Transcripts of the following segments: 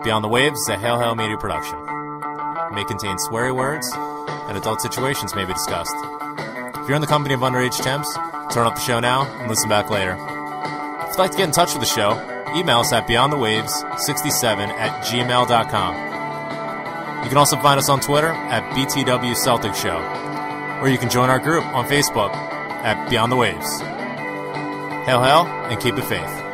Beyond the Waves is a Hail Hail Media production. It may contain sweary words, and adult situations may be discussed. If you're in the company of underage temps, turn up the show now and listen back later. If you'd like to get in touch with the show, email us at beyondthewaves67@gmail.com. You can also find us on Twitter at BTW-Celtic Show, or you can join our group on Facebook at Beyond the Waves. Hail, hail, and keep the faith.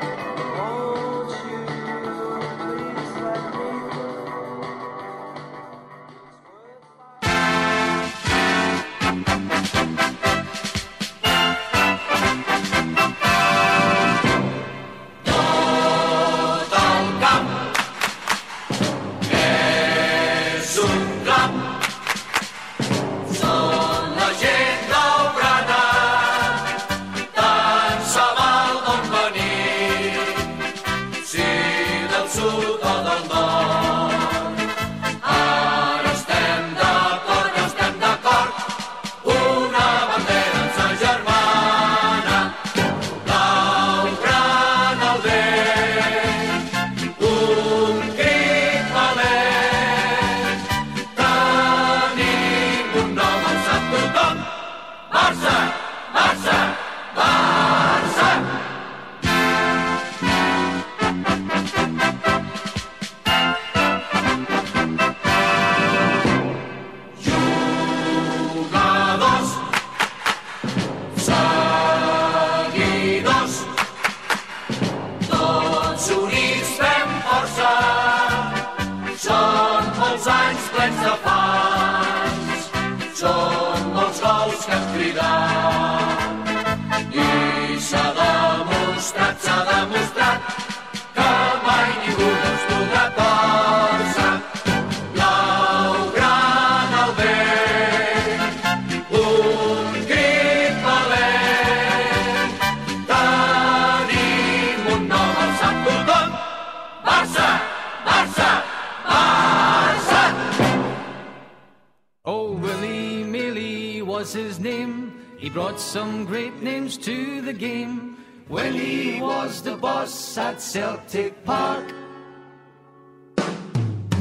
His name, he brought some great names to the game when he was the boss at Celtic Park.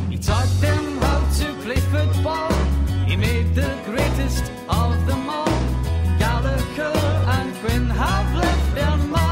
He taught them how to play football, he made the greatest of them all. Gallagher and Quinn have left their mark.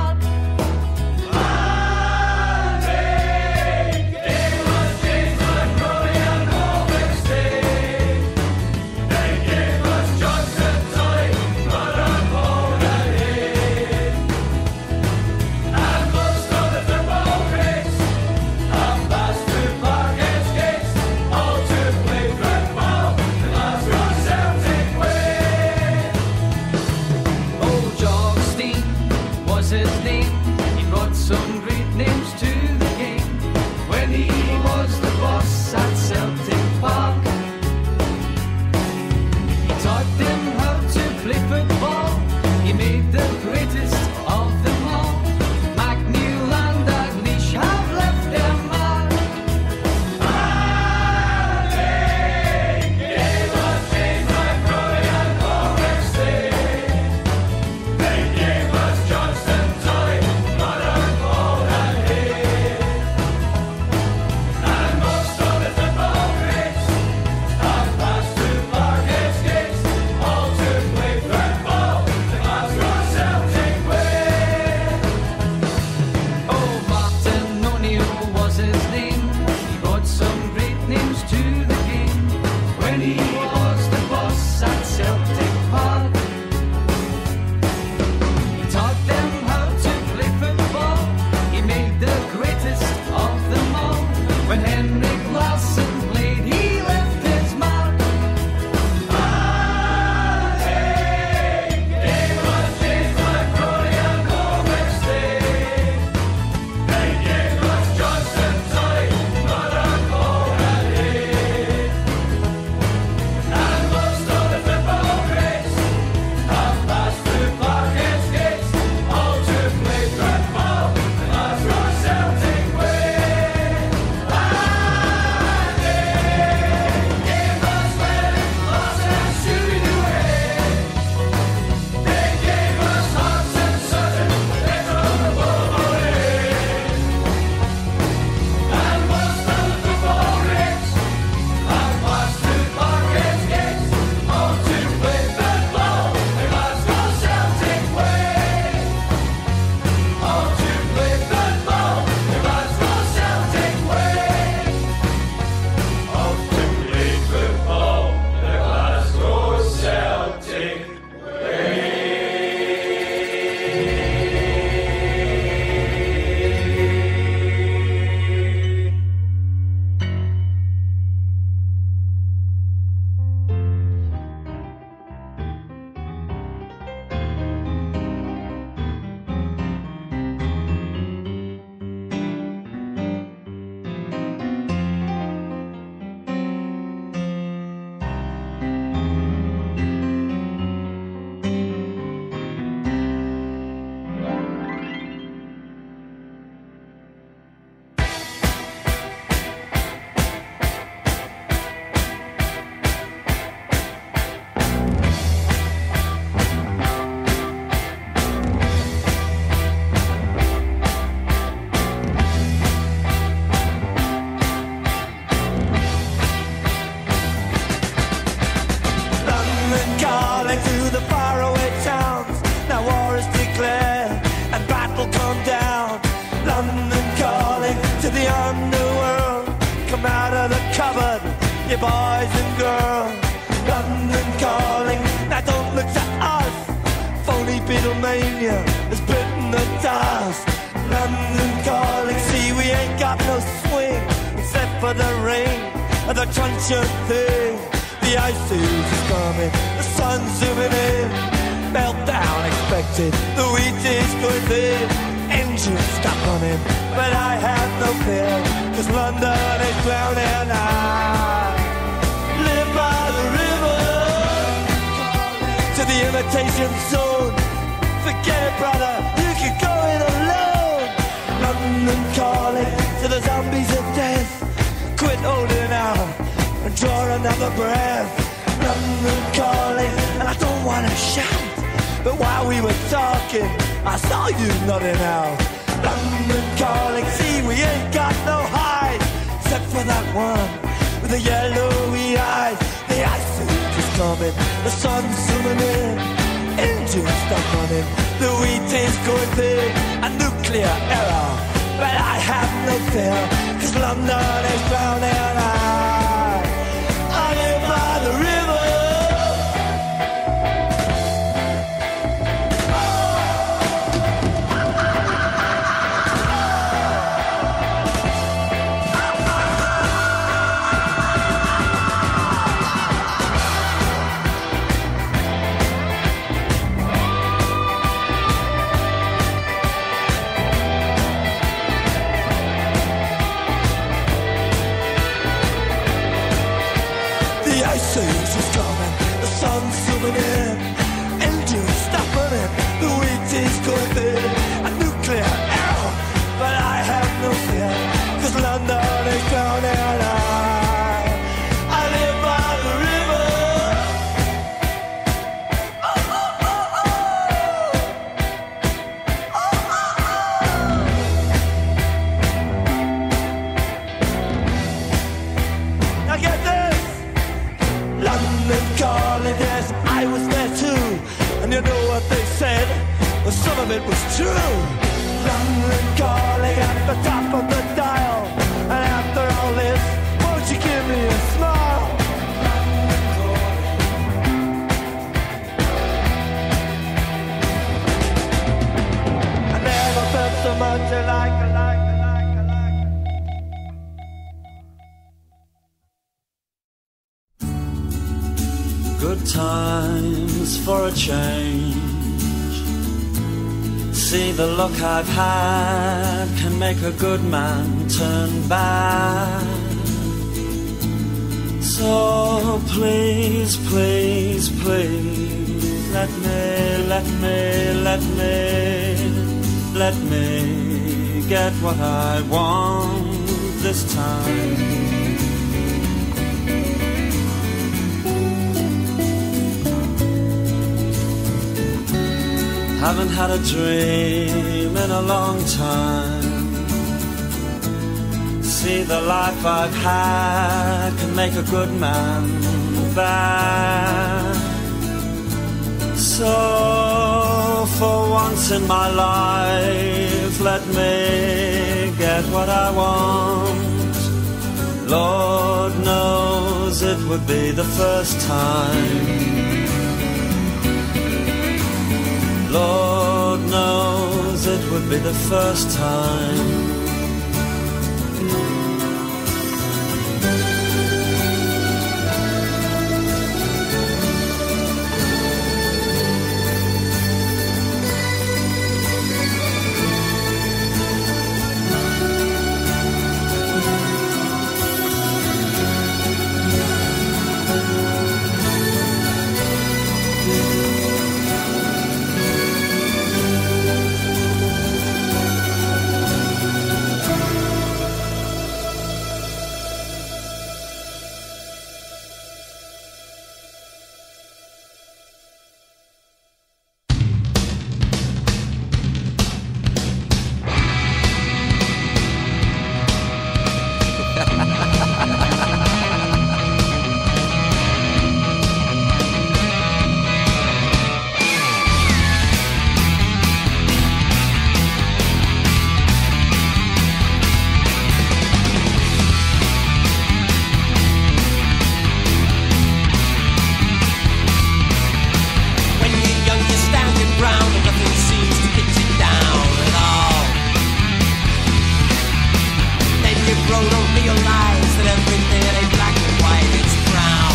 the underworld. Come out of the cupboard, you boys and girls. London calling, now don't look to us. Phony Beatlemania has bitten the dust. London calling, see we ain't got no swing except for the rain and the truncheon thing. The ice age is coming, the sun's zooming in. Meltdown expected, the wheat is going thin. Engines stop running, but I have no fear, 'cause London is drowning. I live by the river, to the imitation zone. Forget it, brother, you can go it alone. London calling to the zombies of death. Quit holding out and draw another breath. London calling, and I don't want to shout, but while we were talking, I saw you nodding out. London calling, see we ain't got no hide, except for that one with the yellowy eyes. The ice age is coming, the sun's zooming in. Engines stop running, the wheat is going big. A nuclear error, but I have no fear, 'cause London is drowning. I live by the river. Engines stop running, the wheat is going thin. A nuclear error, but I have no fear, 'cause London is drowning. I live by the river. Oh, oh, oh, oh. Oh, oh, oh. Now get this. London calling, yes, I was there too. And you know what they said? Well, some of it was true. London calling at the top of the dial. And after all this, won't you give me a smile? I never felt so much alike. Good times for a change. See, the luck I've had can make a good man turn bad. So please, please, please, let me get what I want this time. Haven't had a dream in a long time. See, the life I've had can make a good man bad. So for once in my life, let me get what I want. Lord knows it would be the first time. Lord knows it would be the first time. grow to realize that everything ain't black and white, it's brown.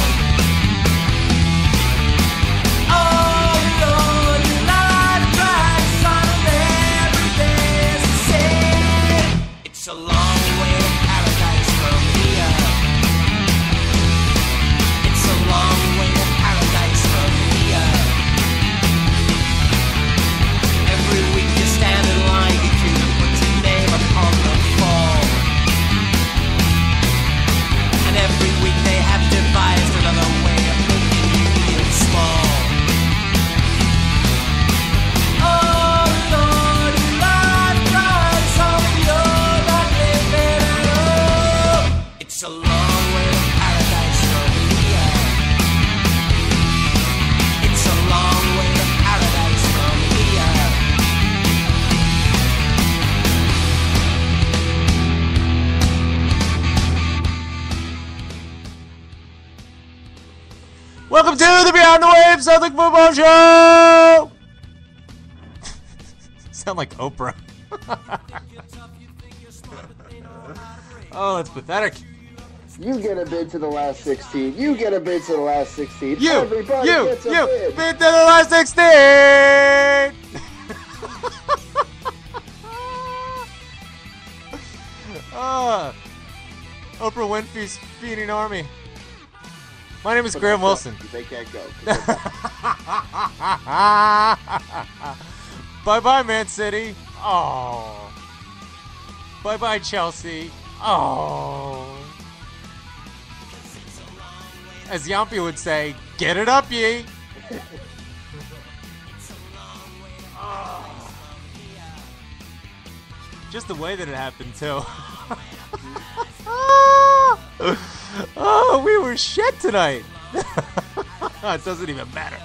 Oh Lord, your life drives on every day is the same. It's a long way to paradise from here. It's a long way to paradise from here. Every week you stand in line, you choose to put your name upon the form. And every week they have devised another way of making you feel small. Oh Lord, your life drives home, you're not living at all. It's a long way to paradise from here. It's a long way to paradise from here. Welcome to the Beyond the Waves Celtic Football Show! Sound like Oprah. Oh, that's pathetic. You get a bid to the last 16. You get a bid to the last 16. You, Everybody gets a bid. bid to the last 16! Oprah Winfrey's feeding army. My name is Graham Wilson. They can't go. Bye-bye, Man City. Oh. Bye-bye, Chelsea. Oh. As Yampy would say, get it up, ye. Oh. Just the way that it happened, too. Oh, we were shit tonight. It doesn't even matter.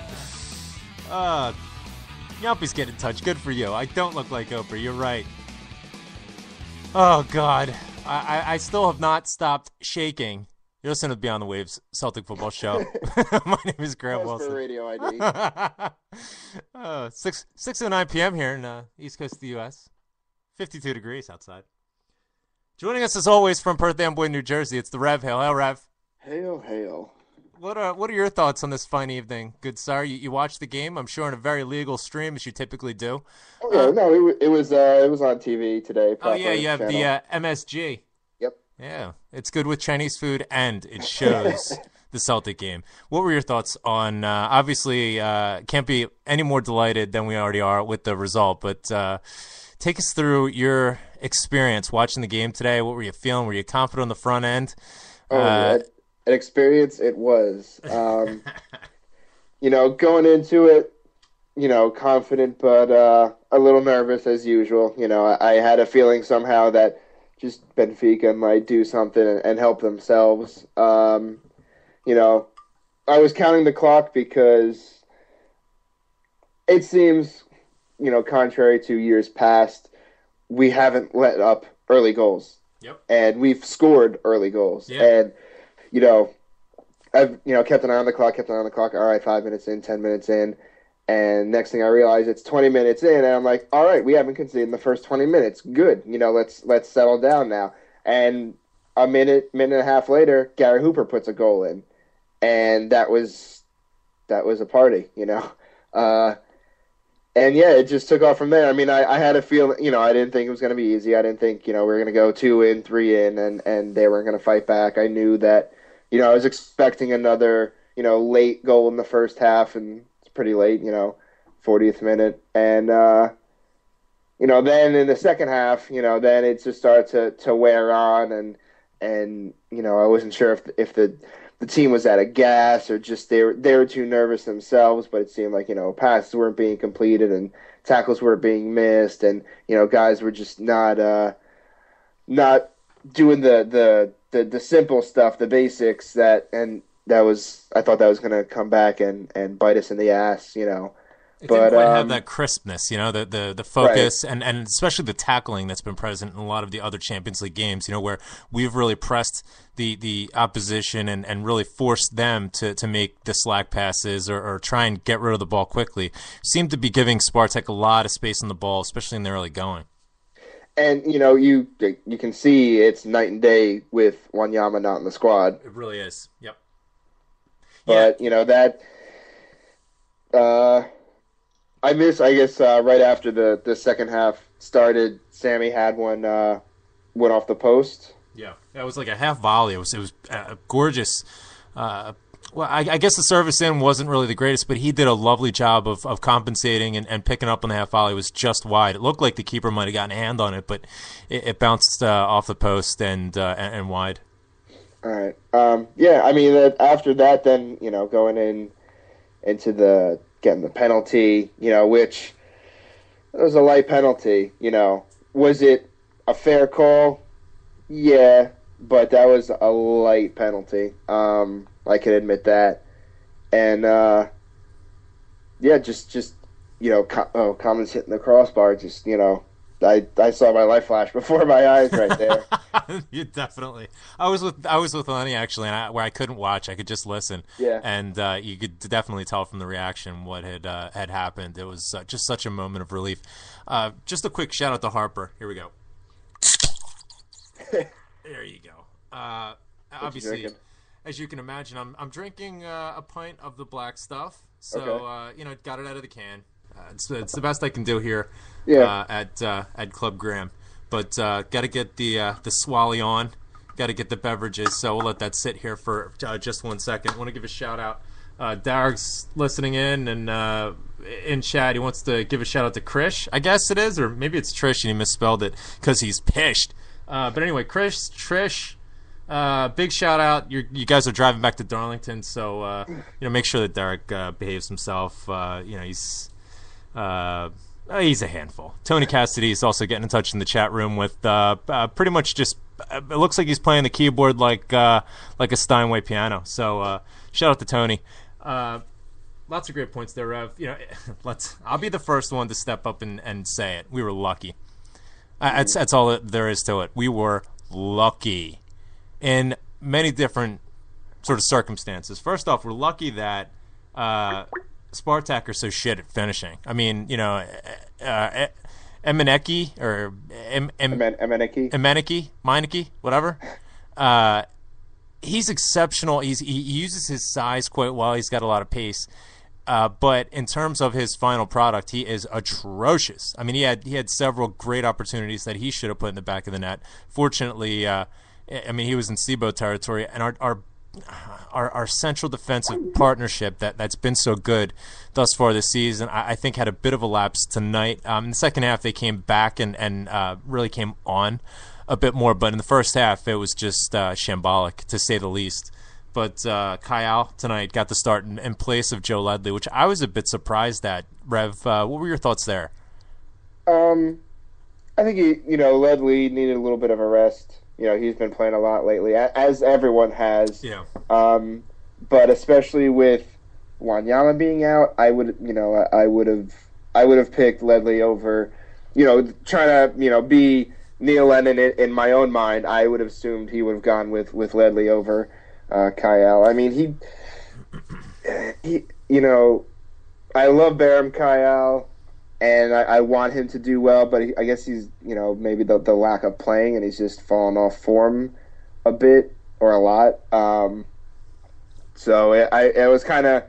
Yampy's getting in touch. Good for you. I don't look like Oprah. You're right. Oh, God. I still have not stopped shaking. You're listening to Beyond the Waves Celtic Football Show. My name is Graham Wilson. Radio ID. 6:09 p.m. here in East Coast of the U.S. 52 degrees outside. Joining us as always from Perth Amboy, New Jersey, it's the Rev. Hail, Rev. Hail, hail. What are your thoughts on this fine evening, good sir? You watched the game, I'm sure, in a very legal stream as you typically do. Oh yeah, no, it was on TV today. Oh yeah, you have channel. the MSG. Yep. Yeah, it's good with Chinese food and it shows the Celtic game. What were your thoughts on? Obviously, can't be any more delighted than we already are with the result, but take us through your experience watching the game today. What were you feeling? Were you confident on the front end? An experience it was. Going into it, confident, but a little nervous as usual. I had a feeling somehow that just Benfica might do something and help themselves. I was counting the clock because it seems, contrary to years past, we haven't let up early goals. Yep. And we've scored early goals. Yeah. And, I've, kept an eye on the clock. All right, 5 minutes in, 10 minutes in. And next thing I realize, it's 20 minutes in, and I'm like, all right, we haven't conceded in the first 20 minutes. Good. Let's settle down now. And a minute and a half later, Gary Hooper puts a goal in. And that was a party, And yeah, it just took off from there. I mean, I had a feeling, I didn't think it was going to be easy. I didn't think, we were going to go 2 in, 3 in, and they weren't going to fight back. I knew that, I was expecting another, late goal in the first half, and it's pretty late, 40th minute. And, then in the second half, then it just started to wear on, and I wasn't sure if the team was out of gas or just they were too nervous themselves, but it seemed like, passes weren't being completed and tackles were being missed, and, guys were just not doing the simple stuff, the basics I thought that was going to come back and bite us in the ass, It didn't quite have that crispness, the focus, right. and especially the tackling that's been present in a lot of the other Champions League games, where we've really pressed the opposition and really forced them to make the slack passes or try and get rid of the ball quickly. Seemed to be giving Spartak a lot of space on the ball, especially in the early going. And you can see it's night and day with Wanyama not in the squad. It really is. Yep. But that I guess right after the second half started, Sammy had one went off the post. Yeah, it was like a half volley. It was gorgeous. Well, I guess the service in wasn't really the greatest, but he did a lovely job of compensating and picking up on the half volley. It was just wide. It looked like the keeper might have gotten a hand on it, but it bounced off the post and wide. All right. Yeah, I mean, after that, then, going into the getting the penalty, which it was a light penalty, Was it a fair call? Yeah, but that was a light penalty. I can admit that. And, just Commons hitting the crossbar, just, I saw my life flash before my eyes right there. You definitely. I was with Lenny actually, and where I couldn't watch, I could just listen. Yeah. And you could definitely tell from the reaction what had happened. It was just such a moment of relief. Just a quick shout out to Harper. Here we go. There you go. Obviously, as you can imagine, I'm drinking a pint of the black stuff. So okay. Got it out of the can. It's the best I can do here. Yeah. At Club Graham, but got to get the swally on. Got to get the beverages. So we'll let that sit here for just 1 second. Want to give a shout out. Derek's listening in and in chat. He wants to give a shout out to Krish. I guess it is, or maybe it's Trish and he misspelled it because he's pissed. But anyway, Trish. Big shout out. You guys are driving back to Darlington, so make sure that Derek behaves himself. He's a handful. Tony Cassidy is also getting in touch in the chat room with pretty much just. It looks like he's playing the keyboard like a Steinway piano. So shout out to Tony. Lots of great points there, Rev. I'll be the first one to step up and say it. We were lucky. That's all there is to it. We were lucky in many different sort of circumstances. First off, we're lucky that Spartak are so shit at finishing. I mean, Emeneki or Meineke, whatever. He's exceptional. He uses his size quite well. He's got a lot of pace. But in terms of his final product, he is atrocious. I mean, he had several great opportunities that he should have put in the back of the net. Fortunately, he was in SIBO territory, and our central defensive partnership that's been so good thus far this season, I think had a bit of a lapse tonight. In the second half, they came back and really came on a bit more, but in the first half, it was just shambolic, to say the least. But Kyle tonight got the start in place of Joe Ledley, which I was a bit surprised at. Rev, what were your thoughts there? I think Ledley needed a little bit of a rest. He's been playing a lot lately, as everyone has. Yeah. But especially with Wanyama being out, I would have picked Ledley over. Trying to be Neil Lennon in my own mind. I would have assumed he would have gone with Ledley over Kyle. I mean, he I love Baram Kyle. And I want him to do well, but I guess he's, maybe the lack of playing, and he's just fallen off form a bit or a lot. So it was kind of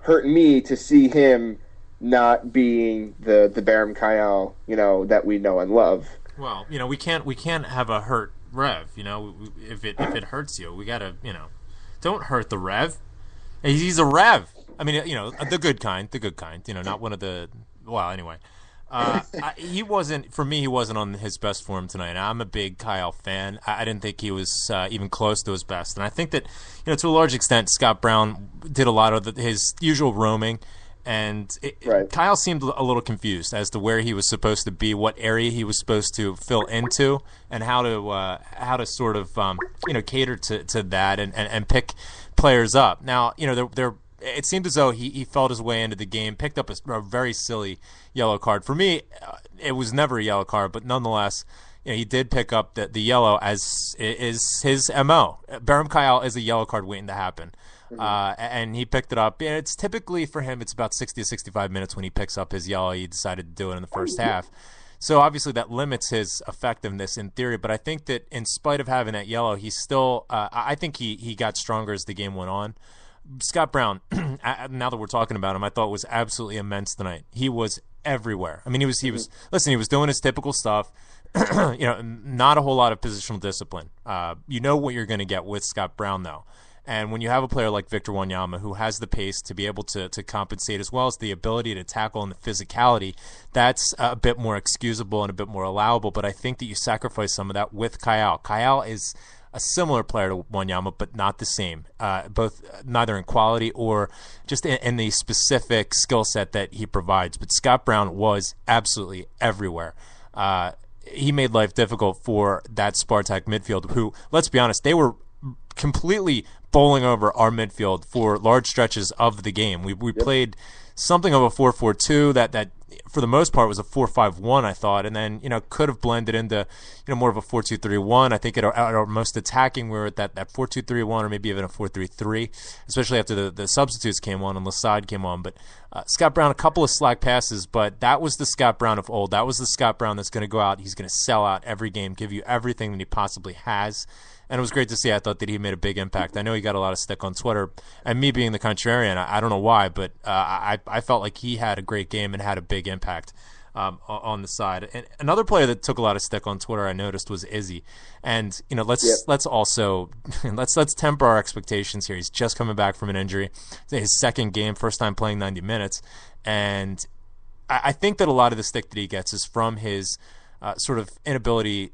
hurting me to see him not being the Baram Kyle, that we know and love. Well, we can't have a hurt Rev. If it hurts you, we gotta don't hurt the Rev. He's a Rev. I mean, the good kind, not one of the, well, anyway. He wasn't on his best form tonight. I'm a big Kyle fan. I didn't think he was even close to his best. And I think that, to a large extent, Scott Brown did a lot of his usual roaming. And right. Kyle seemed a little confused as to where he was supposed to be, what area he was supposed to fill into, and how to sort of, cater to that and pick players up. Now, it seemed as though he felt his way into the game, picked up a very silly yellow card. For me, it was never a yellow card, but nonetheless, he did pick up the yellow, as is his MO. Baram Kyle is a yellow card waiting to happen. Mm-hmm. And he picked it up. And it's typically for him, it's about 60 to 65 minutes when he picks up his yellow. He decided to do it in the first half. So obviously that limits his effectiveness in theory, but I think that in spite of having that yellow, he's still, I think he got stronger as the game went on. Scott Brown, now that we're talking about him, I thought was absolutely immense tonight. He was everywhere. I mean, he was he was doing his typical stuff. Not a whole lot of positional discipline. You know what you're going to get with Scott Brown, though. And when you have a player like Victor Wanyama who has the pace to be able to compensate as well as the ability to tackle and the physicality, that's a bit more excusable and a bit more allowable. But I think that you sacrifice some of that with Kyle. Kyle is a similar player to Wanyama, but not the same, both neither in quality or just in the specific skill set that he provides. But Scott Brown was absolutely everywhere. He made life difficult for that Spartak midfield who, let's be honest, they were completely bowling over our midfield for large stretches of the game. We played something of a 4-4-2 that for the most part was a 4-5-1, I thought, and then could have blended into more of a 4-2-3-1. I think at our most attacking we were at that 4-2-3-1 or maybe even a 4-3-3, especially after the substitutes came on and Lasad came on. But Scott Brown, a couple of slack passes, but that was the Scott Brown of old. That was the Scott Brown that's going to go out. He's going to sell out every game, give you everything that he possibly has. And it was great to see. I thought that he made a big impact. I know he got a lot of stick on Twitter, and me being the contrarian, I don't know why, but I felt like he had a great game and had a big impact on the side. And another player that took a lot of stick on Twitter I noticed was Izzy. And let's also let's temper our expectations here. He's just coming back from an injury. It's his second game, first time playing 90 minutes, and I think that a lot of the stick that he gets is from his sort of inability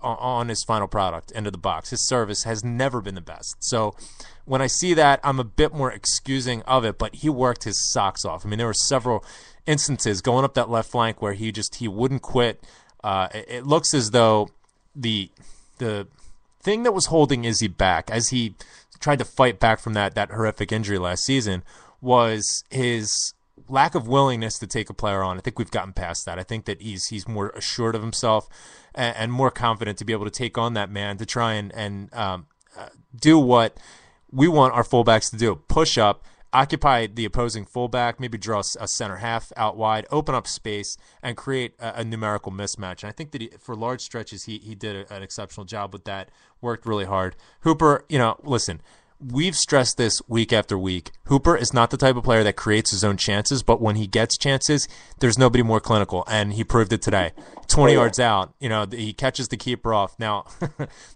on his final product, into the box. His service has never been the best. So when I see that, I'm a bit more excusing of it, but he worked his socks off. I mean, there were several instances going up that left flank where he wouldn't quit. It looks as though the thing that was holding Izzy back as he tried to fight back from that horrific injury last season was his lack of willingness to take a player on. I think we've gotten past that. I think that he's more assured of himself and more confident to be able to take on that man to try and do what we want our fullbacks to do. Push up, occupy the opposing fullback, maybe draw a center half out wide, open up space, and create a numerical mismatch. And I think that for large stretches, he did an exceptional job with that, worked really hard. Hooper, listen, we've stressed this week after week. Hooper is not the type of player that creates his own chances, but when he gets chances, there's nobody more clinical, and he proved it today. 20 yards out, he catches the keeper off. Now,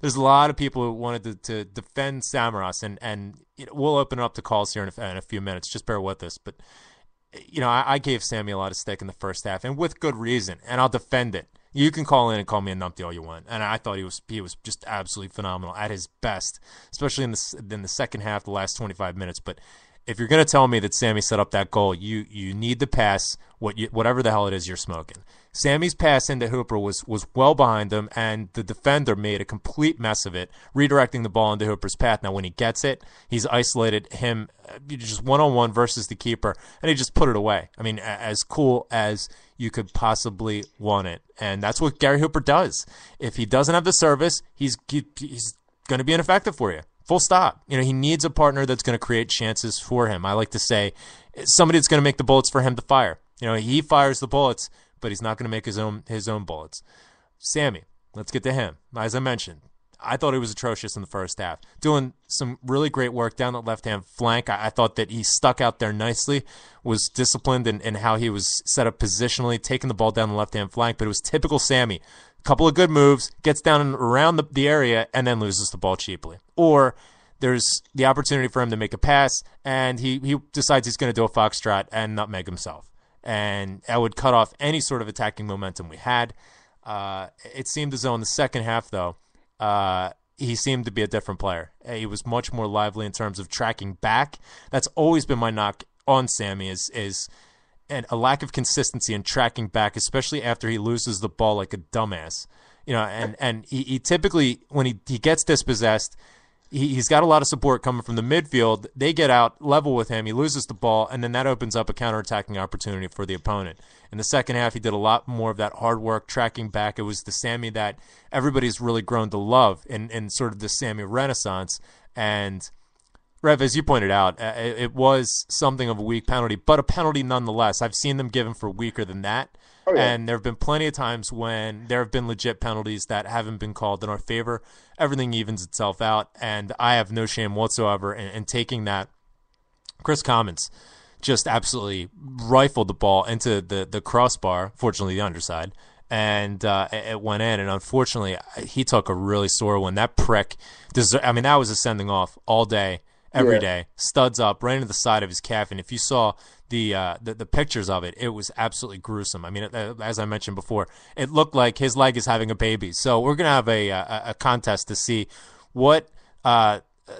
there's a lot of people who wanted to defend Samaras, and we'll open it up to calls here in a few minutes. Just bear with us. But, I gave Sammy a lot of stick in the first half, and with good reason, and I'll defend it. You can call in and call me a numpty all you want, and I thought he was just absolutely phenomenal at his best, especially in the second half, the last 25 minutes. But if you're going to tell me that Sammy set up that goal, you need to pass whatever the hell it is you're smoking. Sammy's pass into Hooper was well behind him, and the defender made a complete mess of it, redirecting the ball into Hooper's path. Now, when he gets it, he's isolated him just one-on-one versus the keeper, and he just put it away. I mean, as cool as you could possibly want it. And that's what Gary Hooper does. If he doesn't have the service, he's going to be ineffective for you. Full stop. He needs a partner that's going to create chances for him. I like to say somebody that's going to make the bullets for him to fire. He fires the bullets, but he's not going to make his own bullets. Sammy, let's get to him. As I mentioned, I thought he was atrocious in the first half. Doing some really great work down the left-hand flank. I thought that he stuck out there nicely, was disciplined in how he was set up positionally, taking the ball down the left-hand flank, but it was typical Sammy. Couple of good moves, gets down and around the area, and then loses the ball cheaply. Or there's the opportunity for him to make a pass, and he decides he's going to do a foxtrot and nutmeg himself. And that would cut off any sort of attacking momentum we had. It seemed as though in the second half, though, he seemed to be a different player. He was much more lively in terms of tracking back. That's always been my knock on Sammy is a lack of consistency in tracking back, especially after he loses the ball like a dumbass. And he typically, when he gets dispossessed, he's got a lot of support coming from the midfield. They get out level with him. He loses the ball, and then that opens up a counterattacking opportunity for the opponent. In the second half, he did a lot more of that hard work, tracking back. It was the Sammy that everybody's really grown to love in sort of the Sammy renaissance. And Rev, as you pointed out, it was something of a weak penalty, but a penalty nonetheless. I've seen them given for weaker than that. Oh, yeah. And there have been plenty of times when there have been legit penalties that haven't been called in our favor. Everything evens itself out, and I have no shame whatsoever in taking that. Chris Commons just absolutely rifled the ball into the crossbar, fortunately the underside, and it went in. And unfortunately, he took a really sore one. That prick, that was a sending off all day, every day, studs up right into the side of his calf. And if you saw the pictures of it, it was absolutely gruesome. I mean, as I mentioned before, it looked like his leg is having a baby. So we're gonna have a contest to see what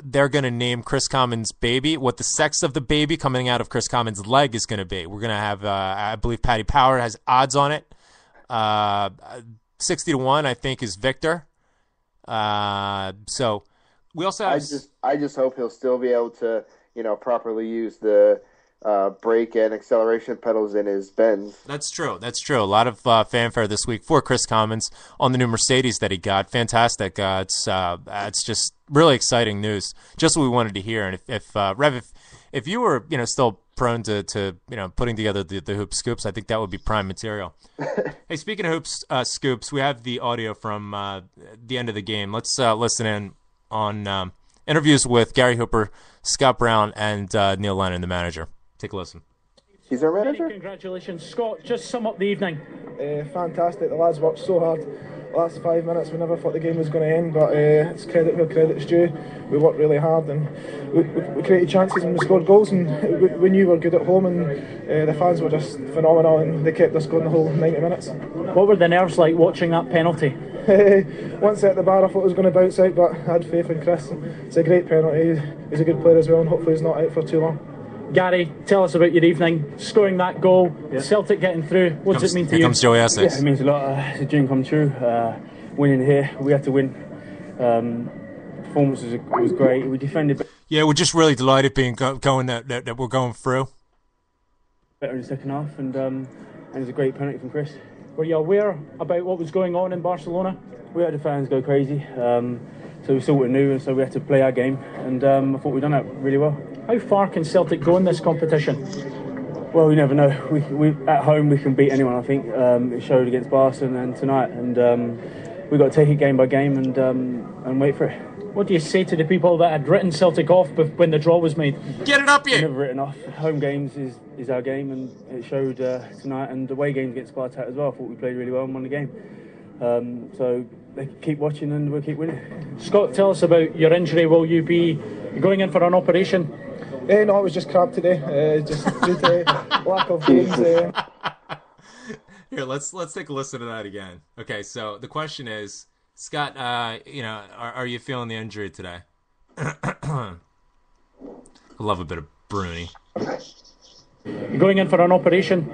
they're going to name Chris Commons' baby, what the sex of the baby coming out of Chris Commons' leg is going to be. We're going to have, I believe Patty Power has odds on it. 60-1, I think, is Victor. So we also have... I just hope he'll still be able to, properly use the brake and acceleration pedals in his Benz. That's true. A lot of fanfare this week for Chris Commons on the new Mercedes that he got. Fantastic. It's just really exciting news. Just what we wanted to hear. And if Rev, if you were still prone to putting together the hoop scoops, I think that would be prime material. Hey, speaking of hoops scoops, we have the audio from the end of the game. Let's listen in on interviews with Gary Hooper, Scott Brown, and Neil Lennon, the manager. Take a listen. He's our manager? Congratulations. Scott, just sum up the evening. Fantastic. The lads worked so hard. The last 5 minutes, we never thought the game was going to end, but it's credit where credit's due. We worked really hard and we created chances and we scored goals, and we knew we were good at home, and the fans were just phenomenal and they kept us going the whole 90 minutes. What were the nerves like watching that penalty? Once at the bar, I thought it was going to bounce out, but I had faith in Chris. It's a great penalty. He's a good player as well, and hopefully he's not out for too long. Gary, tell us about your evening. Scoring that goal, Celtic getting through. What does it mean to you? Here comes Joey Essex. Yeah, it means a lot. It's a dream come true. Winning here, we had to win. Performance was great. We defended. Yeah, we're just really delighted that we're going through. Better in the second half, and it was a great penalty from Chris. Were you aware about what was going on in Barcelona? We had the fans go crazy, so we sort of knew, and so we had to play our game, and I thought we'd done that really well. How far can Celtic go in this competition? Well, we never know. We at home we can beat anyone. I think it showed against Barcelona and tonight, and we've got to take it game by game and wait for it. What do you say to the people that had written Celtic off when the draw was made? Get it up, you! We've never written off. Home games is our game, and it showed tonight, and away games against Spartak as well. I thought we played really well and won the game. So they keep watching and we'll keep winning. Scott, tell us about your injury. Will you be going in for an operation? No, it was just crap today, just due to lack of games. Here, let's take a listen to that again. Okay, so the question is, Scott, are you feeling the injury today? I love a bit of Bruni. You going in for an operation?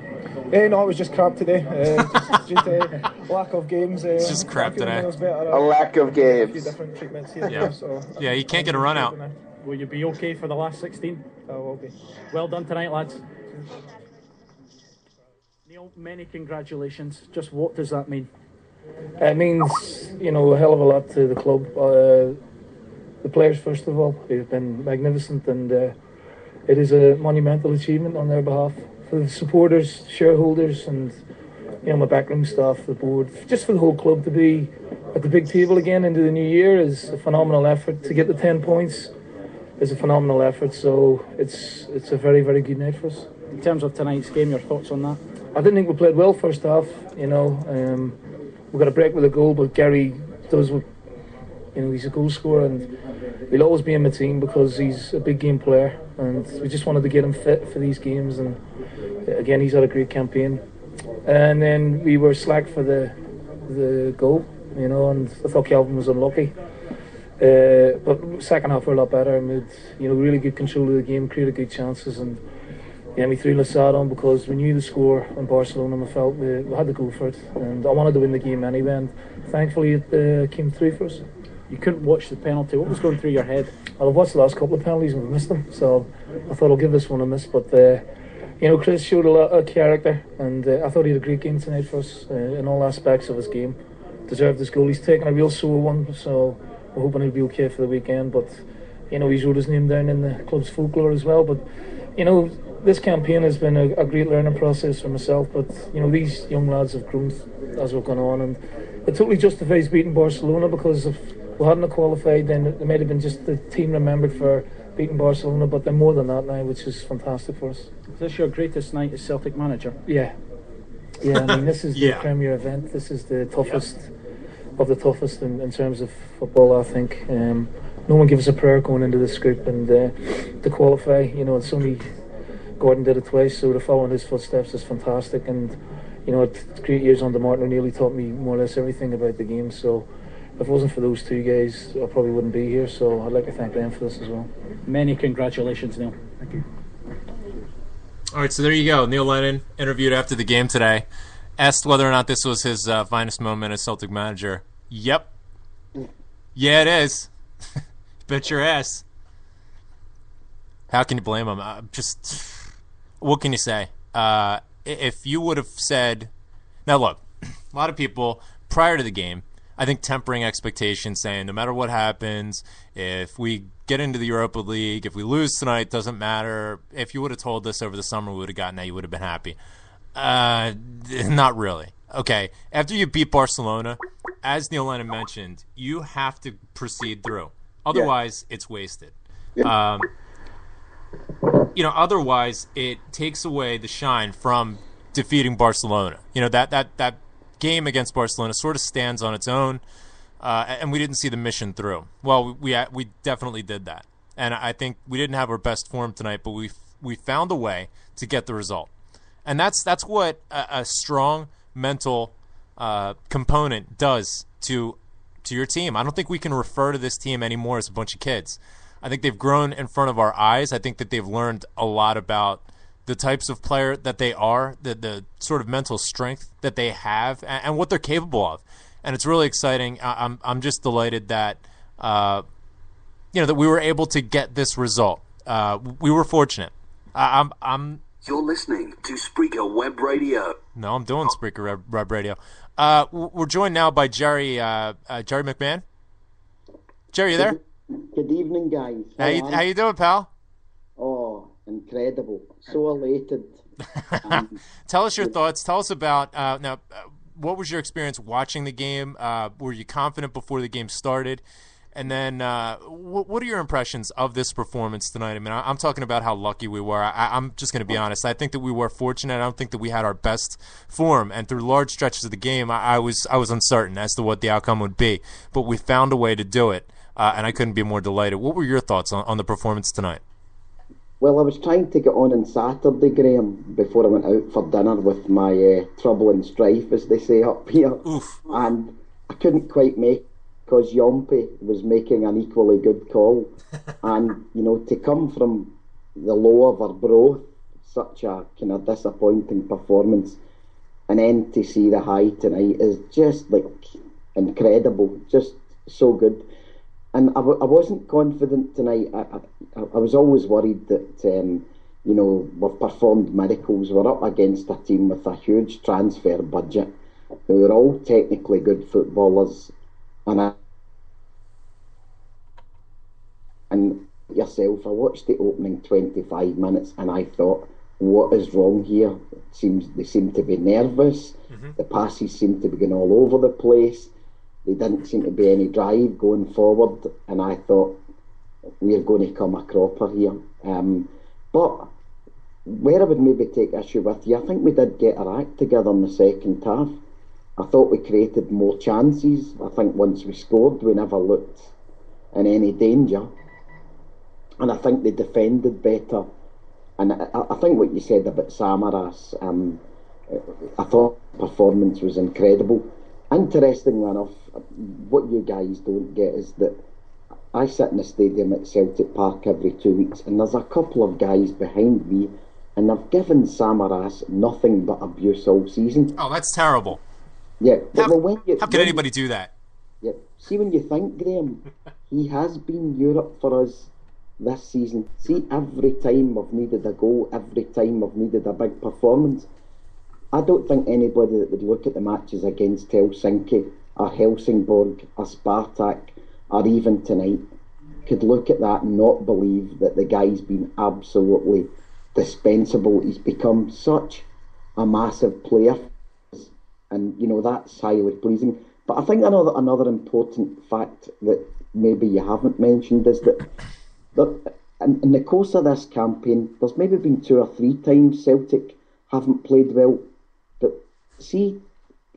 No, it was just crap today, just due to lack of games. It's just crap today. A lack of games. A few different treatments here. Yeah, yeah, you can't get a run out. Will you be okay for the last 16? I will be. Well done tonight, lads. Neil, many congratulations. Just what does that mean? It means, a hell of a lot to the club. The players, first of all, they've been magnificent, and it is a monumental achievement on their behalf. For the supporters, shareholders, and my backroom staff, the board, just for the whole club to be at the big table again into the new year is a phenomenal effort. To get the 10 points is a phenomenal effort, so it's a very, very good night for us. In terms of tonight's game, your thoughts on that? I didn't think we played well first half. We got a break with a goal, but Gary does what, he's a goal scorer, and he'll always be in the team because he's a big game player, and we just wanted to get him fit for these games. And again, he's had a great campaign. And then we were slack for the goal, and I thought Kelvin was unlucky. But second half we're a lot better, and we had really good control of the game, created good chances, and we threw Lassad on because we knew the score in Barcelona, and we felt we had to go for it, and I wanted to win the game anyway, and thankfully it came through for us. You couldn't watch the penalty. What was going through your head? Well, I've watched the last couple of penalties and we missed them, so I thought I'll give this one a miss, but Chris showed a lot of character, and I thought he had a great game tonight for us in all aspects of his game. Deserved his goal. He's taken a real sore one, so we're hoping he'll be okay for the weekend, but he's wrote his name down in the club's folklore as well. But this campaign has been a great learning process for myself, but these young lads have grown as we've gone on, and it totally justifies beating Barcelona, because if we hadn't qualified, then it might have been just the team remembered for beating Barcelona, but they're more than that now, which is fantastic for us. Is this your greatest night as Celtic manager? Yeah, I mean, this is the premier event. This is the toughest of the toughest in terms of football, I think. No one gives a prayer going into this group, and to qualify, it's only Gordon did it twice, so to follow in his footsteps is fantastic. And it's great years under Martin O'Neill. He taught me more or less everything about the game, so if it wasn't for those two guys, I probably wouldn't be here, so I'd like to thank them for this as well. Many congratulations, Neil. Thank you. All right, so there you go. Neil Lennon interviewed after the game today, asked whether or not this was his finest moment as Celtic manager. Yep. Yeah, it is. Bet your ass. How can you blame him? What can you say? If you would have said... Now, look, a lot of people, prior to the game, I think tempering expectations, saying no matter what happens, if we get into the Europa League, if we lose tonight, doesn't matter. If you would have told us over the summer we would have gotten that, you would have been happy. Not really. Okay, after you beat Barcelona, as Neil Lennon mentioned, you have to proceed through. Otherwise, it's wasted. Yeah. Otherwise, it takes away the shine from defeating Barcelona. That game against Barcelona sort of stands on its own, and we didn't see the mission through. Well, we definitely did that, and I think we didn't have our best form tonight, but we found a way to get the result, and that's what a strong mental component does to your team. I don't think we can refer to this team anymore as a bunch of kids. I think they've grown in front of our eyes. I think that they've learned a lot about the types of player that they are, the sort of mental strength that they have, and what they're capable of. And it's really exciting. I'm just delighted that that we were able to get this result. We were fortunate. You're listening to Spreaker Web Radio. No, I'm doing Spreaker Web Radio. We're joined now by Jerry McMahon. Jerry, you there? Good evening, guys. How you doing, pal? Oh, incredible. So elated. Tell us your thoughts. Tell us about, what was your experience watching the game? Were you confident before the game started? And then what are your impressions of this performance tonight? I mean, I'm talking about how lucky we were. I'm just going to be honest. I think that we were fortunate. I don't think that we had our best form. And through large stretches of the game, I was uncertain as to what the outcome would be. But we found a way to do it, and I couldn't be more delighted. What were your thoughts on the performance tonight? Well, I was trying to get on Saturday, Graham, before I went out for dinner with my trouble and strife, as they say up here. Oof. And I couldn't quite make, because Yompe was making an equally good call. And, to come from the low of Arbroath, such a kind of disappointing performance, and then to see the high tonight is just, incredible, just so good. And I wasn't confident tonight. I was always worried that, we've performed miracles. We're up against a team with a huge transfer budget, who are all technically good footballers. And yourself, I watched the opening 25 minutes and I thought, what is wrong here? They seem to be nervous. Mm-hmm. The passes seem to be going all over the place. There didn't seem to be any drive going forward, and I thought, we're going to come a cropper here. But where I would maybe take issue with you, I think we did get our act together in the second half. I thought we created more chances. I think once we scored, we never looked in any danger. And I think they defended better. And I think what you said about Samaras, I thought performance was incredible. Interestingly enough, what you guys don't get is that I sit in the stadium at Celtic Park every 2 weeks, and there's a couple of guys behind me, and they've given Samaras nothing but abuse all season. Oh, that's terrible. Yeah. How can anybody do that? Yeah. See, when you think, Graham, he has been Europe for us this season. See, every time we've needed a goal, every time we've needed a big performance, I don't think anybody that would look at the matches against Helsinki or Helsingborg or Spartak or even tonight could look at that and not believe that the guy's been absolutely dispensable. He's become such a massive player, and that's highly pleasing. But I think another important fact that maybe you haven't mentioned is that in the course of this campaign, there's maybe been 2 or 3 times Celtic haven't played well. But see,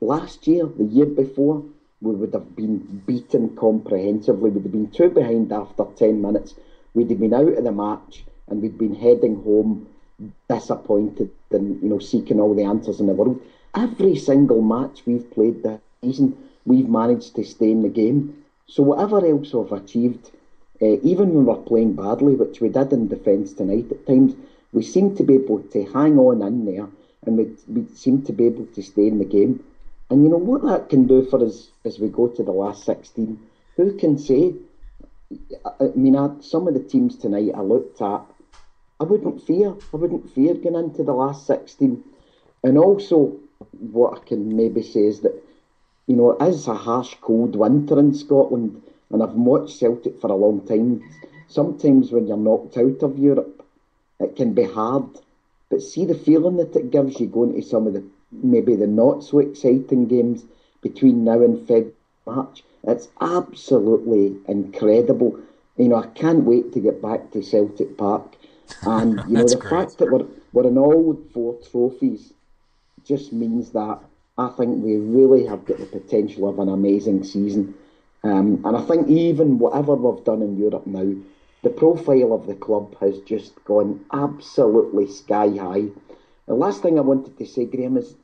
last year, the year before, we would have been beaten comprehensively. We'd have been 2 behind after 10 minutes. We'd have been out of the match, and we'd been heading home disappointed and seeking all the answers in the world. Every single match we've played this season, we've managed to stay in the game. So whatever else we've achieved, even when we're playing badly, which we did in defence tonight at times, we seem to be able to hang on in there, and we seem to be able to stay in the game. And you know what that can do for us as we go to the last 16? Who can say? I mean, some of the teams tonight I looked at, I wouldn't fear going into the last 16. And also, what I can maybe say is that, it is a harsh, cold winter in Scotland, and I've watched Celtic for a long time. Sometimes when you're knocked out of Europe, it can be hard. But see the feeling that it gives you going to some of the not so exciting games between now and February, March. It's absolutely incredible. I can't wait to get back to Celtic Park. And the great. fact that we're in all 4 trophies just means that I think we really have got the potential of an amazing season. And I think even whatever we've done in Europe now, the profile of the club has just gone absolutely sky high. The last thing I wanted to say, Graham, is,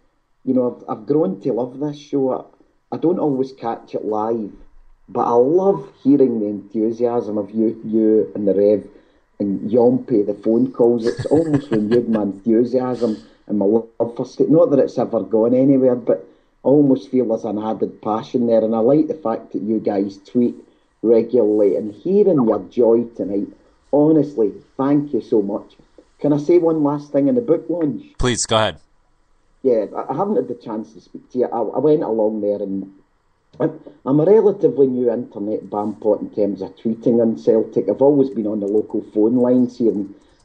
I've grown to love this show. I don't always catch it live, but I love hearing the enthusiasm of you and the Rev and Yompy, the phone calls. It's almost renewed my enthusiasm and my love for Skate. Not that it's ever gone anywhere, but I almost feel there's an added passion there. And I like the fact that you guys tweet regularly, and hearing your joy tonight. Honestly, thank you so much. Can I say one last thing in the book launch? Please, go ahead. Yeah, I haven't had the chance to speak to you. I went along there, and I'm a relatively new internet bampot in terms of tweeting on Celtic. I've always been on the local phone lines here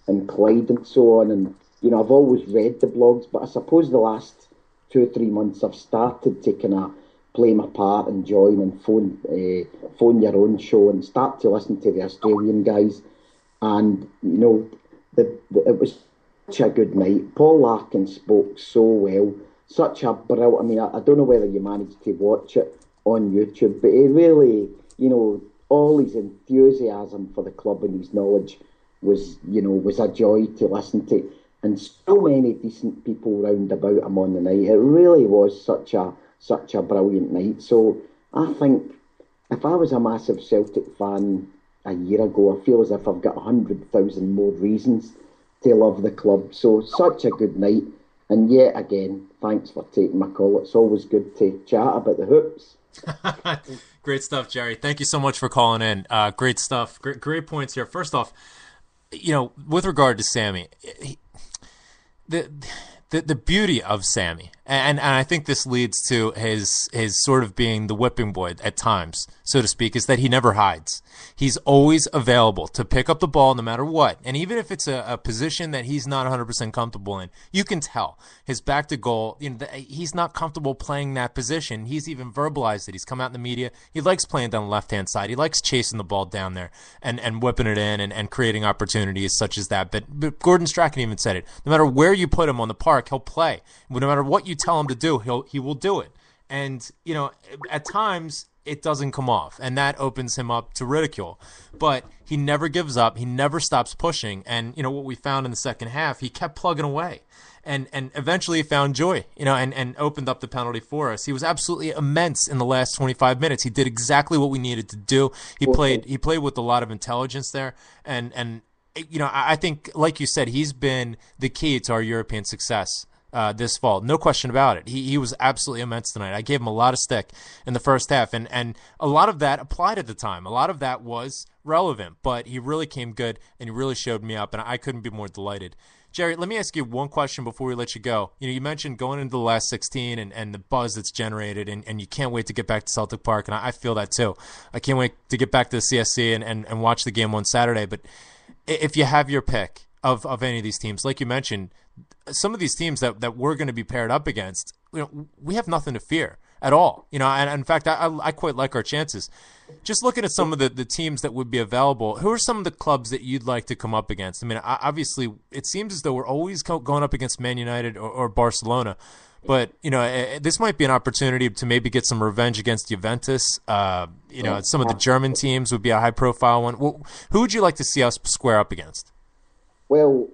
in Clyde and so on, and I've always read the blogs, but I suppose the last 2 or 3 months I've started to kind of play my part and join and phone your own show and start to listen to the Australian guys. And it was such a good night. Paul Larkin spoke so well. Such a brilliant. I mean, I don't know whether you managed to watch it on YouTube, but he really, all his enthusiasm for the club and his knowledge was a joy to listen to. And so many decent people round about him on the night. It really was such a brilliant night. So I think if I was a massive Celtic fan a year ago, I feel as if I've got 100,000 more reasons to love the club. So such a good night. And yet again, thanks for taking my call. It's always good to chat about the hoops. Great stuff, Jerry. Thank you so much for calling in. Great stuff. Great points here. First off, with regard to Sammy, the beauty of Sammy, and I think this leads to his sort of being the whipping boy at times, so to speak, is that he never hides. He's always available to pick up the ball no matter what. And even if it's a position that he's not 100% comfortable in, you can tell his back to goal, he's not comfortable playing that position. He's even verbalized it. He's come out in the media. He likes playing down the left-hand side. He likes chasing the ball down there and whipping it in and creating opportunities such as that. But Gordon Strachan even said it. No matter where you put him on the park, he'll play. No matter what you tell him to do, he will do it. And, at times it doesn't come off, and that opens him up to ridicule. But he never gives up. He never stops pushing. And, what we found in the second half, he kept plugging away. And eventually he found joy, and opened up the penalty for us. He was absolutely immense in the last 25 minutes. He did exactly what we needed to do. He played with a lot of intelligence there. And I think, like you said, he's been the key to our European success this fall. No question about it. He was absolutely immense tonight. I gave him a lot of stick in the first half, and a lot of that applied at the time. A lot of that was relevant, but he really came good, and he really showed me up, and I couldn't be more delighted. Jerry, let me ask you one question before we let you go. You mentioned going into the last 16 and the buzz that's generated, and you can't wait to get back to Celtic Park, and I feel that too. I can't wait to get back to the CSC and watch the game on Saturday, but if you have your pick of any of these teams. Like you mentioned, some of these teams that we're going to be paired up against, we have nothing to fear at all. And in fact, I quite like our chances. Just looking at some of the teams that would be available, who are some of the clubs that you'd like to come up against? I mean, obviously, it seems as though we're always going up against Man United or Barcelona. But, this might be an opportunity to maybe get some revenge against Juventus. Some of the German teams would be a high-profile one. Who would you like to see us square up against? Well,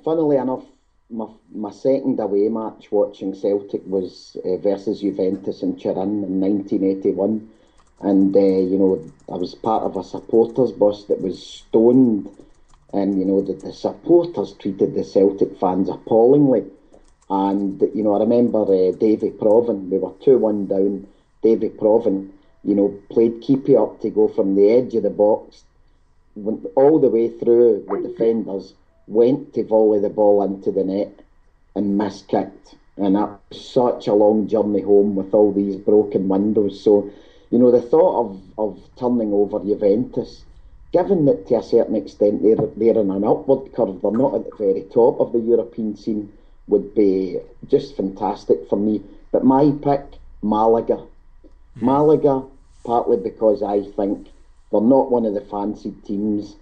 funnily enough, my second away match watching Celtic was versus Juventus in Turin in 1981. And, I was part of a supporters bus that was stoned. And, the supporters treated the Celtic fans appallingly. And, I remember Davy Provan, we were 2-1 down. Davy Provan, played keepy up to go from the edge of the box, went all the way through the defenders, went to volley the ball into the net and miskicked. And that was such a long journey home with all these broken windows. So, the thought of turning over Juventus, given that to a certain extent they're in an upward curve, they're not at the very top of the European scene, would be just fantastic for me. But my pick, Malaga. Malaga, partly because I think they're not one of the fancied teams.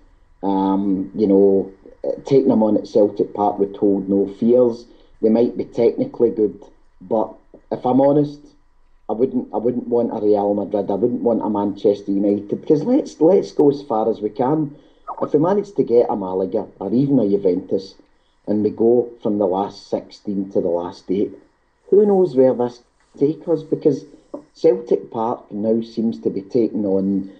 Taking them on at Celtic Park would hold no fears. They might be technically good, but if I'm honest, I wouldn't want a Real Madrid. I wouldn't want a Manchester United, because let's go as far as we can. If we manage to get a Malaga or even a Juventus, and we go from the last 16 to the last 8, who knows where this takes us? Because Celtic Park now seems to be taking on,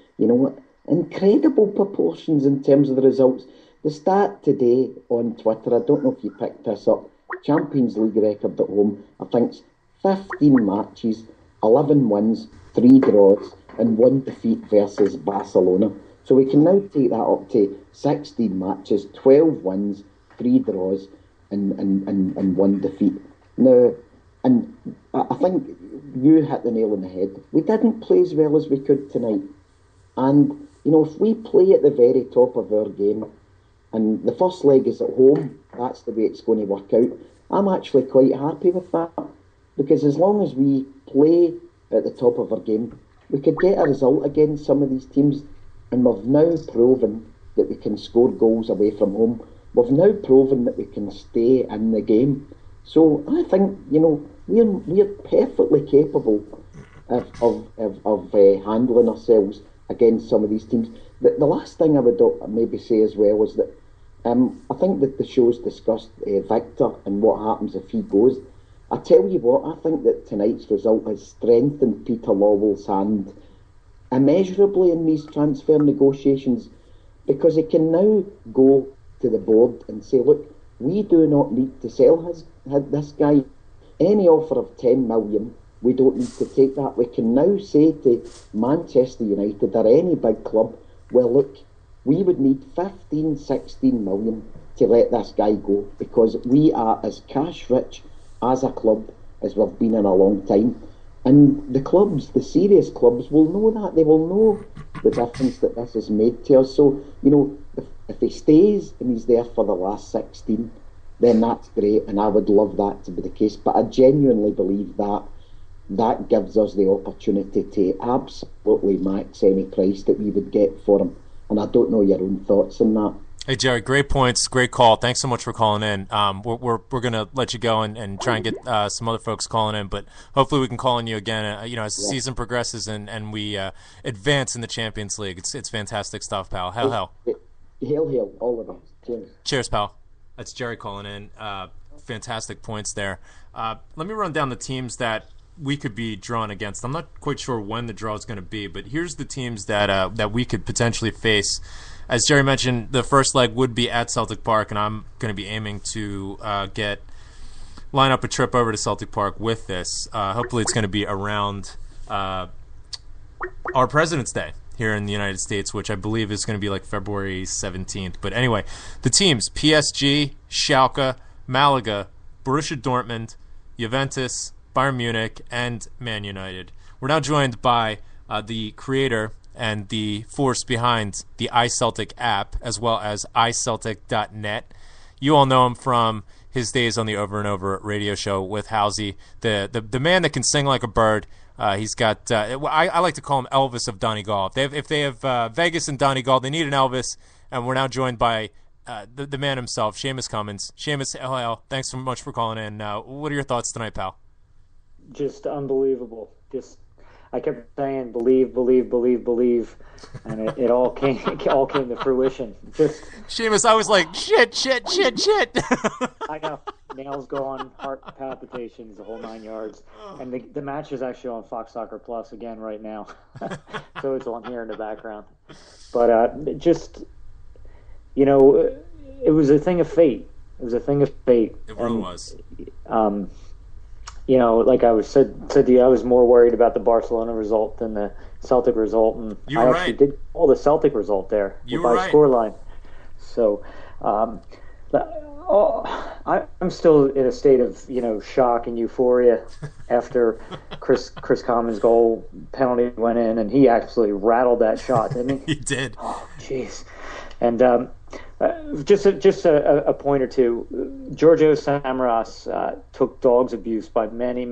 incredible proportions in terms of the results. The stat today on Twitter, I don't know if you picked this up, Champions League record at home, I think it's 15 matches, 11 wins, 3 draws, and 1 defeat versus Barcelona. So we can now take that up to 16 matches, 12 wins, 3 draws, and 1 defeat. Now, and I think you hit the nail on the head. We didn't play as well as we could tonight. And, if we play at the very top of our game, and the first leg is at home, that's the way it's going to work out, I'm actually quite happy with that. Because as long as we play at the top of our game, we could get a result against some of these teams. And we've now proven that we can score goals away from home. We've now proven that we can stay in the game. So I think, we're perfectly capable of handling ourselves against some of these teams. The last thing I would maybe say as well is that I think that the show's discussed Victor and what happens if he goes. I tell you what, I think that tonight's result has strengthened Peter Lawwell's hand immeasurably in these transfer negotiations, because he can now go to the board and say, look, we do not need to sell this guy. Any offer of 10 million, we don't need to take that. We can now say to Manchester United or any big club, well, look, we would need 15, 16 million to let this guy go, because we are as cash rich as a club as we've been in a long time. And the clubs, the serious clubs, will know that. They will know the difference that this has made to us. So, if he stays and he's there for the last 16, then that's great, and I would love that to be the case. But I genuinely believe that gives us the opportunity to absolutely max any price that we would get for him. And I don't know your own thoughts on that. Hey, Jerry, great points, great call. Thanks so much for calling in. We're going to let you go and try and get some other folks calling in, but hopefully we can call on you again as the season progresses and we advance in the Champions League. It's fantastic stuff, pal. Hail. Hail, all of us. Cheers. Cheers, pal. That's Jerry calling in. Fantastic points there. Let me run down the teams that we could be drawn against. I'm not quite sure when the draw is going to be, but here's the teams that we could potentially face. As Jerry mentioned, the first leg would be at Celtic Park, and I'm going to be aiming to line up a trip over to Celtic Park with this. Hopefully it's going to be around our President's Day here in the United States, which I believe is going to be like February 17th. But anyway, the teams, PSG, Schalke, Malaga, Borussia Dortmund, Juventus, Bayern Munich, and Man United. We're now joined by the creator and the force behind the iCeltic app, as well as iCeltic.net. You all know him from his days on the Over and Over radio show with Halsey, the man that can sing like a bird. He's got I like to call him Elvis of Donegal. If they have Vegas and Donegal, they need an Elvis, and we're now joined by the man himself, Seamus Cummins. Seamus, hello, thanks so much for calling in. What are your thoughts tonight, pal? Just unbelievable. I kept saying believe, believe, believe, believe, and it all came to fruition. Seamus, I was like shit. I know, nails going, heart palpitations, the whole 9 yards, and the match is actually on Fox Soccer Plus again right now, so it's on here in the background. But it was a thing of fate. It really was. Like I said to you, I was more worried about the Barcelona result than the Celtic result, and I actually did call the Celtic result there by scoreline. So, I'm still in a state of shock and euphoria after Chris Commons' goal penalty went in, and he absolutely rattled that shot, didn't he? He did. Oh, jeez. And just a point or two. Giorgio Samaras took dog's abuse by many,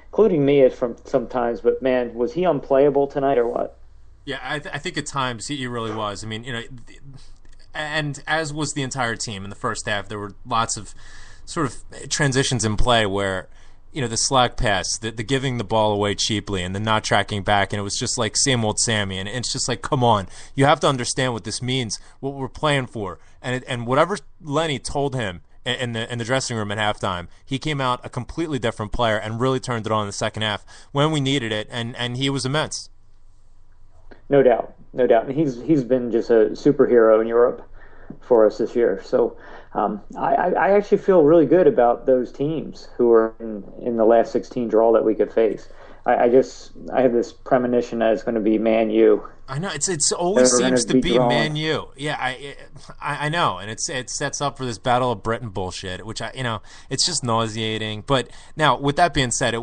including me from sometimes. But man, was he unplayable tonight or what? Yeah, I think at times he really was. I mean, and as was the entire team in the first half, there were lots of sort of transitions in play where, the slack pass, the giving the ball away cheaply and the not tracking back, and it was just like same old Sammy, and it's just like, come on, you have to understand what this means, what we're playing for, and whatever Lenny told him in the dressing room at halftime, he came out a completely different player and really turned it on in the second half when we needed it, and he was immense. No doubt, and he's been just a superhero in Europe for us this year. So I actually feel really good about those teams who are in the last 16 draw that we could face. I have this premonition that it's going to be Man U. I know it always seems to be Man U. Yeah, I know, and it sets up for this Battle of Britain bullshit, which it's just nauseating. But now, with that being said,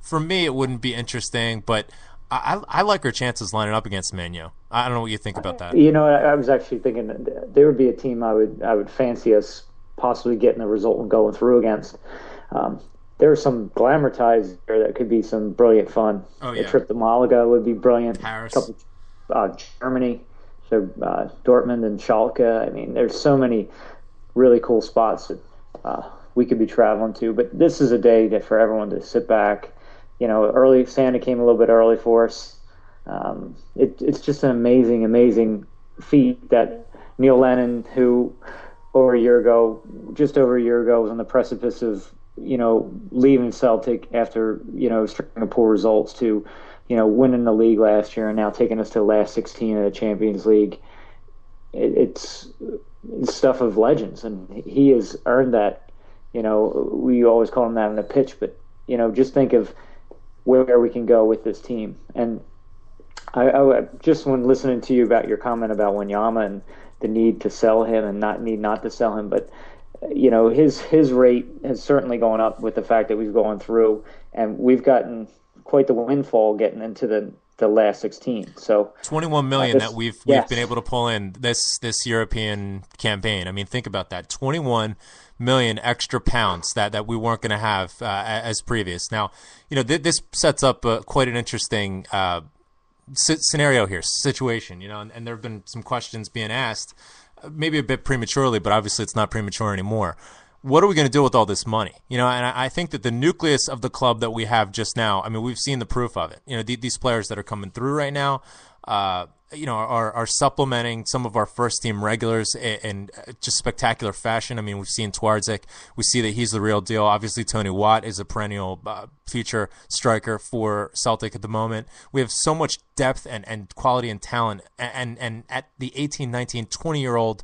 for me it wouldn't be interesting, but I like our chances lining up against Man U. I don't know what you think about that. I was actually thinking that there would be a team I would fancy us possibly getting a result and going through against. There are some glamour ties there that could be some brilliant fun. Oh, yeah. A trip to Malaga would be brilliant. Paris. Germany, so Dortmund and Schalke. I mean, there's so many really cool spots that we could be traveling to. But this is a day for everyone to sit back. Early Santa came a little bit early for us. It's just an amazing feat that Neil Lennon, who just over a year ago, was on the precipice of leaving Celtic after string of poor results to winning the league last year and now taking us to the last 16 of the Champions League. It's stuff of legends, and he has earned that. We always call him that on the pitch, but just think of where we can go with this team. And I just when listening to you about your comment about Wanyama and the need to sell him and not to sell him, but his rate has certainly gone up with the fact that we've gone through, and we've gotten quite the windfall getting into the last 16. So 21 million that we've been able to pull in this European campaign. I mean, think about that. 21 million extra pounds that we weren't going to have as previous. Now, this sets up quite an interesting scenario here, situation, and there have been some questions being asked, maybe a bit prematurely, but obviously it's not premature anymore. What are we going to do with all this money? And I think that the nucleus of the club that we have just now, I mean, we've seen the proof of it. These players that are coming through right now, are supplementing some of our first team regulars in just spectacular fashion. I mean, we've seen Twardzik. We see that he's the real deal. Obviously, Tony Watt is a perennial future striker for Celtic at the moment. We have so much depth and quality and talent and at the 18, 19, 20-year-old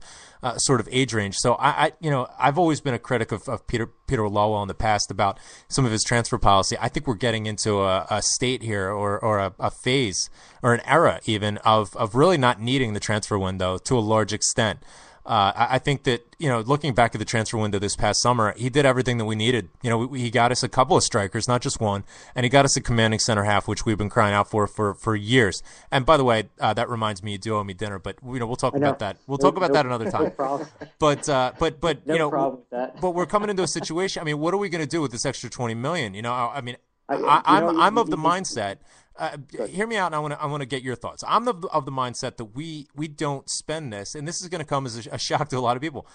sort of age range. So I've always been a critic of Peter Lawwell in the past about some of his transfer policy. I think we're getting into a state here or a phase or an era even of really not needing the transfer window to a large extent. I think that, looking back at the transfer window this past summer, he did everything that we needed. He got us a couple of strikers, not just one, and he got us a commanding center half, which we've been crying out for years. And by the way, that reminds me, you do owe me dinner, but we'll talk about that. We'll talk about that another time. No problem. But no problem with that. But we're coming into a situation. I mean, what are we going to do with this extra $20 million? I'm of the mindset. Hear me out, and I want to get your thoughts. I'm of the mindset that we don't spend this, and this is going to come as a shock to a lot of people.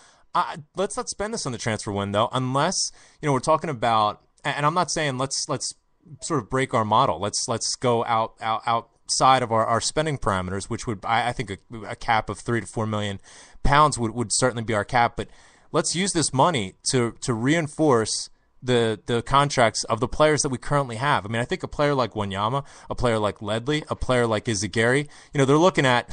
Let's not spend this on the transfer window unless we're talking about. And I'm not saying let's sort of break our model. Let's go outside of our spending parameters, which would I think a cap of £3 to £4 million would certainly be our cap. But let's use this money to reinforce the contracts of the players that we currently have. I mean, I think a player like Wanyama, a player like Ledley, a player like Izagiri, they're looking at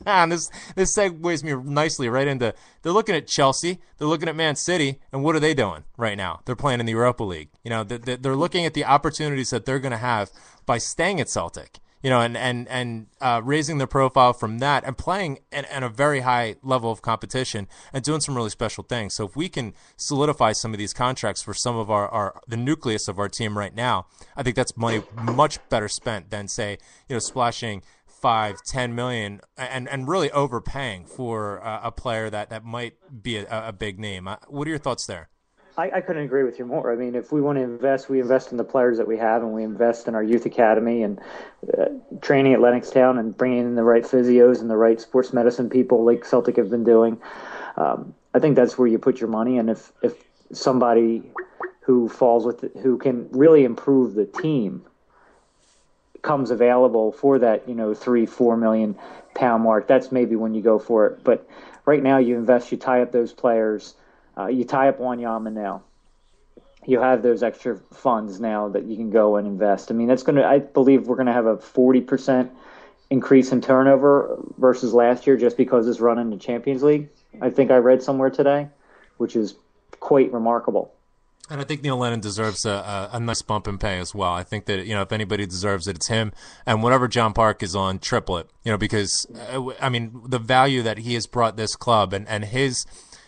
and this segues me nicely right into, they're looking at Chelsea, they're looking at Man City, and what are they doing right now? They're playing in the Europa League. They're looking at the opportunities that they're going to have by staying at Celtic. And raising their profile from that and playing in a very high level of competition and doing some really special things. So if we can solidify some of these contracts for some of the nucleus of our team right now, I think that's money much better spent than, say, splashing $5-10 million and really overpaying for a player that might be a big name. What are your thoughts there? I couldn't agree with you more. I mean, if we want to invest, we invest in the players that we have, and we invest in our youth academy and training at Lennoxtown and bringing in the right physios and the right sports medicine people like Celtic have been doing. I think that's where you put your money. And if somebody who who can really improve the team comes available for that, £3-4 million mark, that's maybe when you go for it. But right now, you invest, you tie up those players. You tie up Wanyama now. You have those extra funds now that you can go and invest. I mean, I believe we're going to have a 40% increase in turnover versus last year just because it's run in the Champions League. I think I read somewhere today, which is quite remarkable. And I think Neil Lennon deserves a nice bump in pay as well. I think that, if anybody deserves it, it's him. And whatever John Park is on, triple it. Because, the value that he has brought this club and his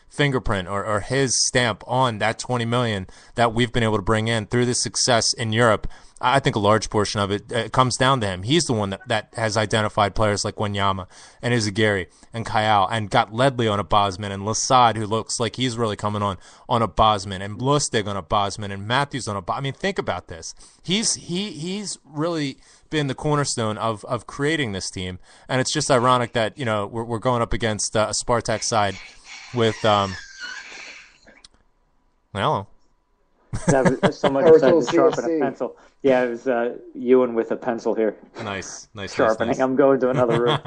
fingerprint or his stamp on that $20 million that we've been able to bring in through this success in Europe, I think a large portion of it comes down to him. He's the one that has identified players like Wanyama and Izagiri and Kayal and got Ledley on a Bosman and Lasad, who looks like he's really coming on a Bosman, and Lustig on a Bosman and Matthews on a Bosman. I mean, think about this. He's really been the cornerstone of creating this team, and it's just ironic that we're going up against a Spartak side with hello. Someone decided to sharpen a pencil. Yeah, it was Ewan with a pencil here. Nice. Sharpening. Nice. I'm going to another room.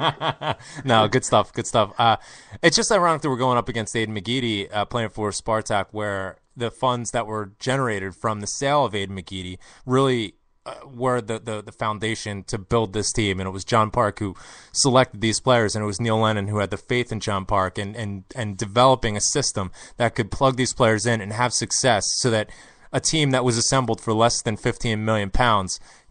No, good stuff. It's just ironic that we're going up against Aiden McGeady playing for Spartak, where the funds that were generated from the sale of Aiden McGeady really were the foundation to build this team. And it was John Park who selected these players, and it was Neil Lennon who had the faith in John Park and developing a system that could plug these players in and have success so that a team that was assembled for less than £15 million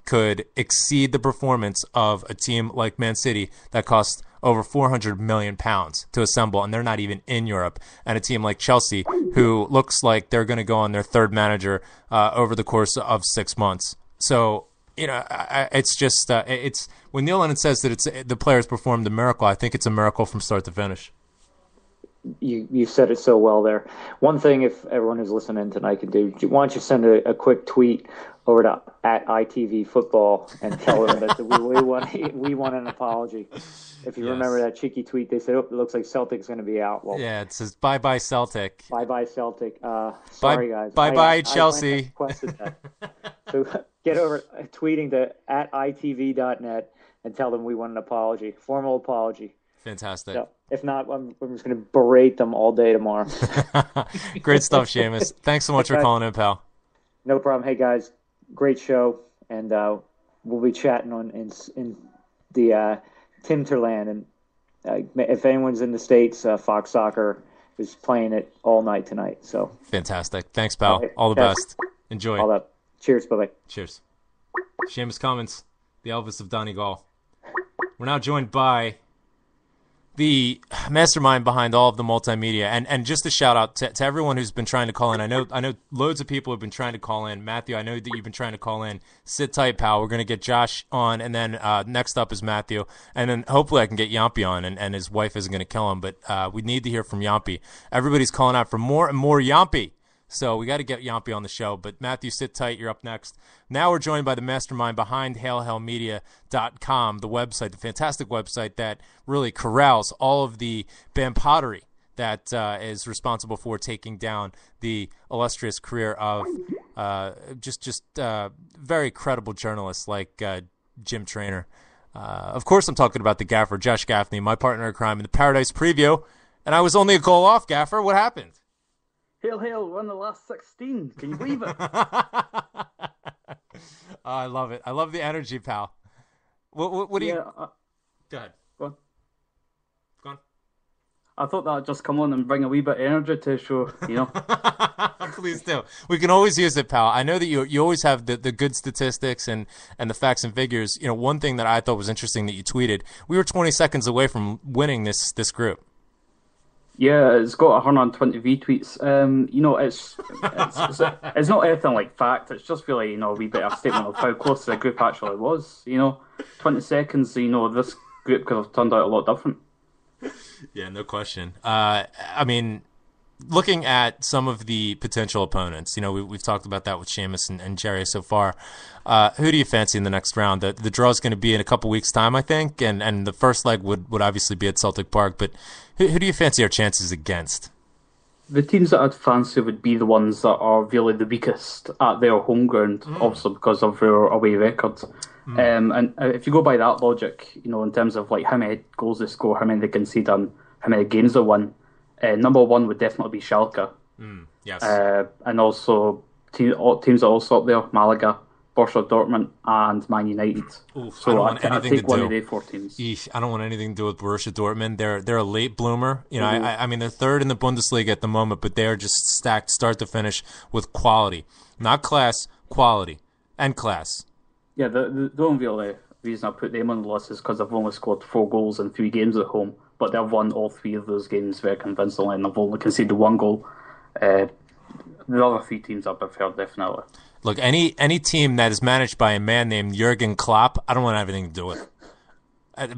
could exceed the performance of a team like Man City that cost over £400 million to assemble, and they're not even in Europe, and a team like Chelsea, who looks like they're going to go on their third manager over the course of 6 months. So, it's just it's when Neil Lennon says that the players performed a miracle, I think it's a miracle from start to finish. You said it so well there. One thing, if everyone who's listening tonight could do, why don't you send a quick tweet over to @ITV Football and tell them that we want an apology. If you remember that cheeky tweet, they said, "Oh, it looks like Celtic's going to be out." Well, yeah, it says bye Celtic. Bye Celtic. Sorry guys. Bye Chelsea. So get over tweeting to @itv.net and tell them we want an apology, formal apology. Fantastic. So, if not, I'm just going to berate them all day tomorrow. Great stuff, Seamus. Thanks so much for calling in, pal. No problem. Hey, guys, great show. And we'll be chatting in the Timterland. And if anyone's in the States, Fox Soccer is playing it all night tonight. So fantastic. Thanks, pal. All the best. Enjoy. All that. Cheers. Bye-bye. Cheers. Seamus Cummins, the Elvis of Donegal. We're now joined by the mastermind behind all of the multimedia, and just a shout out to everyone who's been trying to call in. I know loads of people have been trying to call in. Matthew, I know that you've been trying to call in. Sit tight, pal. We're going to get Josh on, and then next up is Matthew, and then hopefully I can get Yampy on, and his wife isn't going to kill him, but we need to hear from Yampy. Everybody's calling out for more and more Yampy. So we got to get Yampy on the show. But Matthew, sit tight. You're up next. Now we're joined by the mastermind behind HailHellMedia.com, the website, the fantastic website that really corrals all of the band-pottery that is responsible for taking down the illustrious career of just very credible journalists like Jim Traynor. Of course, I'm talking about the gaffer, Josh Gaffney, my partner in crime in the Paradise Preview. And I was only a goal off, Gaffer. What happened? Hail, hail, won the last 16. Can you believe it? I love it. I love the energy, pal. What do you... Go ahead. Go on. I thought that would just come on and bring a wee bit of energy to the show, you know? Please do. We can always use it, pal. I know that you always have the good statistics and the facts and figures. You know, one thing that I thought was interesting that you tweeted, we were 20 seconds away from winning this group. Yeah, it's got 120 retweets. You know, it's not anything like fact. It's just really, a wee bit of a statement of how close the group actually was. 20 seconds. This group could have turned out a lot different. Yeah, no question. I mean, looking at some of the potential opponents, we've talked about that with Seamus and Jerry so far. Who do you fancy in the next round? The draw is going to be in a couple weeks' time, I think, and the first leg would obviously be at Celtic Park. But who do you fancy our chances against? The teams that I'd fancy would be the ones that are really the weakest at their home ground, obviously because of their away record. And if you go by that logic, in terms of like how many goals they score, how many they concede, and how many games they win, number one would definitely be Schalke. Yes. And also teams that are also up there, Malaga, Borussia Dortmund, and Man United. Oof, so I don't want anything take to one do. of their 4 teams. Eesh, I don't want anything to do with Borussia Dortmund. They're a late bloomer. I mean, they're third in the Bundesliga at the moment, but they're just stacked start to finish with quality, not class, quality, and class. Yeah, the only real reason I put them on the list is because they've only scored 4 goals in 3 games at home, but they've won all 3 of those games very convincingly, and they've only conceded 1 goal. The other 3 teams I prefer, definitely. Look, any team that is managed by a man named Jurgen Klopp, I don't want to have anything to do with.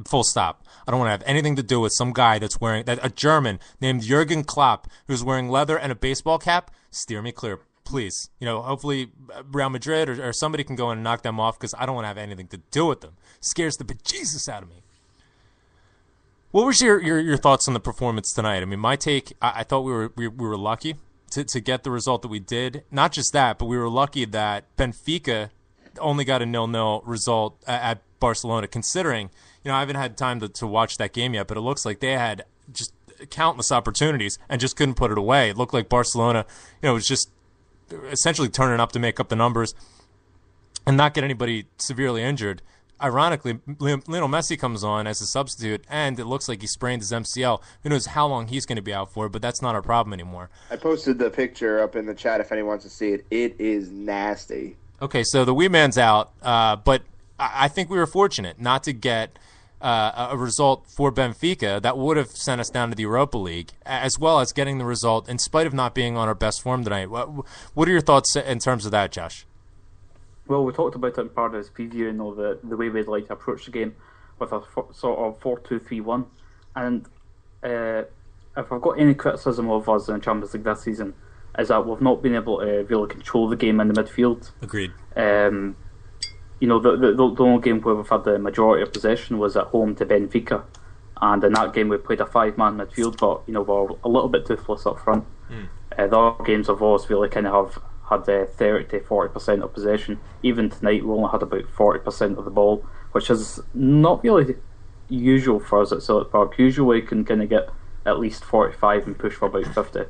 Full stop. I don't want to have anything to do with some guy that's wearing a German named Jurgen Klopp who's wearing leather and a baseball cap. Steer me clear, please. Hopefully Real Madrid or somebody can go in and knock them off because I don't want to have anything to do with them. Scares the bejesus out of me. What was your thoughts on the performance tonight? I mean, my take, I thought we were lucky to get the result that we did. Not just that, but we were lucky that Benfica only got a 0-0 result at Barcelona, considering, I haven't had time to watch that game yet, but it looks like they had just countless opportunities and just couldn't put it away. It looked like Barcelona, was just essentially turning up to make up the numbers and not get anybody severely injured. Ironically, Lionel Messi comes on as a substitute, and it looks like he sprained his MCL. Who knows how long he's going to be out for, but that's not our problem anymore. I posted the picture up in the chat if anyone wants to see it. It is nasty. Okay, so the wee man's out, but I think we were fortunate not to get a result for Benfica that would have sent us down to the Europa League, as well as getting the result in spite of not being on our best form tonight. What are your thoughts in terms of that, Josh? Well, we talked about it in part of this preview, the way we'd like to approach the game with a sort of 4-2-3-1. And if I've got any criticism of us in Champions League this season, is that we've not been able to really control the game in the midfield. Agreed. The only game where we've had the majority of possession was at home to Benfica. And in that game we played a 5-man midfield, but we're a little bit toothless up front. The other games of us really kind of have had 30-40% of possession. Even tonight we only had about 40% of the ball, which is not really usual for us at Celtic Park. Usually we can kind of get at least 45 and push for about 50.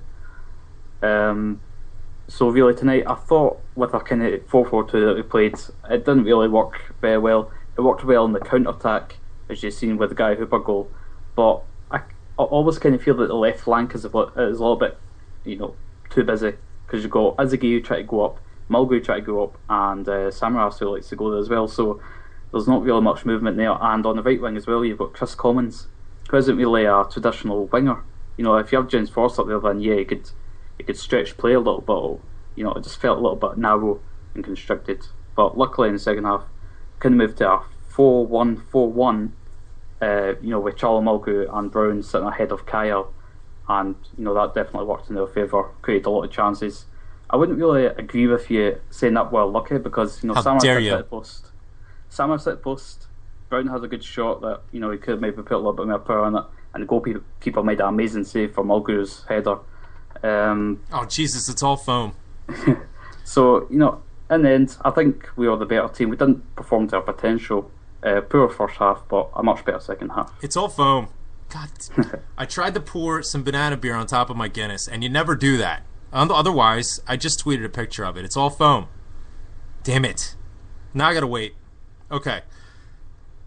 So really tonight I thought with our kind of 4-4-2 that we played, it didn't really work very well. It worked well in the counter-attack, as you've seen with the Guy Hooper goal, but I always kind of feel that the left flank is a little bit too busy, because you've got Azagui try to go up, Mulgrew try to go up, and Samaras who likes to go there as well, so there's not really much movement there. And on the right wing as well, you've got Chris Commons, who isn't really a traditional winger. If you have James Forster up there, then yeah, he could stretch play a little bit. It just felt a little bit narrow and constricted. But luckily in the second half, kind of moved to a 4-1-4-1. With Charlie Mulgrew and Brown sitting ahead of Kyle, and that definitely worked in their favour. Created a lot of chances. I wouldn't really agree with you saying that we're lucky because Sam hit the post. Sam hit the post. Brown has a good shot that he could maybe put a little bit more power on it, and the goalkeeper made an amazing save for Mulgrew's header. Oh Jesus, it's all foam. So in the end, I think we were the better team. We didn't perform to our potential. Poor first half, but a much better second half. It's all foam. God, I tried to pour some banana beer on top of my Guinness, and you never do that. Otherwise, I just tweeted a picture of it. It's all foam. Damn it. Now I gotta wait. Okay.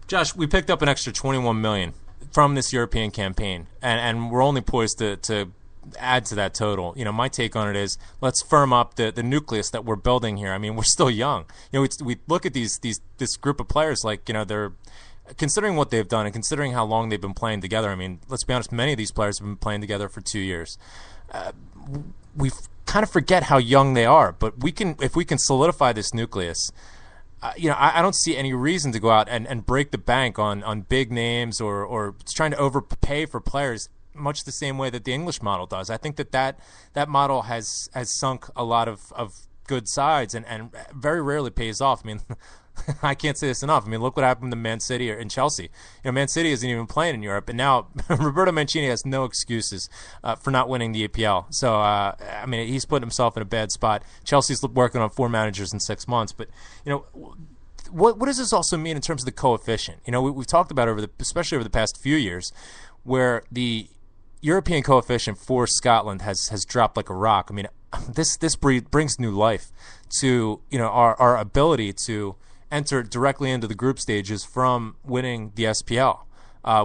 Josh, we picked up an extra $21 million from this European campaign, and we're only poised to add to that total. My take on it is let's firm up the nucleus that we're building here. I mean, we're still young. We look at this group of players like they're considering what they've done and considering how long they've been playing together. I mean, let's be honest, many of these players have been playing together for 2 years. We kind of forget how young they are, but if we can solidify this nucleus. I don't see any reason to go out and break the bank on big names or trying to overpay for players, much the same way that the English model does. I think that model has sunk a lot of good sides and very rarely pays off. I mean, I can't say this enough. I mean, look what happened to Man City and Chelsea. Man City isn't even playing in Europe, and now Roberto Mancini has no excuses for not winning the EPL. So, I mean, he's putting himself in a bad spot. Chelsea's working on 4 managers in 6 months, but what does this also mean in terms of the coefficient? We've talked about especially over the past few years, where the European coefficient for Scotland has dropped like a rock. I mean, this brings new life to our ability to enter directly into the group stages from winning the SPL,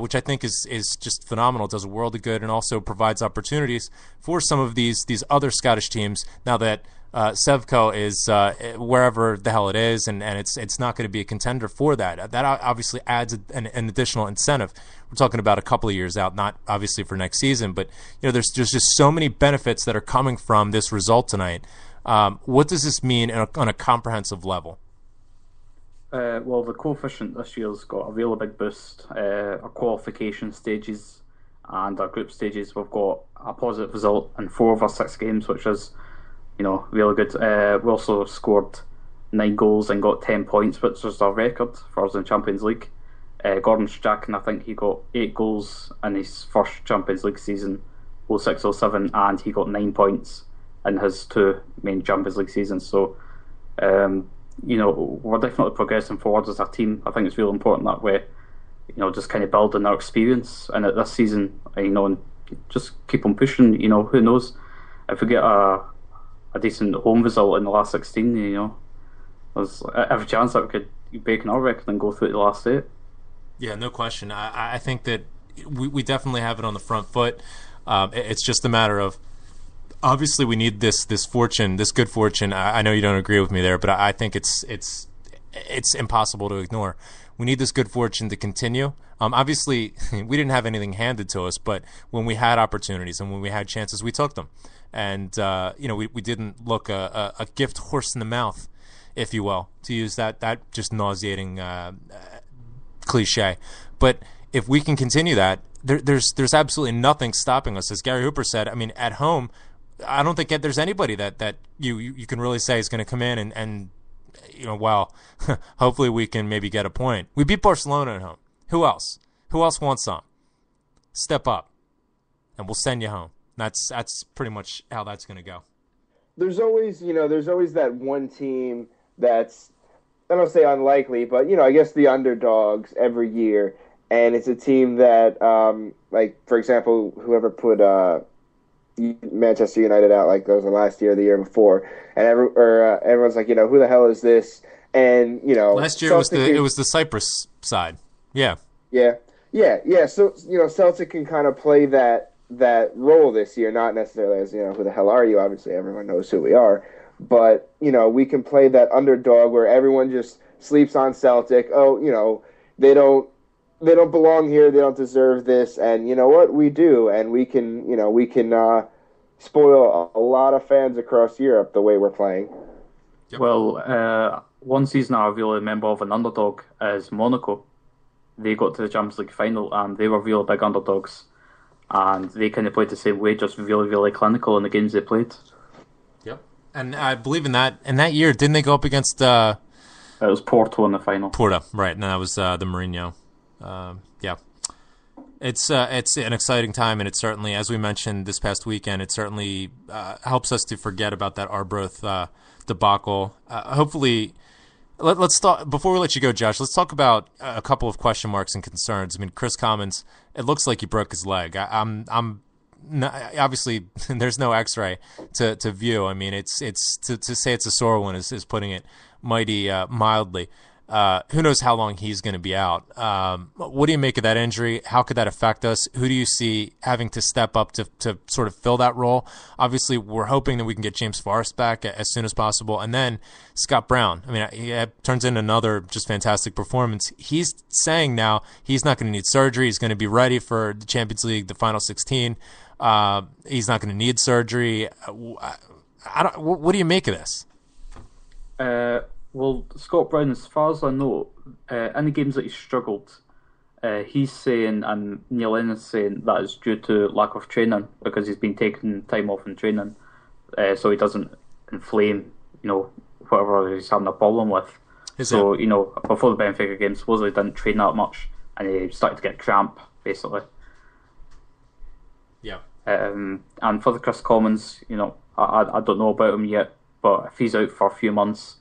which I think is just phenomenal. It does a world of good and also provides opportunities for some of these other Scottish teams now that Sevco is wherever the hell it is, and it's not going to be a contender for that. That obviously adds an additional incentive. We're talking about a couple of years out, not obviously for next season, but there's just so many benefits that are coming from this result tonight. What does this mean on a comprehensive level? Well, the coefficient this year's got a really big boost. Our qualification stages and our group stages, we've got a positive result in 4 of our 6 games, which is, really good. We also scored 9 goals and got 10 points, which was our record for us in Champions League. Gordon Strachan, I think he got 8 goals in his first Champions League season, 06-07, and he got 9 points in his 2 main Champions League seasons. So, we're definitely progressing forward as a team. I think it's really important that we, just kind of build on our experience in it this season, and just keep on pushing. Who knows if we get a decent home result in the last 16, there's every chance that we could break another record and go through the last 8. Yeah, no question. I think that we definitely have it on the front foot. It's just a matter of, obviously, we need this fortune, this good fortune. I know you don't agree with me there, but I think it's impossible to ignore. We need this good fortune to continue. Obviously, we didn't have anything handed to us, but when we had opportunities and when we had chances, we took them. And we didn't look a gift horse in the mouth, if you will, to use that just nauseating cliche. But if we can continue that, there's absolutely nothing stopping us. As Gary Hooper said, I mean, at home, I don't think there's anybody that you can really say is going to come in and hopefully we can maybe get a point. We beat Barcelona at home. Who else? Who else wants some? Step up, and we'll send you home. That's pretty much how that's going to go. There's always that one team that's, I don't say unlikely, but I guess the underdogs every year, and it's a team that, like for example, whoever put Manchester United out, like that was the last year or the year before, and everyone's like, who the hell is this? And last year it was the Cyprus side. Yeah. So Celtic can kind of play that role this year, not necessarily as who the hell are you? Obviously, everyone knows who we are, but we can play that underdog where everyone just sleeps on Celtic. Oh, they don't they don't belong here. They don't deserve this. And you know what? We do, and we can spoil a lot of fans across Europe the way we're playing. Yep. Well, one season I really remember of an underdog is Monaco. They got to the Champions League final, and they were really big underdogs. And they kind of played the same way, just really, really clinical in the games they played. Yep. And I believe in that year, didn't they go up against... It was Porto in the final. Porto, right. And that was the Mourinho. Yeah. It's an exciting time, and it certainly, as we mentioned this past weekend, it certainly helps us to forget about that Arbroath debacle. Hopefully... Let's talk before we let you go, Josh. Let's talk about a couple of question marks and concerns. I mean, Chris Commons. It looks like he broke his leg. I'm not, obviously there's no X-ray to view. I mean, it's to say it's a sore one is putting it mighty mildly. Who knows how long he's going to be out? What do you make of that injury? How could that affect us? Who do you see having to step up to sort of fill that role? Obviously, we're hoping that we can get James Forrest back as soon as possible. And then Scott Brown. I mean, he turns in another just fantastic performance. He's saying now he's not going to need surgery. He's going to be ready for the Champions League, the final 16. He's not going to need surgery. What do you make of this? Well, Scott Brown, as far as I know, in the games that he struggled, he's saying, and Neil Lennon is saying, that is due to lack of training, because he's been taking time off in training, so he doesn't inflame, whatever he's having a problem with. Before the Benfica game, supposedly he didn't train that much, and he started to get cramp, basically. Yeah. And for the Chris Commons, I don't know about him yet, but if he's out for a few months,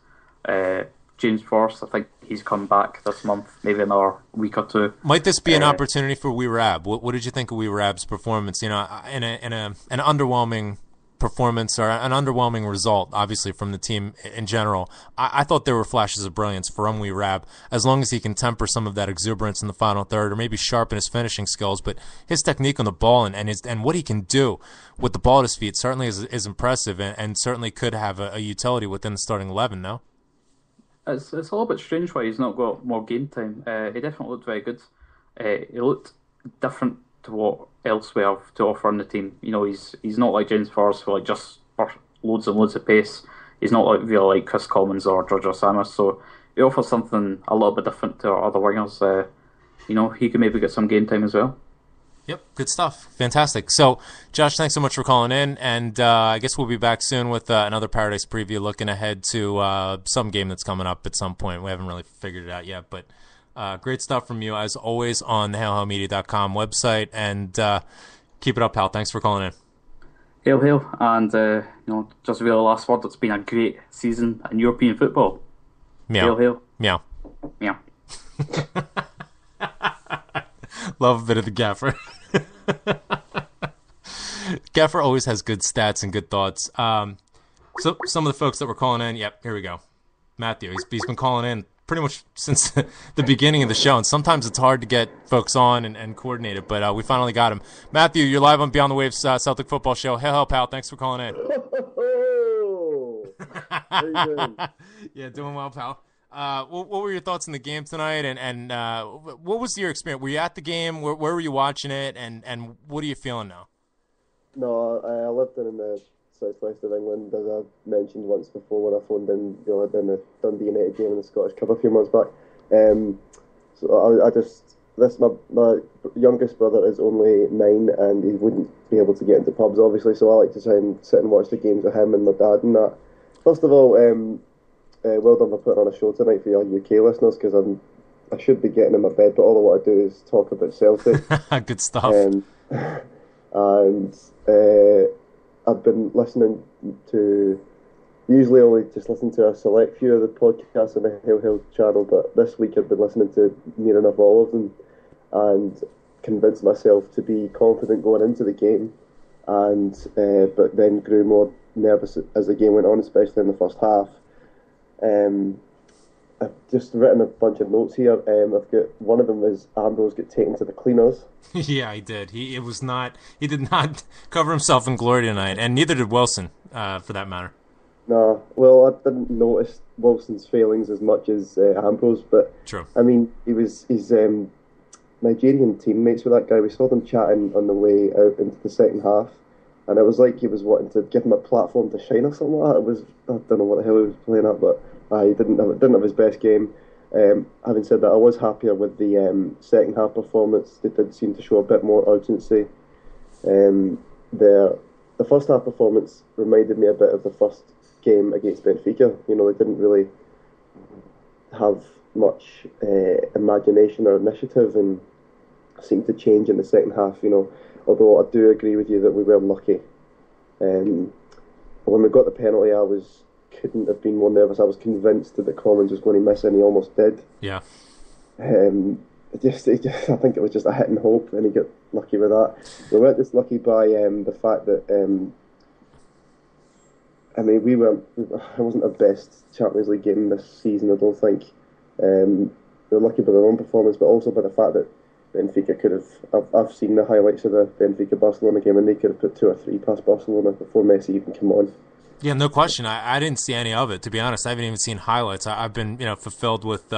James Forrest, I think he's come back this month, maybe another week or two. Might this be an opportunity for Wee Rab? What did you think of Wee Rab's performance? In an underwhelming performance or an underwhelming result, obviously from the team in general. I thought there were flashes of brilliance from Wee Rab, as long as he can temper some of that exuberance in the final third, or maybe sharpen his finishing skills. But his technique on the ball and what he can do with the ball at his feet certainly is impressive, and certainly could have a utility within the starting 11. No. It's a little bit strange why he's not got more game time. He definitely looked very good. He looked different to what else we have to offer on the team. He's not like James Forrest, who just loads and loads of pace. He's not really like Chris Commons or George Osamas. So he offers something a little bit different to our other wingers. He could maybe get some game time as well. Yep, good stuff. Fantastic. So, Josh, thanks so much for calling in, and I guess we'll be back soon with another Paradise preview, looking ahead to some game that's coming up at some point. We haven't really figured it out yet, but great stuff from you, as always, on the HailHailMedia.com website, and keep it up, pal. Thanks for calling in. Hail, hail, and just a really last word, it's been a great season in European football. Meow. Hail, hail. Meow. Meow. Love a bit of the Gaffer. Gaffer always has good stats and good thoughts. So some of the folks that were calling in, yep, here we go. Matthew, he's been calling in pretty much since the beginning of the show, and sometimes it's hard to get folks on and coordinate it, but we finally got him. Matthew, you're live on Beyond the Waves Celtic Football Show. Hail, pal. Thanks for calling in. How you doing? Yeah, doing well, pal. What were your thoughts on the game tonight, and what was your experience? Were you at the game? Where were you watching it, and what are you feeling now? No, I lived in the southwest of England, as I mentioned once before when I phoned in the Dundee United game in the Scottish Cup a few months back. So my youngest brother is only 9, and he wouldn't be able to get into pubs, obviously, so I like to try and sit and watch the games with him and my dad and that. First of all, well done for putting on a show tonight for your UK listeners, because I should be getting in my bed, but all I want to do is talk about Celtic. Good stuff. I've been listening to, usually only just listen to a select few of the podcasts on the Hail Hail channel, but this week I've been listening to near enough all of them, and convinced myself to be confident going into the game, and but then grew more nervous as the game went on, especially in the first half. I've just written a bunch of notes here. I've got one of them is Ambrose got taken to the cleaners. Yeah, he did. He did not cover himself in glory tonight, and neither did Wilson, for that matter. No, well, I didn't notice Wilson's failings as much as Ambrose, but true. I mean, he's Nigerian teammates with that guy. We saw them chatting on the way out into the second half, and it was like he was wanting to give him a platform to shine or something like that. It was, I don't know what the hell he was playing at, but he didn't have his best game. Having said that, I was happier with the second half performance. They did seem to show a bit more urgency. The first half performance reminded me a bit of the first game against Benfica. You know, they didn't really have much imagination or initiative, and seemed to change in the second half. You know, although I do agree with you that we were lucky. When we got the penalty, couldn't have been more nervous. I was convinced that the Commons was going to miss, and he almost did. Yeah. I think it was just a hit and hope, and he got lucky with that. We weren't just lucky by the fact that it wasn't our best Champions League game this season, I don't think. We were lucky by their own performance, but also by the fact that Benfica could have. I've seen the highlights of the Benfica-Barcelona game, and they could have put 2 or 3 past Barcelona before Messi even came on. Yeah, no question. I didn't see any of it, to be honest. I haven't even seen highlights. I've been, fulfilled with,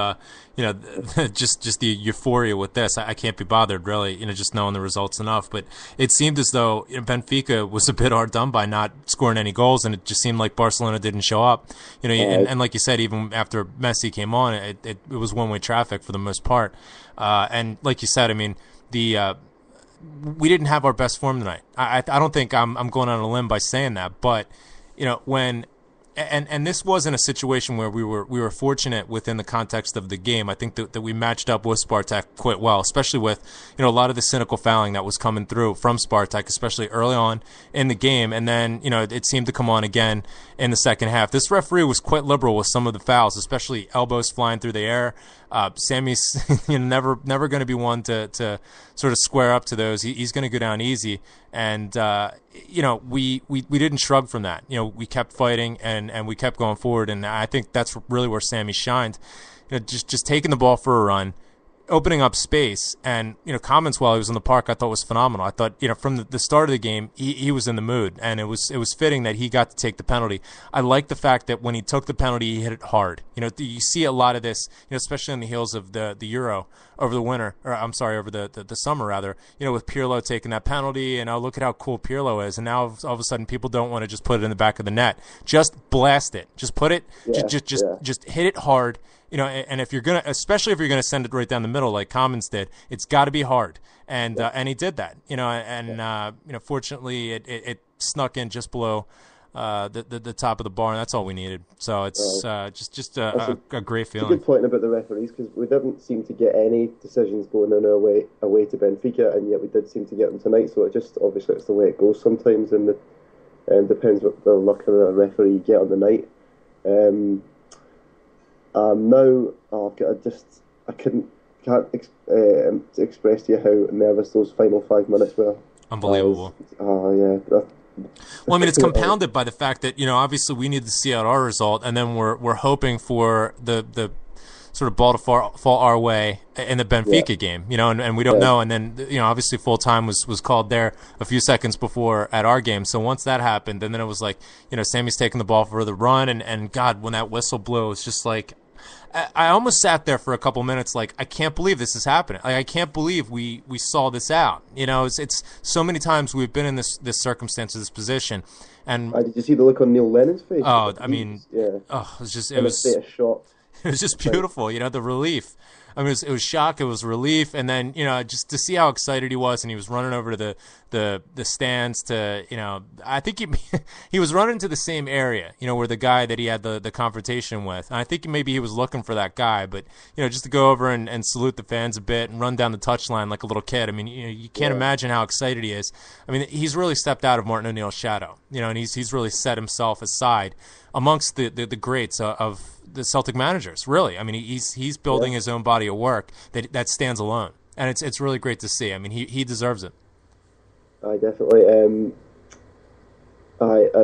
just the euphoria with this. I can't be bothered, really, just knowing the results enough. But it seemed as though Benfica was a bit hard done by not scoring any goals, and it just seemed like Barcelona didn't show up. And like you said, even after Messi came on, it was one-way traffic for the most part. And like you said, we didn't have our best form tonight. I don't think I'm going on a limb by saying that, but when and this wasn't a situation where we were fortunate within the context of the game. I think that we matched up with Spartak quite well, especially with a lot of the cynical fouling that was coming through from Spartak, especially early on in the game, and then it seemed to come on again in the second half. This referee was quite liberal with some of the fouls, especially elbows flying through the air. Sammy's never going to be one to sort of square up to those. He's going to go down easy, and we didn't shrug from that. We kept fighting and we kept going forward, and I think that's really where Sammy shined. Just taking the ball for a run, opening up space, and Commons while he was in the park I thought was phenomenal. I thought from the start of the game he was in the mood, and it was fitting that he got to take the penalty. I like the fact that when he took the penalty he hit it hard. You see a lot of this, especially on the heels of the Euro over the winter, or I'm sorry, over the summer rather. With Pirlo taking that penalty, and look at how cool Pirlo is, and now all of a sudden people don't want to just put it in the back of the net. Just blast it. Just put it. Just hit it hard. And if you're gonna, especially if you're gonna send it right down the middle like Commons did, it's got to be hard, and he did that. Fortunately it snuck in just below the top of the bar, and that's all we needed. So it's just a great feeling. It's a good point about the referees, because we didn't seem to get any decisions going in our way away to Benfica, and yet we did seem to get them tonight. So obviously it's the way it goes sometimes, and depends what the luck of the referee you get on the night. I can't express to you how nervous those final 5 minutes were. Unbelievable. Yeah. Well, it's compounded by the fact that obviously we need to see out our result, and then we're hoping for the sort of ball to fall our way in the Benfica game, and we don't know. And then obviously full time was called there a few seconds before at our game. So once that happened, and then it was like Sammy's taking the ball for the run, and God, when that whistle blew, it's just like I almost sat there for a couple minutes like, I can't believe this is happening. Like, I can't believe we saw this out. It's so many times we've been in this circumstance, this position. And did you see the look on Neil Lennon's face? Oh, it was just beautiful, the relief. It was shock, it was relief, and then just to see how excited he was, and he was running over to the stands to I think he was running to the same area where the guy that he had the confrontation with, and I think maybe he was looking for that guy, but just to go over and salute the fans a bit and run down the touchline like a little kid. You can't imagine how excited he is. He's really stepped out of Martin O'Neill's shadow, and he's really set himself aside amongst the greats of the Celtic managers, really. He's building his own body of work that stands alone, and it's really great to see. He deserves it. I definitely. From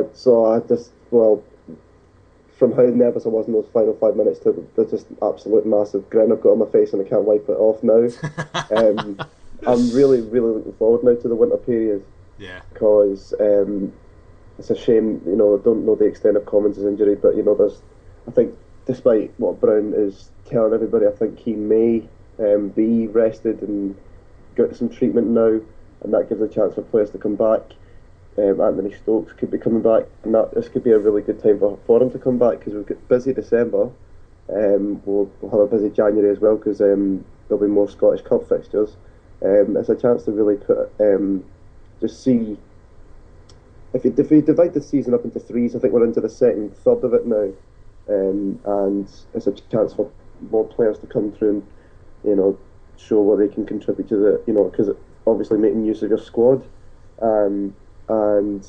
how nervous I was in those final 5 minutes to the just absolute massive grin I've got on my face, and I can't wipe it off now. I'm really, really looking forward now to the winter period. Yeah. Because it's a shame, I don't know the extent of Commons' injury, but I think, despite what Brown is telling everybody, I think he may be rested, and got some treatment now, and that gives a chance for players to come back. Anthony Stokes could be coming back, and this could be a really good time for him to come back, because we've got busy December. We'll have a busy January as well, because there'll be more Scottish Cup fixtures. It's a chance to really just see. If you divide the season up into threes, I think we're into the second third of it now, and it's a chance for more players to come through and show what they can contribute to the because obviously making use of your squad, so I'm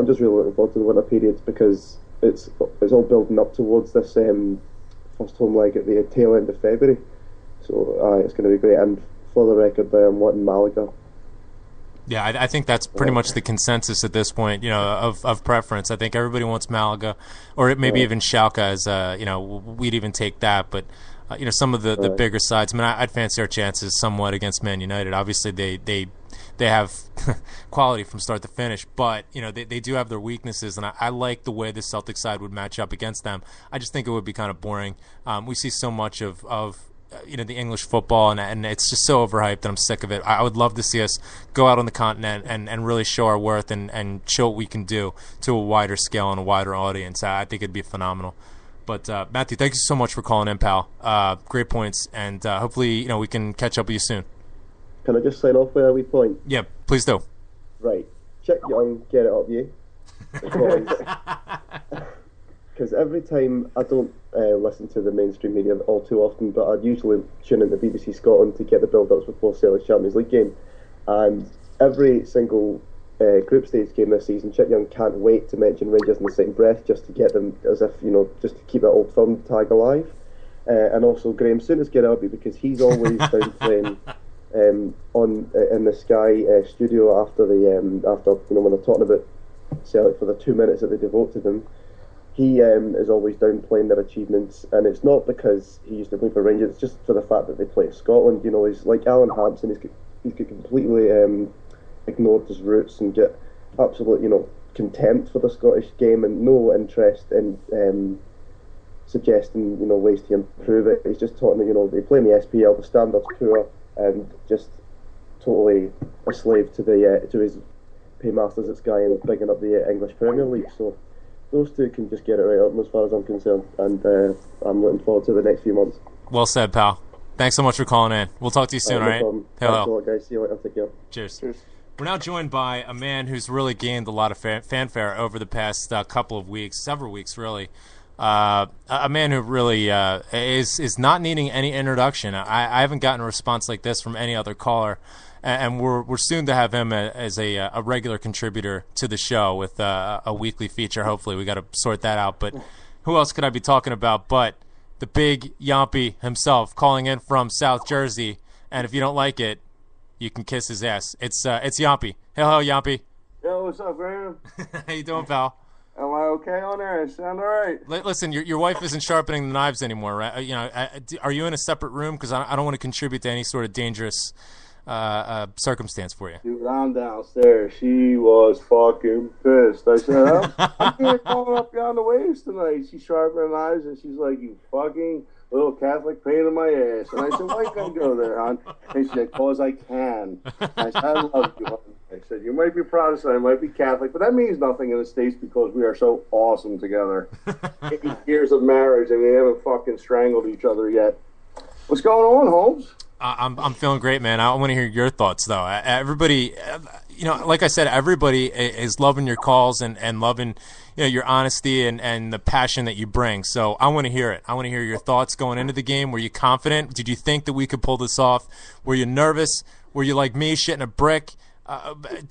just really looking forward to the winter period, because it's all building up towards this first home leg at the tail end of February, so it's going to be great. And for the record, I'm wanting Malaga. Yeah, I think that's pretty much the consensus at this point, of preference. I think everybody wants Malaga, or maybe even Schalke as, we'd even take that. But, some of the bigger sides, I mean, I'd fancy our chances somewhat against Man United. Obviously, they have quality from start to finish, but, they do have their weaknesses, and I like the way the Celtic side would match up against them. I just think it would be kind of boring. We see so much of the English football, and it's just so overhyped that I'm sick of it. I would love to see us go out on the continent and really show our worth and show what we can do to a wider scale and a wider audience. I think it'd be phenomenal. But Matthew, thank you so much for calling in, pal. Great points, and hopefully we can catch up with you soon. Can I just sign off with a wee point? Yeah, please do. Right. Chick Young, get it up you. Because every time, I don't listen to the mainstream media all too often, but I'd usually tune into BBC Scotland to get the build-ups before Celtic's Champions League game. And every single group stage game this season, Chick Young can't wait to mention Rangers in the same breath, just to get them, as if, just to keep that old firm tag alive. And also Graham Souness, get it up you, because he's always down playing in the Sky studio after when they're talking about Celtic for the 2 minutes that they devote to them. He is always downplaying their achievements, and it's not because he used to play for Rangers, it's just for the fact that they play in Scotland. He's like Alan Hampson, he's got completely ignored his roots and get absolute contempt for the Scottish game and no interest in suggesting ways to improve it. He's just talking they play in the SPL, the standards poor, and just totally a slave to his paymasters at Sky and bigging up the English Premier League. So those two can just get it right up as far as I'm concerned, and I'm looking forward to the next few months. Well said, pal. Thanks so much for calling in. We'll talk to you soon, all right? Thanks a lot, guys. See you later. Take care. Cheers. We're now joined by a man who's really gained a lot of fanfare over the past couple of weeks, several weeks really. A man who really is not needing any introduction. I haven't gotten a response like this from any other caller. And we're soon to have him as a regular contributor to the show with a weekly feature. Hopefully, we got to sort that out. But who else could I be talking about but the big Yampy himself, calling in from South Jersey? And if you don't like it, you can kiss his ass. It's Yampy. Hello, Yampy. Yo, what's up, Graham? How you doing, pal? Am I okay on there? I sound all right. Listen, your wife isn't sharpening the knives anymore, right? Are you in a separate room? Because I don't want to contribute to any sort of dangerous circumstance for you. Dude, I'm downstairs. She was fucking pissed. I said, I'm here calling up beyond the waves tonight. She's sharpening knives, and she's like, you fucking little Catholic pain in my ass. And I said, why you gotta go there, hon? And she said, cause I can. And I said, I love you, hon. I said, you might be Protestant, I might be Catholic, but that means nothing in the States because we are so awesome together. 8 years of marriage, and we haven't fucking strangled each other yet. What's going on, Holmes? I'm feeling great, man. I want to hear your thoughts, though. Everybody, like I said, everybody is loving your calls and loving, your honesty and the passion that you bring. So I want to hear it. I want to hear your thoughts going into the game. Were you confident? Did you think that we could pull this off? Were you nervous? Were you like me, shitting a brick?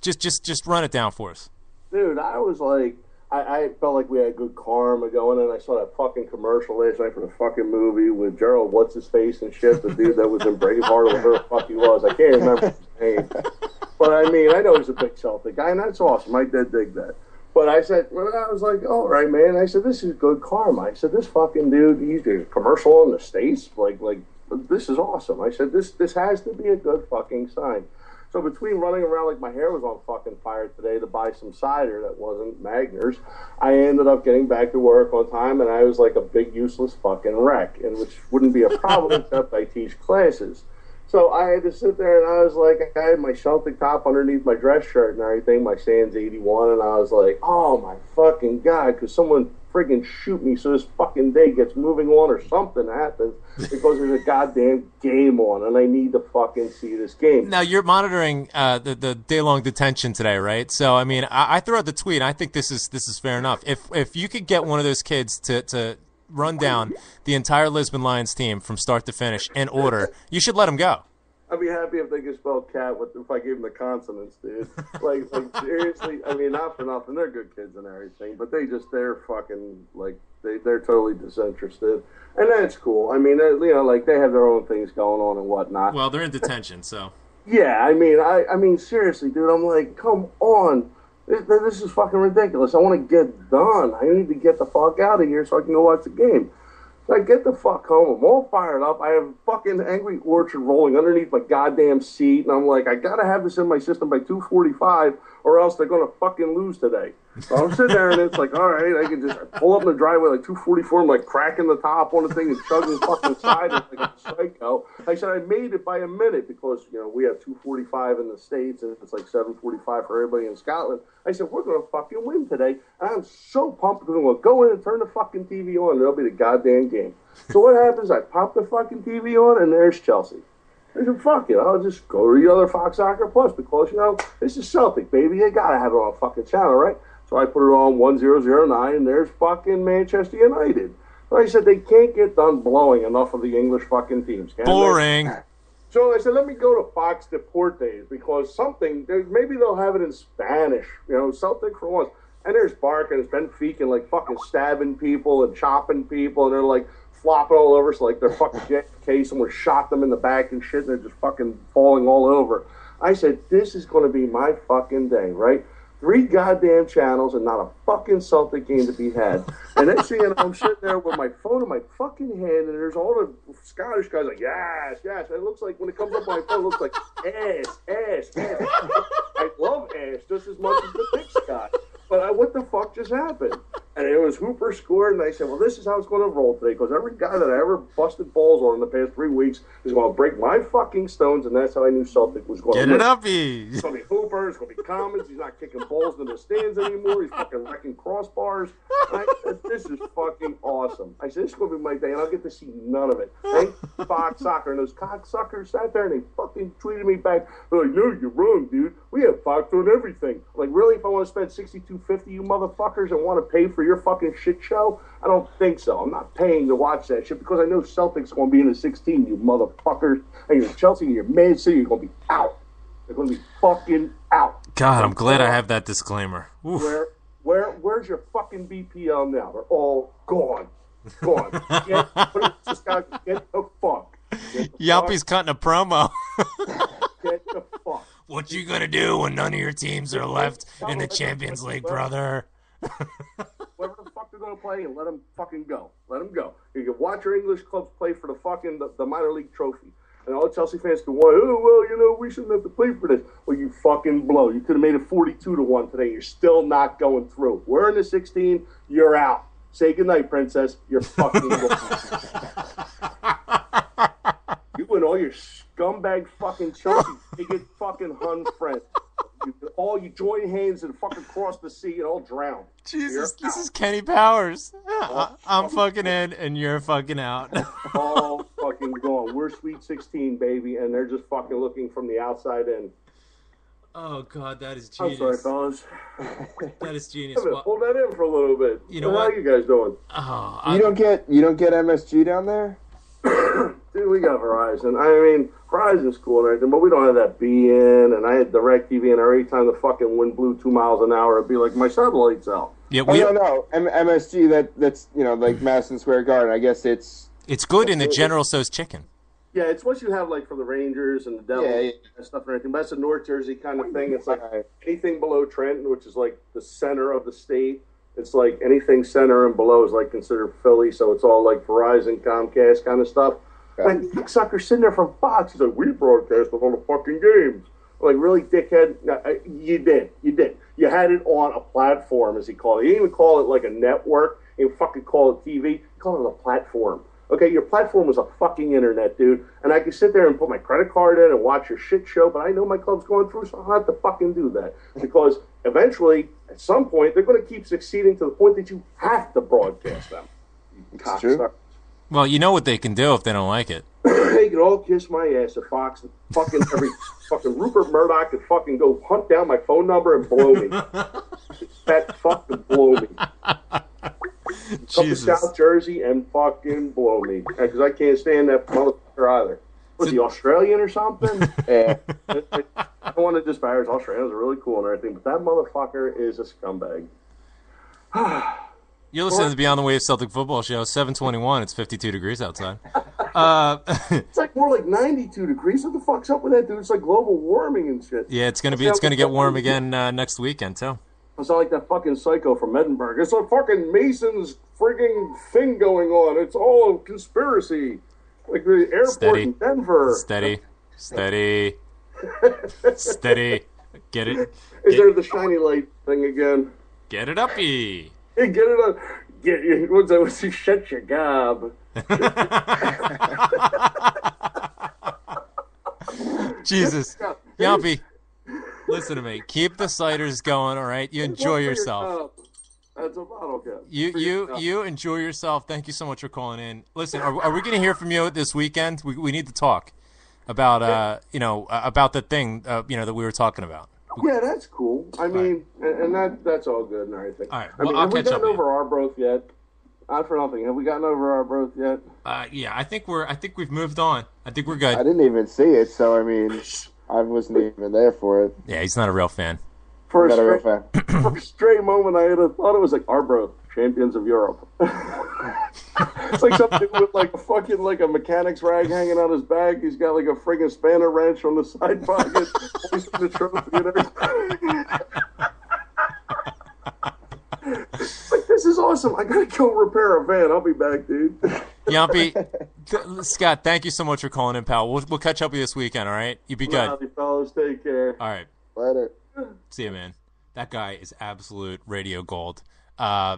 Just run it down for us. Dude, I was like, I felt like we had good karma going, and I saw that fucking commercial last night for the fucking movie with Gerald What's-His-Face and shit, the dude that was in Braveheart, whatever the fuck he was. I can't remember his name. But I mean, I know he's a big Celtic guy, and that's awesome. I did dig that. But I said, well, I was like, all right, man. I said, this is good karma. I said, this fucking dude, he's doing a commercial in the States. Like, this is awesome. I said, this has to be a good fucking sign. So between running around like my hair was on fucking fire today to buy some cider that wasn't Magner's, I ended up getting back to work on time, and I was like a big useless fucking wreck, and which wouldn't be a problem except I teach classes. So I had to sit there, and I was like, I had my Celtic top underneath my dress shirt and everything, my Sands 81, and I was like, oh my fucking God, because someone friggin' shoot me so this fucking day gets moving on or something happens because there's a goddamn game on, and I need to fucking see this game. Now, you're monitoring the day-long detention today, right? So, I mean, I threw out the tweet, and I think this is fair enough. If you could get one of those kids to run down the entire Lisbon Lions team from start to finish in order, you should let them go. I'd be happy if they could spell cat if I gave them the consonants, dude. Like seriously, I mean, not for nothing, they're good kids and everything, but they're fucking, like, they're totally disinterested. And that's cool. I mean, you know, like, they have their own things going on and whatnot. Well, they're in detention, so. Yeah, I mean, seriously, dude, I'm like, come on. This is fucking ridiculous. I want to get done. I need to get the fuck out of here so I can go watch the game. So I get the fuck home. I'm all fired up. I have fucking Angry Orchard rolling underneath my goddamn seat. And I'm like, I got to have this in my system by 2:45 or else they're going to fucking lose today. So I'm sitting there and it's like, all right, I can just pull up in the driveway like 2:44. I'm like cracking the top on the thing and chugging the fucking side like a psycho. I said I made it by a minute because, you know, we have 2:45 in the States and it's like 7:45 for everybody in Scotland. I said, we're going to fucking win today. And I'm so pumped because I'm going to go in and turn the fucking TV on and it'll be the goddamn game. So what happens? I pop the fucking TV on and there's Chelsea. I said, fuck it, I'll just go to the other Fox Soccer Plus because, you know, this is Celtic, baby. You got to have it on a fucking channel, right? So I put it on 1009 and there's fucking Manchester United. So I said, they can't get done blowing enough of the English fucking teams. Boring. So I said, let me go to Fox Deportes because maybe they'll have it in Spanish, you know, Celtic for once. And there's Barca and it's Benfica and like fucking stabbing people and chopping people and they're like flopping all over. So like they're fucking JFK, someone shot them in the back and shit and they're just fucking falling all over. I said, this is going to be my fucking day, right? 3 goddamn channels and not a fucking Celtic game to be had. And next thing you know, I'm sitting there with my phone in my fucking hand, and there's all the Scottish guys like, yes, yes. And it looks like, when it comes up on my phone, it looks like ass. I love ass just as much as the big Scott. But what the fuck just happened? And it was Hooper scored, and I said, well, this is how it's going to roll today, because every guy that I ever busted balls on in the past 3 weeks is going to break my fucking stones, and that's how I knew Celtic was going to win. Get it up, It's going to be Hooper, it's going to be Commons, he's not kicking balls into the stands anymore, he's fucking wrecking crossbars. I said, this is fucking awesome. I said, this is going to be my day, and I'll get to see none of it. Thank Fox Soccer, and those cocksuckers sat there, and they fucking tweeted me back. They're like, no, you're wrong, dude. We have Fox on everything. Like, really, if I want to spend $62.50, you motherfuckers, and want to pay for your fucking shit show? I don't think so. I'm not paying to watch that shit because I know Celtics going to be in the 16, you motherfuckers. And you're Chelsea and you're Man City, you're going to be out. They're going to be fucking out. God, I'm glad I have that disclaimer. Oof. Where's your fucking BPL now? They're all gone. Get the fuck. Yuppie's cutting a promo. Get the fuck. What you gonna do when none of your teams are left in the Champions League, brother? Whatever the fuck they're gonna play, and let them fucking go. Let them go. You can watch your English clubs play for the fucking the minor league trophy, and all the Chelsea fans can go, oh well, you know, we shouldn't have to play for this. Well, you fucking blow. You could have made it 42-1 today. You're still not going through. We're in the 16. You're out. Say goodnight, princess. You're fucking You and all your scumbag fucking Chelsea bigot fucking Hun friends. You join hands and fucking cross the sea and all drown. Jesus, this is Kenny Powers. I'm fucking in and you're fucking out. All fucking gone. We're Sweet 16, baby, and they're just fucking looking from the outside in. Oh God, that is genius. I'm sorry, fellas. That is genius. Hold that in for a little bit. You know what? How are you guys doing? You don't get MSG down there? Dude, we got Verizon. I mean, Verizon's cool and everything, but we don't have that BTW-In, and I had DirecTV, and every time the fucking wind blew 2 miles an hour, it'd be like, my satellite's out. Yeah, MSG, that's, you know, like Madison Square Garden. I guess it's good in the General Tso's chicken. Yeah, it's what you have, like, for the Rangers and the Devils and stuff and everything. But that's a North Jersey kind of thing. It's like anything below Trenton, which is like the center of the state. It's like anything center and below is like considered Philly, so it's all like Verizon, Comcast kind of stuff. Like, sucker sitting there from Fox, he's like, we broadcast on the fucking games. Like, really, dickhead? No, you did. You had it on a platform, as he called it. He didn't even call it like a network. He didn't fucking call it TV. He called it a platform. Okay, your platform was a fucking internet, dude. And I can sit there and put my credit card in and watch your shit show, but I know my club's going through, so I'll have to fucking do that. Because eventually, at some point, they're going to keep succeeding to the point that you have to broadcast them. It's true. Well, you know what they can do if they don't like it. They can all kiss my ass at Fox. Fucking every fucking Rupert Murdoch could fucking go hunt down my phone number and blow me. That fucking blow me. Come to South Jersey and fucking blow me. Because I can't stand that motherfucker either. Was he Australian or something? Yeah. I don't want to disparage Australians. Are really cool and everything, but that motherfucker is a scumbag. You're listening to the Beyond the Waves Celtic Football Show, 7:21. It's 52 degrees outside. It's like more like 92 degrees. What the fuck's up with that, dude? It's like global warming and shit. Yeah, it's gonna get warm again next weekend too. It's not like that fucking psycho from Edinburgh. It's a fucking Mason's frigging thing going on. It's all a conspiracy. Like the airport in Denver. Steady. Get it? Is there the shiny light thing again? Get it uppy. Hey, get it up. What's that? What's shut your gob? Jesus. Yumpy, listen to me. Keep the ciders going, all right? You enjoy yourself. That's a bottle cap. You enjoy yourself. Thank you so much for calling in. Listen, are we going to hear from you this weekend? We need to talk about about the thing that we were talking about. Yeah, that's cool. I mean, and that's all good and everything. All right. Well, have we gotten over Arbroath yet? Not for nothing. Have we gotten over Arbroath yet? Yeah, I think we've moved on. I think we're good. I didn't even see it, so I mean, I wasn't even there for it. Yeah, he's not a real fan. For a stray moment, I had thought it was like Arbroath, champions of Europe. It's like something with like a fucking like a mechanic's rag hanging on his back. He's got like a friggin' spanner wrench on the side pocket, hoisting the trophy and everything. It's like, this is awesome. I gotta go repair a van. I'll be back, dude. Yumpy, Scott, thank you so much for calling in, pal. We'll catch up with you this weekend, all right? You be good. Howdy, fellas. Take care. All right. Later. See you, man. That guy is absolute radio gold. I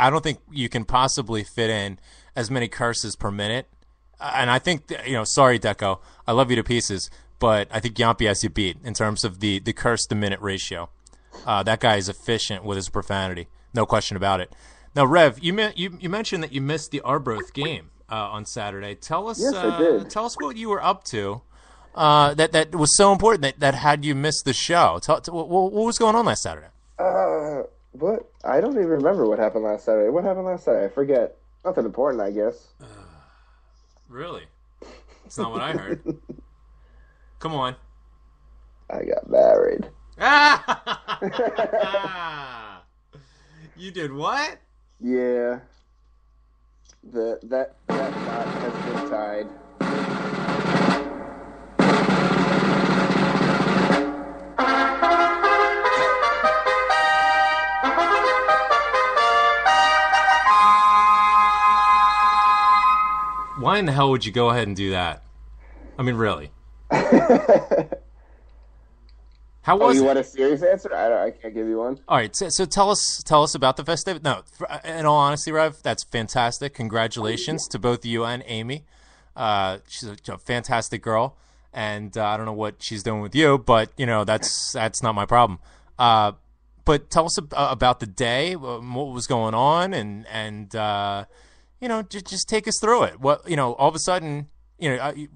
don't think you can possibly fit in as many curses per minute. And I think, sorry, Deco, I love you to pieces, but I think Yumpy has you beat in terms of the curse to minute ratio. That guy is efficient with his profanity. No question about it. Now, Rev, you mentioned that you missed the Arbroath game on Saturday. Tell us, yes, I did. Tell us what you were up to. That was so important that had you missed the show. What was going on last Saturday? What? I don't even remember what happened last Saturday. What happened last Saturday? I forget. Nothing important, I guess. Really? That's not what I heard. Come on. I got married. You did what? Yeah. That knot has been tied. Why in the hell would you go ahead and do that? I mean, really? How was it? You want a serious answer? I can't give you one. All right, so tell us about the festivity. No, in all honesty, Rev, that's fantastic. Congratulations to both you and Amy. She's a fantastic girl, and I don't know what she's doing with you, but that's not my problem. But tell us about the day, what was going on, and just take us through it. What all of a sudden.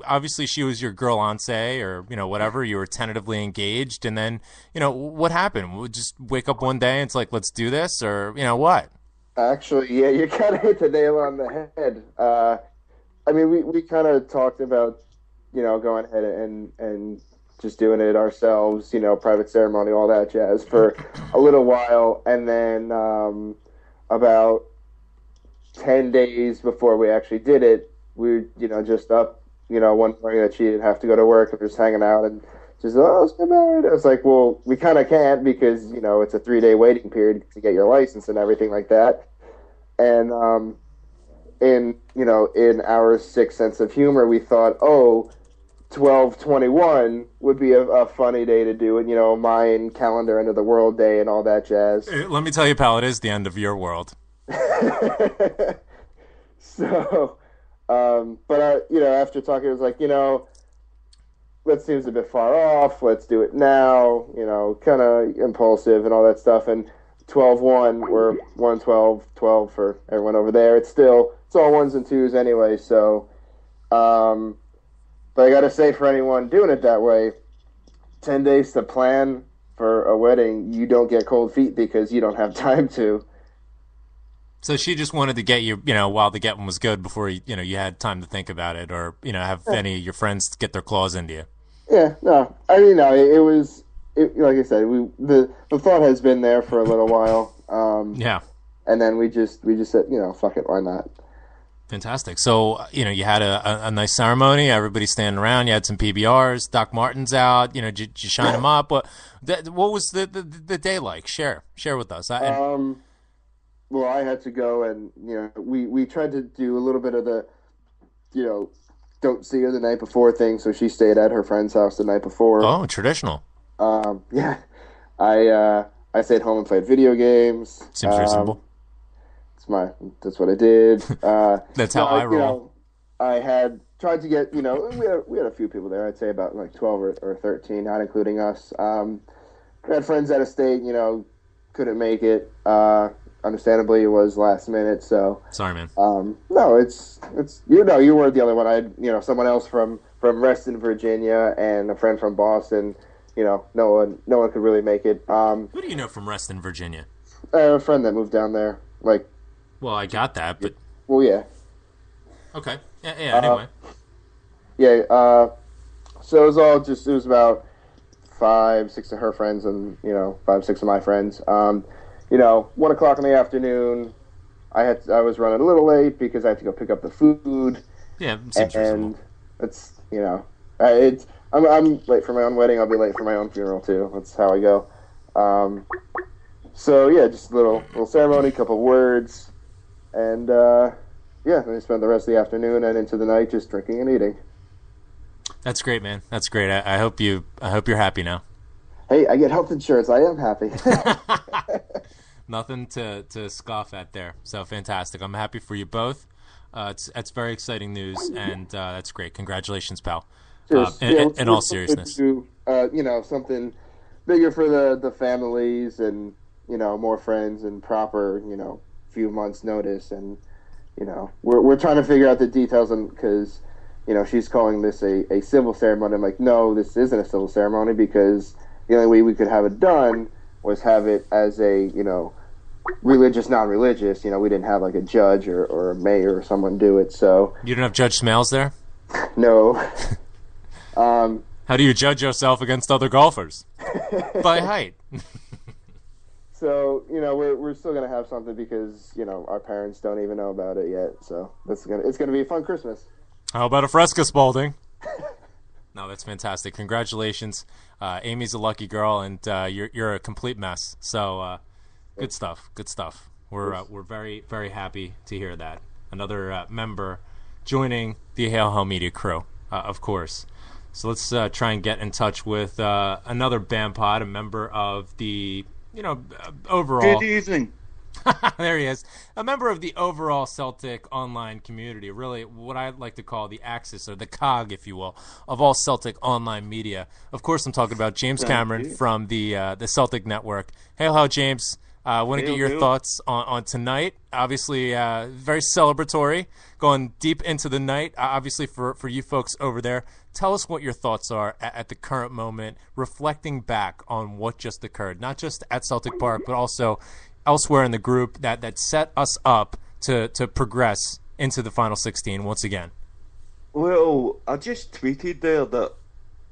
Obviously she was your girl-fiancée or, whatever. You were tentatively engaged. And then, what happened? We'll just wake up one day and it's like, let's do this or, what? Actually, yeah, you kind of hit the nail on the head. I mean, we kind of talked about, going ahead and just doing it ourselves, private ceremony, all that jazz for a little while. And then about 10 days before we actually did it, we were, just up, one morning that she didn't have to go to work and just hanging out and just, let's get married. I was like, well, we kind of can't because, it's a 3-day waiting period to get your license and everything like that. And in our sick sense of humor, we thought, 12/21 would be a funny day to do it, Mayan calendar, end of the world day and all that jazz. Let me tell you, pal, it is the end of your world. So But after talking, it was like, that seems a bit far off. Let's do it now. Kind of impulsive and all that stuff. And 12-1, we're 1-12-12 for everyone over there. It's all ones and twos anyway. So, but I got to say, for anyone doing it that way, 10 days to plan for a wedding, you don't get cold feet because you don't have time to. So she just wanted to get you, while the getting was good before you had time to think about it, or have any of your friends get their claws into you. Yeah, no, I mean, no, it was like I said, the thought has been there for a little while. Yeah, and then we just said, fuck it, why not? Fantastic. So you had a nice ceremony. Everybody standing around. You had some PBRs. Doc Martin's out. Did you shine him up? What was the day like? Share with us. Well, I had to go, and we tried to do a little bit of the, don't see her the night before thing. So she stayed at her friend's house the night before. Oh, traditional. Yeah, I stayed home and played video games. Seems reasonable. That's what I did. That's how I roll. I had tried to get, we had a few people there. I'd say about like 12 or 13, not including us. We had friends out of state, couldn't make it. Understandably, it was last minute. So sorry, man. No, it's you weren't the only one. I had someone else from Reston, Virginia, and a friend from Boston. No one could really make it. Who do you know from Reston, Virginia? A friend that moved down there. Well, I got that, but well, yeah. Okay. Yeah. Anyway. Yeah. So it was about 5-6 of her friends and 5-6 of my friends. 1:00 in the afternoon. I was running a little late because I had to go pick up the food. Yeah, seems reasonable. It's I'm late for my own wedding. I'll be late for my own funeral too. That's how I go. So yeah, just a little ceremony, couple words, and then I spent the rest of the afternoon and into the night just drinking and eating. That's great, man. That's great. I hope you're happy now. Hey, I get health insurance. I am happy. Nothing to scoff at there. So fantastic. I'm happy for you both. It's very exciting news, and that's great. Congratulations, pal. In all seriousness. Something bigger for the families and, more friends and proper, few months notice. And, we're trying to figure out the details because, she's calling this a civil ceremony. I'm like, no, this isn't a civil ceremony because the only way we could have it done was have it as a, religious, non-religious. We didn't have like a judge or a mayor or someone do it. So you don't have Judge Smales there? No. How do you judge yourself against other golfers? By height. So we're still gonna have something because our parents don't even know about it yet. So it's gonna be a fun Christmas. How about a fresca, Spalding? No, that's fantastic. Congratulations. Amy's a lucky girl, and you're a complete mess. So good stuff. Good stuff. We're very, very happy to hear that. Another member joining the Hail Hell Media crew, of course. So let's try and get in touch with another band pod, a member of the overall. Good evening. There he is. A member of the overall Celtic online community, really what I like to call the axis, or the cog, if you will, of all Celtic online media. Of course, I'm talking about James Cameron from the Celtic Network. Hail ho, James. I want to get your thoughts on tonight. Obviously, very celebratory, going deep into the night. Obviously, for you folks over there, tell us what your thoughts are at the current moment, reflecting back on what just occurred, not just at Celtic Park, but also elsewhere in the group that set us up to progress into the final 16 once again. Well, I just tweeted there that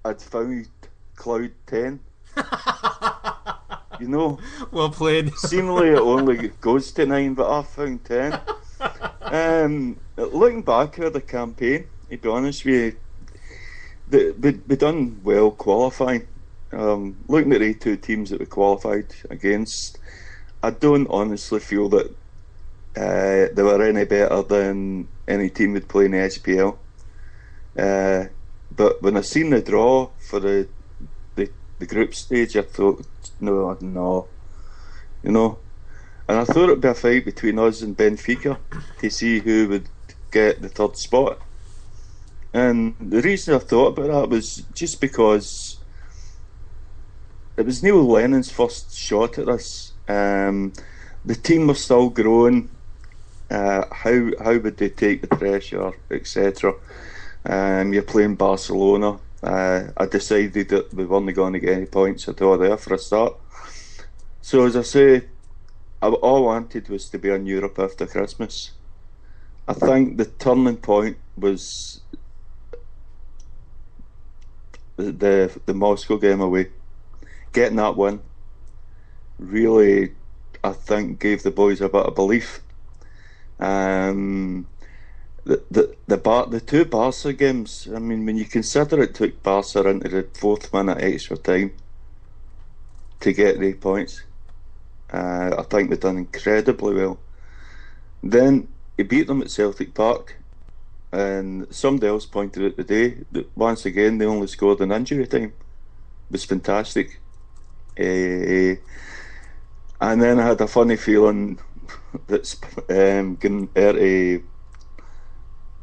I'd found Cloud 10. Well played. Seemingly it only goes to 9, but I found 10. Looking back at the campaign, to be honest with you, we done well qualifying. Looking at the 2 teams that we qualified against, I don't honestly feel that they were any better than any team would play in the SPL. But when I seen the draw for the group stage, I thought, no. And I thought it'd be a fight between us and Benfica to see who would get the third spot. And the reason I thought about that was just because it was Neil Lennon's first shot at this. The team was still growing. How would they take the pressure, etc. You're playing Barcelona. I decided that we weren't going to get any points at all there for a start. So as I say, all I wanted was to be in Europe after Christmas. I think the turning point was the Moscow game away. Getting that win really, I think, gave the boys a bit of belief. The two Barca games, I mean, when you consider it took Barca into the 4th minute extra time to get the points, I think they've done incredibly well. Then he beat them at Celtic Park, and somebody else pointed out today that once again they only scored in injury time. It was fantastic. And then I had a funny feeling that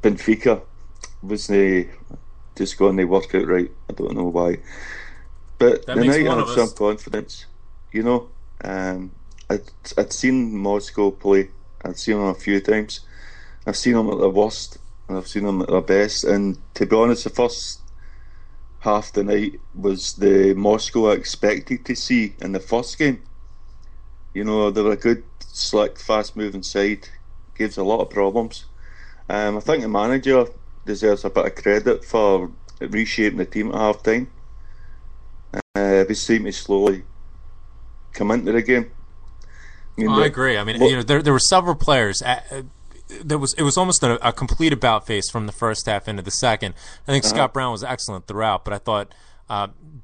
Benfica wasn't just going to work out right. I don't know why, but that the night I had us. some confidence. You know, I'd seen Moscow play. I'd seen them a few times. I've seen them at their worst and I've seen them at their best. And to be honest, the first half the night was the Moscow I expected to see in the first game. You know, they were a good, slick, fast-moving side. Gives a lot of problems. I think the manager deserves a bit of credit for reshaping the team at half-time. We seem to slowly come into the game. I agree. I mean, there were several players. It was almost a complete about face from the first half into the second. I think Scott Brown was excellent throughout, but I thought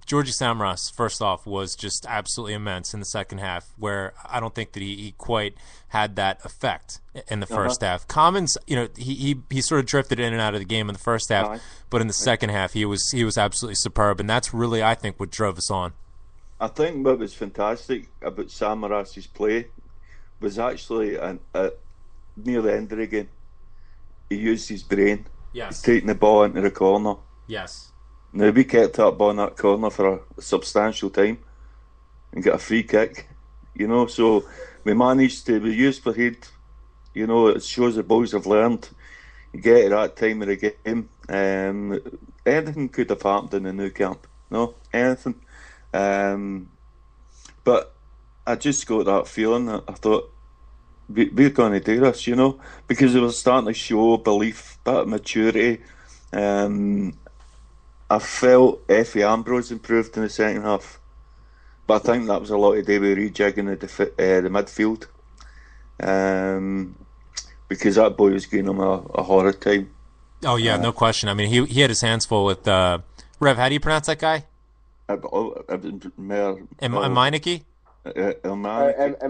Georgi Samaras, first off, was just absolutely immense in the second half, where I don't think that he quite had that effect in the first half. Commons, he sort of drifted in and out of the game in the first half, but in the second half he was absolutely superb, and that's really, I think, what drove us on. I think what was fantastic about Samaras's play was actually near the end of the game, he used his brain. Yes. Taking the ball into the corner. Yes. Now, we kept that ball in that corner for a substantial time and got a free kick, so we managed to be used for head. It shows the boys have learned. You get at that time of the game, anything could have happened in the new camp. No, anything. But I just got that feeling. I thought, we're going to do this, because they were starting to show belief, bit of maturity. I felt Effie Ambrose improved in the second half, but I think that was a lot to do with rejigging the midfield, because that boy was giving him a horrid time. Oh yeah, no question. I mean, he had his hands full with Rev. How do you pronounce that guy? Meineke? Emeneki.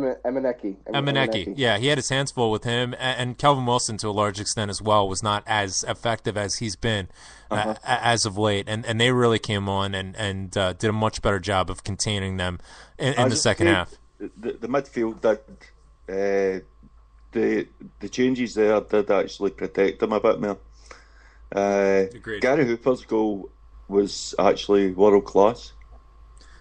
Yeah, he had his hands full with him, and Kelvin Wilson to a large extent as well was not as effective as he's been as of late, and they really came on and did a much better job of containing them in the second half. The midfield did the changes there did actually protect them a bit more. Agreed. Gary Hooper's goal was actually world class.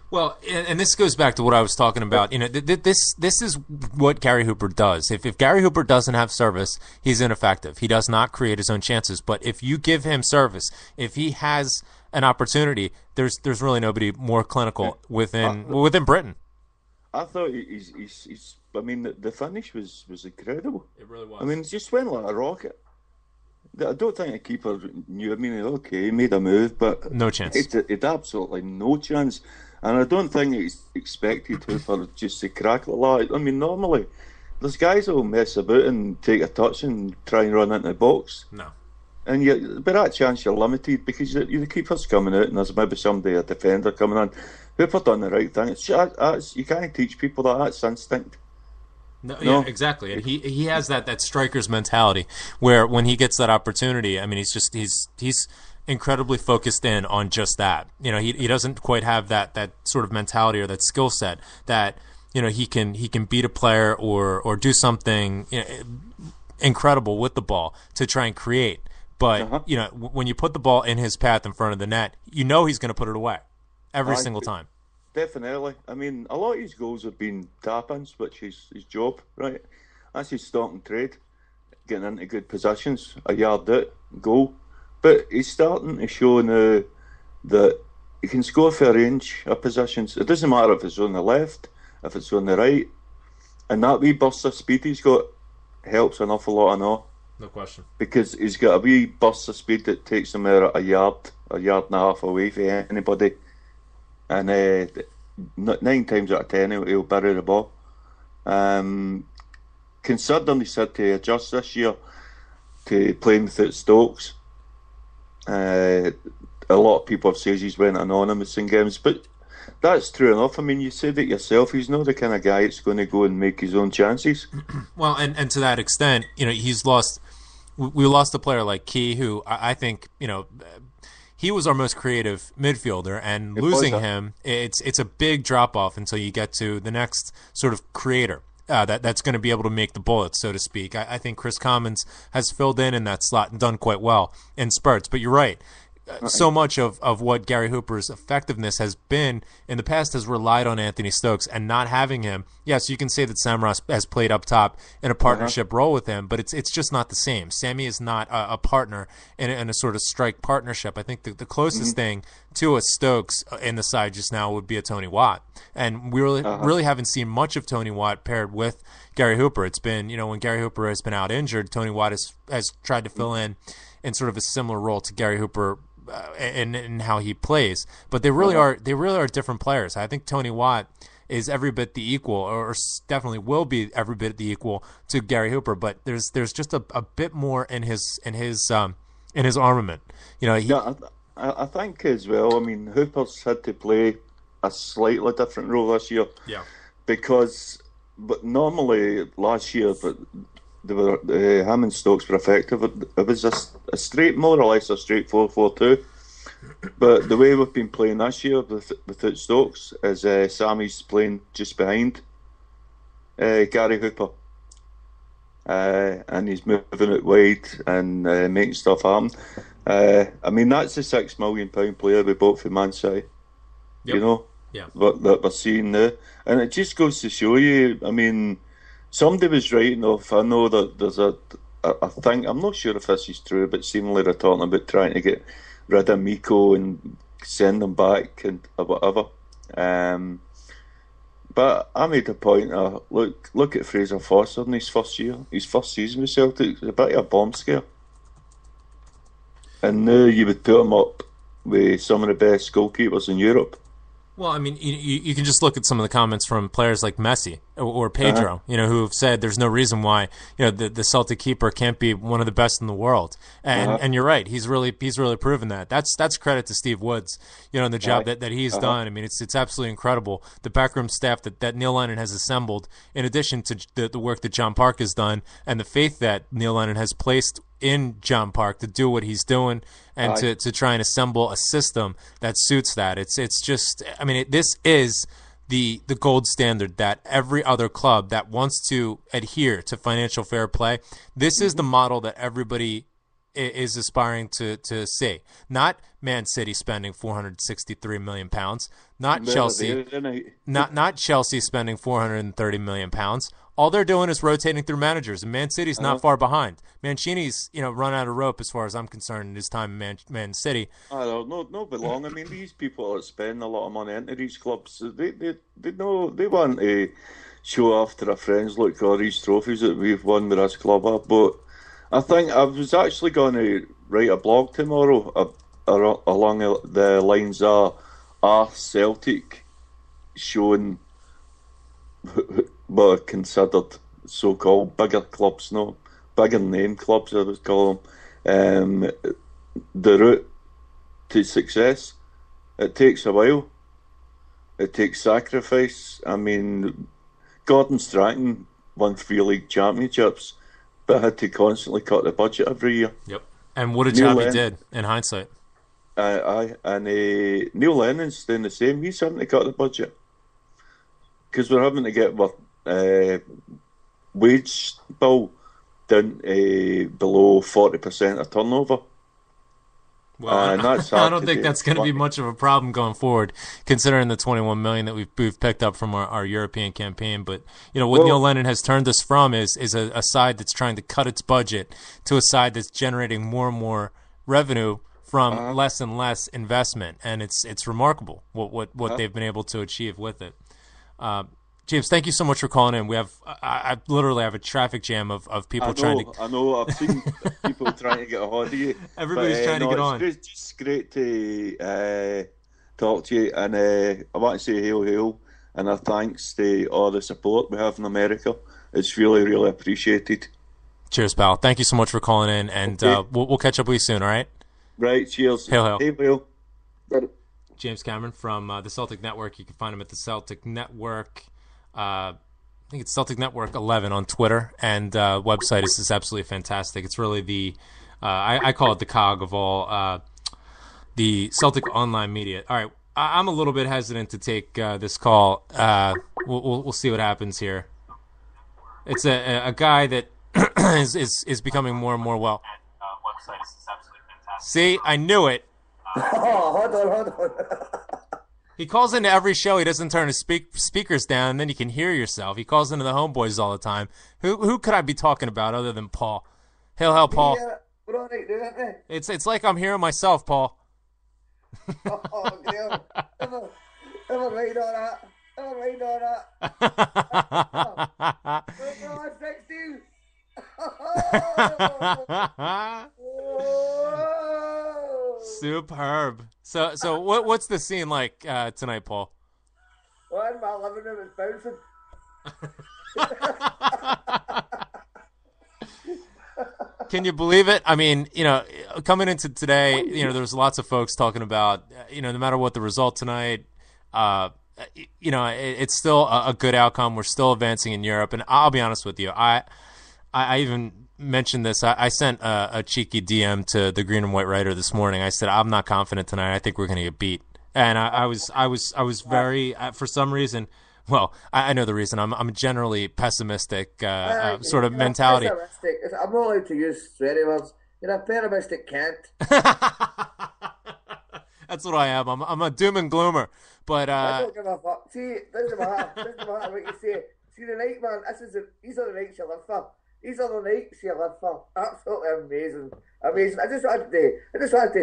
Well, and this goes back to what I was talking about. This is what Gary Hooper does. If Gary Hooper doesn't have service, he's ineffective. He does not create his own chances. But if you give him service, if he has an opportunity, there's really nobody more clinical within Britain. I thought he's I mean, the finish was incredible. It really was. I mean, it just went like a rocket. I don't think the keeper knew. I mean, okay, he made a move, but no chance. It had absolutely no chance. And I don't think he's expected Hooper just to crack like that. I mean, normally, there's guys who will mess about and take a touch and try and run into the box. No. And by that chance, you're limited because the keeper's coming out and there's maybe a defender coming on. Hooper done the right thing. You can't teach people that. That's instinct. No, yeah, exactly. And he has that striker's mentality where when he gets that opportunity, I mean, he's incredibly focused in on just that. He doesn't quite have that sort of mentality or that skill set that he can beat a player or do something incredible with the ball to try and create. But, when you put the ball in his path in front of the net, he's going to put it away every single time. Definitely. I mean, a lot of his goals have been tap-ins, which is his job, right? That's his stock and trade, getting into good positions, a yard out, goal. But he's starting to show now that he can score for a range of positions. It doesn't matter if it's on the left, if it's on the right. And that wee burst of speed he's got helps an awful lot, I know. No question. Because he's got a wee burst of speed that takes him out a yard and a half away from anybody. And 9 times out of 10 he'll bury the ball. Considering he's had to adjust this year to playing without Stokes, a lot of people have said he's went anonymous in games, but that's true enough. I mean, you said it yourself, he's not the kind of guy that's going to go and make his own chances. Well, and to that extent, he's lost. We lost a player like Key, who I think, he was our most creative midfielder, and losing him, it's a big drop off until you get to the next sort of creator that's going to be able to make the bullets, so to speak. I think Chris Commons has filled in that slot and done quite well in spurts. But you're right. So much of what Gary Hooper's effectiveness has been in the past has relied on Anthony Stokes, and not having him. Yes, you can say that Samros has played up top in a partnership role with him, but it's just not the same. Sammy is not a partner in a sort of strike partnership. I think the closest thing to a Stokes in the side just now would be a Tony Watt, and we really haven't seen much of Tony Watt paired with Gary Hooper. It's been, when Gary Hooper has been out injured, Tony Watt has tried to fill in sort of a similar role to Gary Hooper. In how he plays, but they really are different players. I think Tony Watt is every bit the equal, or definitely will be every bit the equal to Gary Hooper. But there's just a bit more in his armament. I think as well. I mean, Hooper's had to play a slightly different role this year. Yeah, but normally last year, they were him and Stokes were effective. It was more or less a straight 4-4-2. But the way we've been playing this year without Stokes is Sammy's playing just behind Gary Hooper, and he's moving it wide and making stuff happen. I mean, that's a £6 million player we bought from Man City. Yep. That we're seeing now, and it just goes to show you. I mean, somebody was writing off. I know that there's a thing. I'm not sure if this is true, but seemingly they're talking about trying to get rid of Miko and send them back and whatever. But I made a point. Look at Fraser Foster in his first season with Celtic. It was a bit of a bomb scare, and now you would put him up with some of the best goalkeepers in Europe. Well, I mean, you can just look at some of the comments from players like Messi or Pedro, who have said there's no reason why, the Celtic keeper can't be one of the best in the world. And you're right, he's really proven that. That's credit to Steve Woods, and the job that he's done. I mean, it's absolutely incredible. The backroom staff that Neil Lennon has assembled, in addition to the work that John Park has done, and the faith that Neil Lennon has placed in John Park to do what he's doing and to try and assemble a system that suits that. It's just, I mean, this is the gold standard that every other club that wants to adhere to financial fair play, this is the model that everybody is aspiring to see. Not Man City spending £463 million, not Chelsea, not Chelsea spending £430 million. All they're doing is rotating through managers, and Man City's not far behind. Mancini's, run out of rope as far as I'm concerned in his time in Man City. I don't know, not but long. I mean, these people are spending a lot of money into these clubs. They know they want to show off to their friends, look, all these trophies that we've won with this club. But I think I was actually going to write a blog tomorrow along the lines of are Celtic showing what are considered so-called bigger clubs, bigger name clubs, I would call them, the route to success. It takes a while. It takes sacrifice. I mean, Gordon Strachan won 3 league championships, but had to constantly cut the budget every year. Yep. And what a job he did in hindsight. Neil Lennon's doing the same. He's having to cut the budget because we're having to get wage bill down to below 40% of turnover. Well, that's I don't think that's going to be much of a problem going forward, considering the 21 million that we've picked up from our European campaign. But what Neil Lennon has turned us from is a side that's trying to cut its budget to a side that's generating more and more revenue from less and less investment, and it's remarkable what they've been able to achieve with it. James, thank you so much for calling in. We have I literally have a traffic jam of people trying to. I know. I've seen people trying to get a hold of you. Everybody's trying to get on. It's just great to talk to you, and I want to say hail, and our thanks to all the support we have in America. It's really, really appreciated. Cheers, pal. Thank you so much for calling in, and we'll catch up with you soon. All right. Right. Cheers. Hail. Hail. James Cameron from the Celtic Network. You can find him at the Celtic Network. I think it's Celtic Network 11 on Twitter, and website is absolutely fantastic. It's really the I call it the cog of all the Celtic online media. All right, I'm a little bit hesitant to take this call. We'll see what happens here. It's a guy that is becoming more and more well. Website is absolutely fantastic. See, I knew it. Hold on. He calls into every show. He doesn't turn his speakers down, and then you can hear yourself. He calls into the homeboys all the time. Who could I be talking about other than Paul? Hail, Paul. We're all right, isn't it? It's like I'm hearing myself, Paul. Oh, Graham. Never mind all that. Never mind all that. Oh, 16. Superb. So what's the scene like tonight, Paul? Well, in my living room, it's bouncing. Can you believe it? I mean, coming into today, there was lots of folks talking about, no matter what the result tonight, it's still a good outcome. We're still advancing in Europe, and I'll be honest with you, I even mentioned this. I sent a cheeky DM to the Green and White writer this morning. I said, I'm not confident tonight. I think we're going to get beat. And I was very, for some reason, well, I know the reason. I'm a generally pessimistic sort of mentality. I'm not allowed to use sweary words. You're a pessimistic cunt. That's what I am. I'm a doom and gloomer. But I don't give a fuck. See, doesn't matter what you say. See, the night, man, these are the nights you live for. These are the nights you live for. Absolutely amazing. I just wanted to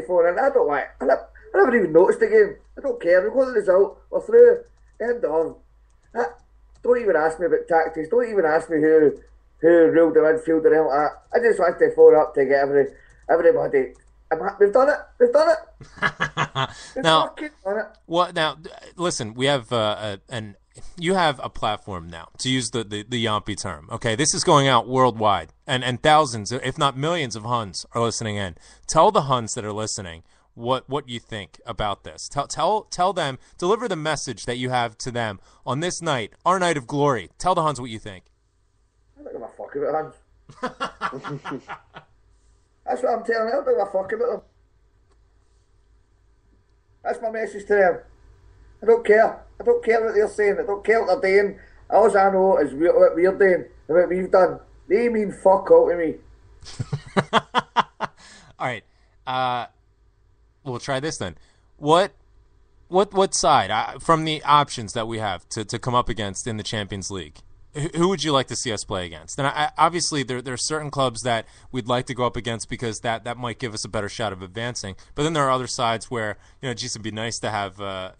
phone in. I never even noticed the game. I don't care. We got the result. We're through. End on. Don't even ask me about tactics. Don't even ask me who ruled the midfield or anything like that. I just wanted to phone up to get everybody. We've done it. We've done it. Now, listen, we have you have a platform now, to use the Yampi term. Okay, this is going out worldwide, and thousands, if not millions, of Huns are listening in. Tell the Huns that are listening what you think about this. Tell them, deliver the message that you have to them on this night, our night of glory. Tell the Huns what you think. I don't give a fuck about Huns. That's what I'm telling you. I don't give a fuck about them. That's my message to them. I don't care. I don't care what they're saying. I don't care what they're doing. All I know is what we're doing and what we've done. They mean fuck all to me. All right. We'll try this then. What side from the options that we have to come up against in the Champions League? Who would you like to see us play against? And obviously, there are certain clubs that we'd like to go up against because that might give us a better shot of advancing. But then there are other sides where, it'd be nice to have, a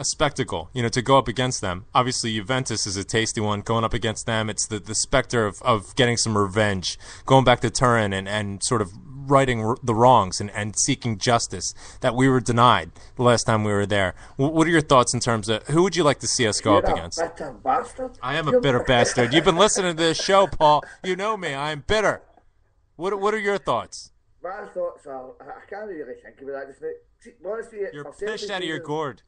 spectacle, to go up against them. Obviously, Juventus is a tasty one. Going up against them, it's the specter of getting some revenge, going back to Turin and sort of righting the wrongs and seeking justice that we were denied the last time we were there. What are your thoughts in terms of who would you like to see us go up against? Bitter bastard. I am a bitter bastard. You've been listening to this show, Paul. You know me. I am bitter. What are your thoughts? My thoughts are, I can't really think about that just now. See, honestly, you're pushed out of your gourd.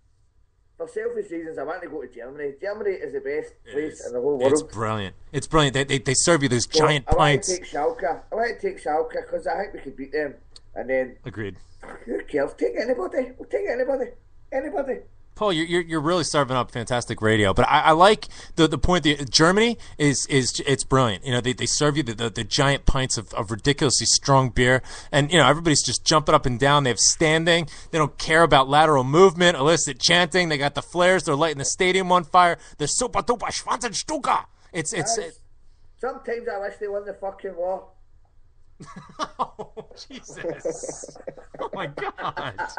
For selfish reasons, I want to go to Germany. Germany is the best place in the whole world. It's brilliant. It's brilliant. They serve you those giant pints. I want to take Schalke because I think we could beat them. And then... Agreed. Who cares? Take anybody. We'll take anybody. Anybody. Paul, you're really serving up fantastic radio, but I like the point that Germany is it's brilliant. You know, they serve you the giant pints of ridiculously strong beer, and you know everybody's just jumping up and down. They have standing. They don't care about lateral movement, illicit chanting. They got the flares. They're lighting the stadium on fire. They're super duper Schwanzenstuka. It's Sometimes I wish they won the fucking war. Oh, Jesus! Oh my God!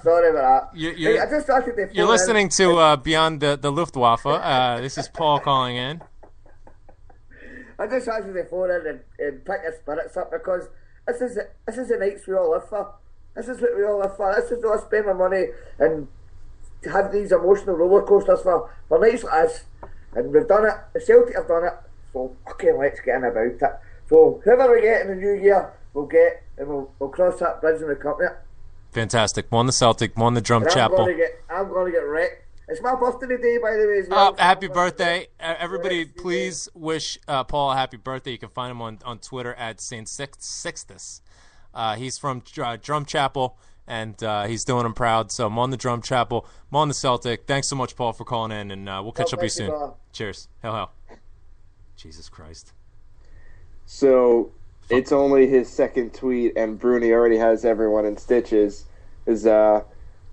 Sorry about that. I just started to you're listening to Beyond the Luftwaffe. This is Paul calling in. I just wanted to phone in and pick your spirits up because this is the nights we all live for. This is what we all live for. This is what I spend my money and have these emotional roller coasters for nights like this. And we've done it. The Celtic have done it. So fucking let's get in about it. So whoever we get in the new year, we'll get and we'll cross that bridge when we come to it. Fantastic. Won the Celtic, won the Drum Chapel. I'm going to get wrecked. It's my birthday today, by the way, as well. Happy birthday. Everybody, please wish Paul a happy birthday. You can find him on Twitter at St. Sixtus. He's from Drum Chapel, and he's doing him proud. So I'm on the Drum Chapel. I'm on the Celtic. Thanks so much, Paul, for calling in, and we'll catch up with you soon. Cheers. Hail, hail. Jesus Christ. So it's only his second tweet, and Bruni already has everyone in stitches. Is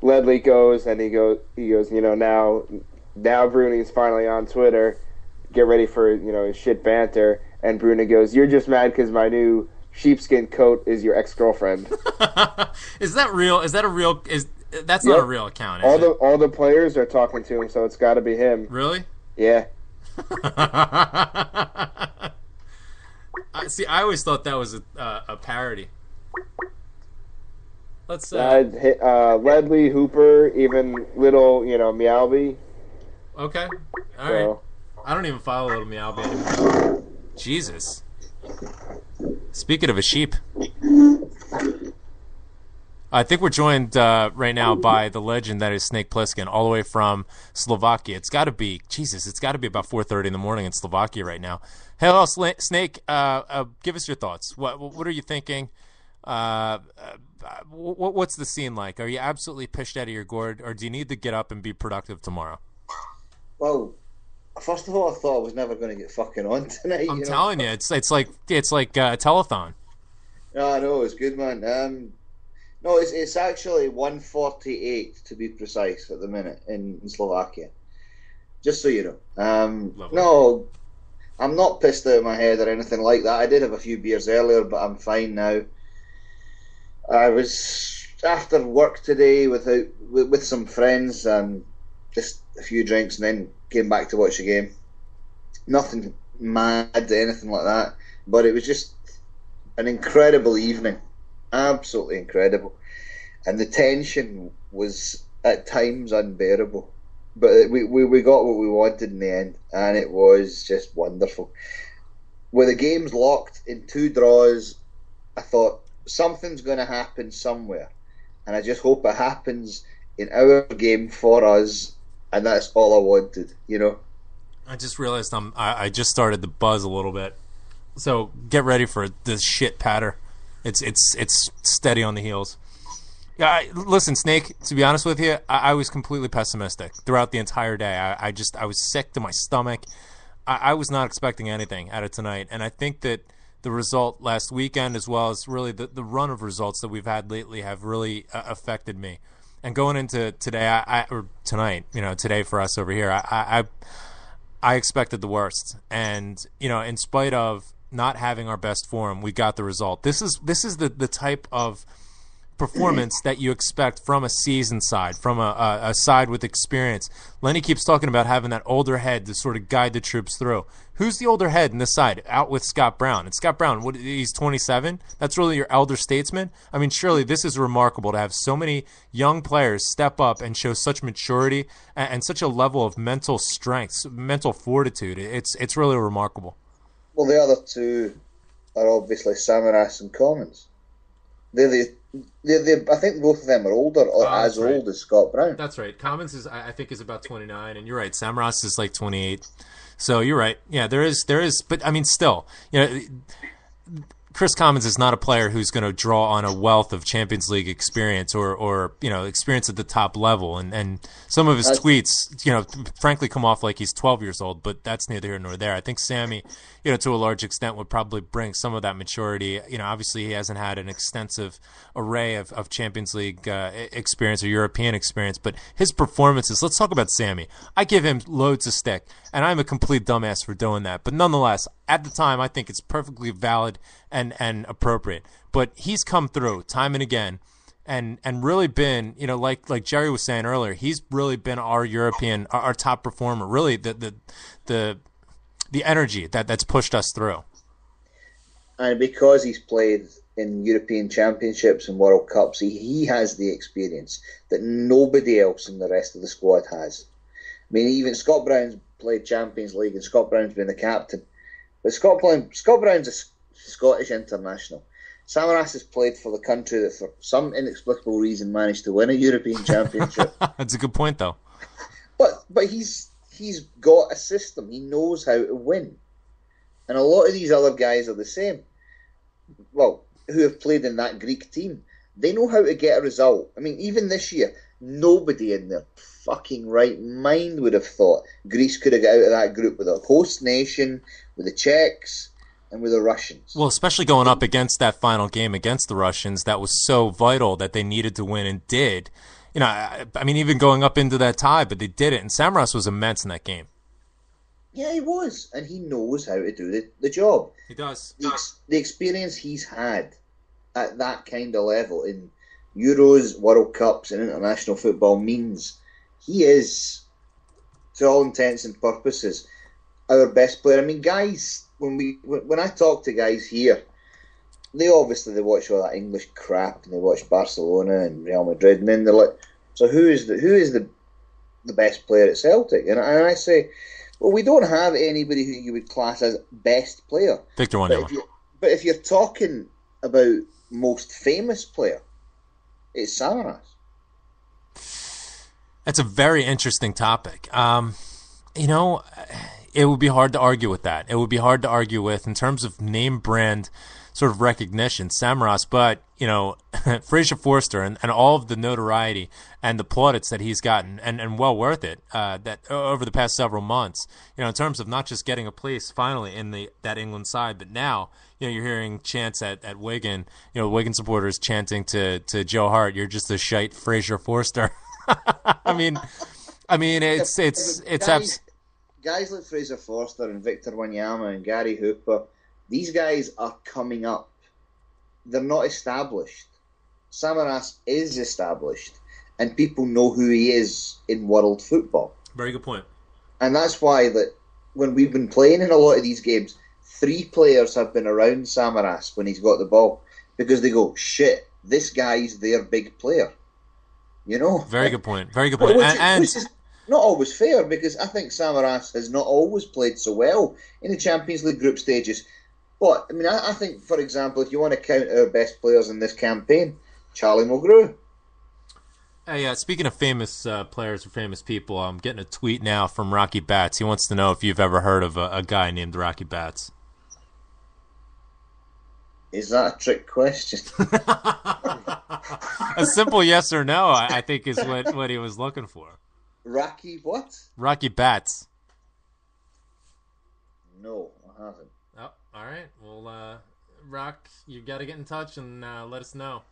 Ledley goes and he goes. You know, now Bruni's finally on Twitter. Get ready for his shit banter. And Bruni goes, "You're just mad because my new sheepskin coat is your ex-girlfriend." Is that real? Is that a real? That's not a real account? All the players are talking to him, so it's got to be him. Really? Yeah. See, I always thought that was a parody. Let's Ledley, Hooper, even little Meowby. Okay, all right. I don't even follow little Meowby anymore. Jesus. Speaking of a sheep, I think we're joined right now by the legend that is Snake Plissken, all the way from Slovakia. It's got to be about 4:30 in the morning in Slovakia right now. Hello, Snake. Give us your thoughts. What are you thinking? What's the scene like? Are you absolutely pished out of your gourd, or do you need to get up and be productive tomorrow? Well, first of all, I thought I was never going to get fucking on tonight. I'm telling you, it's like a telethon. No, no, it's good, man. No, it's actually 1:48 to be precise at the minute in Slovakia. Just so you know. No, I'm not pissed out of my head or anything like that. I did have a few beers earlier, but I'm fine now. I was after work today with some friends and just a few drinks, and then came back to watch the game. Nothing mad, anything like that, but it was just an incredible evening. Absolutely incredible. And the tension was at times unbearable. But we got what we wanted in the end, and it was just wonderful. With the games locked in 2 draws, I thought something's going to happen somewhere. And I just hope it happens in our game for us, and that's all I wanted, I just realized I just started to buzz a little bit. So get ready for this shit patter. It's steady on the heels. Yeah, listen, Snake, to be honest with you, I was completely pessimistic throughout the entire day. I was sick to my stomach. I was not expecting anything out of tonight, and I think that the result last weekend, as well as really the run of results that we've had lately, have really affected me. And going into today, or tonight, today for us over here, I expected the worst. And in spite of not having our best form, we got the result. This is the type of performance that you expect from a seasoned side, from a side with experience. Lenny keeps talking about having that older head to sort of guide the troops through. Who's the older head in this side? Out with Scott Brown. And Scott Brown, he's 27? That's really your elder statesman? I mean, surely this is remarkable to have so many young players step up and show such maturity and such a level of mental strength, mental fortitude. It's really remarkable. Well, the other two are obviously Samaras and Commons. I think both of them are older, or as old as Scott Brown. That's right. Commons I think is about 29, and you're right. Samaras is like 28. So you're right. Yeah, there is. But I mean, still, Chris Commons is not a player who's going to draw on a wealth of Champions League experience or experience at the top level. And some of his tweets, frankly come off like he's 12 years old, but that's neither here nor there. I think Sammy, to a large extent would probably bring some of that maturity. Obviously he hasn't had an extensive array of Champions League experience or European experience, but his performances, let's talk about Sammy. I give him loads of stick, and I'm a complete dumbass for doing that. But nonetheless, at the time, I think it's perfectly valid and appropriate. But he's come through time and again and really been, like Jerry was saying earlier, he's really been our European, our top performer, really the energy that's pushed us through. And because he's played in European Championships and World Cups, he has the experience that nobody else in the rest of the squad has. I mean, even Scott Brown's played Champions League and Scott Brown's been the captain. But Scott Brown's a Scottish international. Samaras has played for the country that for some inexplicable reason managed to win a European Championship. That's a good point, though. But he's got a system. He knows how to win. And a lot of these other guys are the same. Well, who have played in that Greek team. They know how to get a result. I mean, even this year, nobody in their fucking right mind would have thought Greece could have got out of that group with a host nation, with the Czechs, and with the Russians. Well, especially going up against that final game against the Russians, that was so vital that they needed to win and did. I mean, even going up into that tie, but they did it. And Samaras was immense in that game. Yeah, he was. And he knows how to do the job. He does. The experience he's had at that kind of level in Euros, World Cups, and international football means he is, to all intents and purposes, our best player. I mean, guys, when I talk to guys here, they watch all that English crap and they watch Barcelona and Real Madrid, and then they're like, so who is the best player at Celtic? And I say, well, we don't have anybody who you would class as best player. Victor Wanyama. But if you're talking about most famous player, it's Samaras. That's a very interesting topic. It would be hard to argue with that. It would be hard to argue with in terms of name brand sort of recognition, Samaras, but, Fraser Forster and all of the notoriety and the plaudits that he's gotten, and well worth it, that over the past several months, in terms of not just getting a place finally in that England side, but now, you're hearing chants at Wigan, Wigan supporters chanting to Joe Hart, "You're just a shite Fraser Forster." I mean, it's guys like Fraser Forster and Victor Wanyama and Gary Hooper, these guys are coming up. They're not established. Samaras is established, and people know who he is in world football. Very good point. And that's why that when we've been playing in a lot of these games, 3 players have been around Samaras when he's got the ball, because they go, shit, this guy's their big player. Very good point. Very good point. Which is not always fair, because I think Samaras has not always played so well in the Champions League group stages. But, I mean, I think, for example, if you want to count our best players in this campaign, Charlie Mulgrew. Hey, speaking of famous players or famous people, I'm getting a tweet now from Rocky Bats. He wants to know if you've ever heard of a guy named Rocky Bats. Is that a trick question? A simple yes or no, I think, is what he was looking for. Rocky what? Rocky Bats. No, I haven't. Oh, all right. Well, Rock, you got to get in touch and let us know.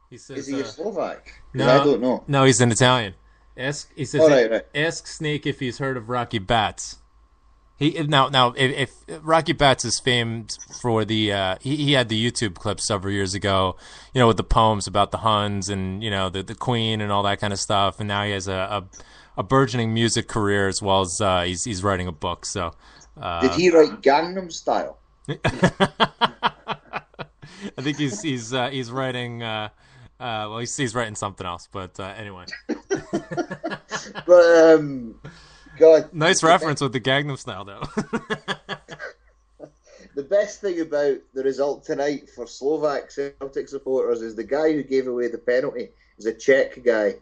He says, is he a Slovak? No, I don't know. No, he's an Italian. He says, right. Ask Snake if he's heard of Rocky Bats. Now, if Rocky Bats is famed for the he had the YouTube clip several years ago, with the poems about the Huns and the Queen and all that kind of stuff, and now he has a burgeoning music career as well as he's writing a book. So, did he write Gangnam Style? I think he's writing. He's writing something else, but anyway. But God, nice reference with the Gangnam Style, though. The best thing about the result tonight for Slovak Celtic supporters is the guy who gave away the penalty is a Czech guy.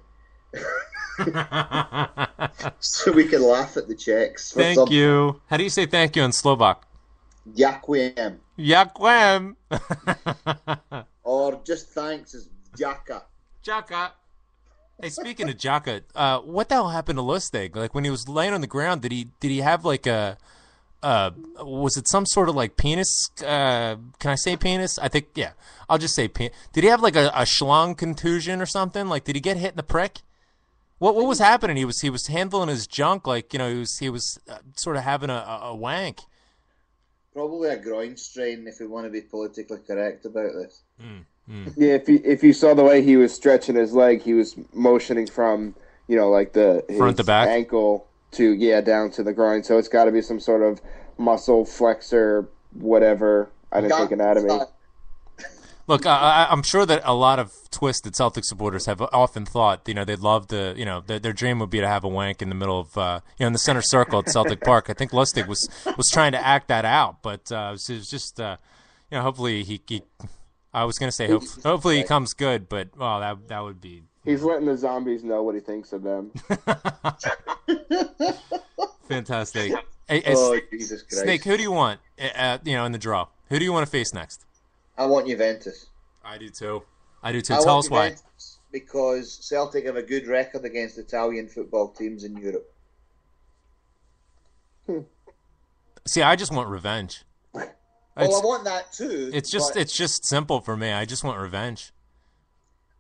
So we can laugh at the Czechs. Thank you. How do you say thank you in Slovak? Ďakujem. Yaquem. Or just thanks is Jaka. Jaka. Hey, speaking of Jaka, what the hell happened to Lustig? Like when he was laying on the ground, did he have like a was it some sort of like penis? Can I say penis? I think, yeah. I'll just say penis. Did he have like a schlong contusion or something? Like, did he get hit in the prick? What was happening? He was handling his junk like, he was sort of having a wank. Probably a groin strain, if we want to be politically correct about this. Yeah, if you saw the way he was stretching his leg, he was motioning from like his front to back ankle to down to the groin. So it's got to be some sort of muscle flexor, whatever. I didn't take anatomy. Look, I'm sure that a lot of twisted Celtic supporters have often thought, they'd love to, their dream would be to have a wank in the middle of, in the center circle at Celtic Park. I think Lustig was trying to act that out, but it was just, hopefully he I was going to say hopefully he comes good, but that would be. He's letting the zombies know what he thinks of them. Fantastic. Jesus Christ. Snake, who do you want? In the draw, who do you want to face next? I want Juventus. I do too. Tell us why. Because Celtic have a good record against Italian football teams in Europe. See, I just want revenge. I want that too. It's just simple for me. I just want revenge.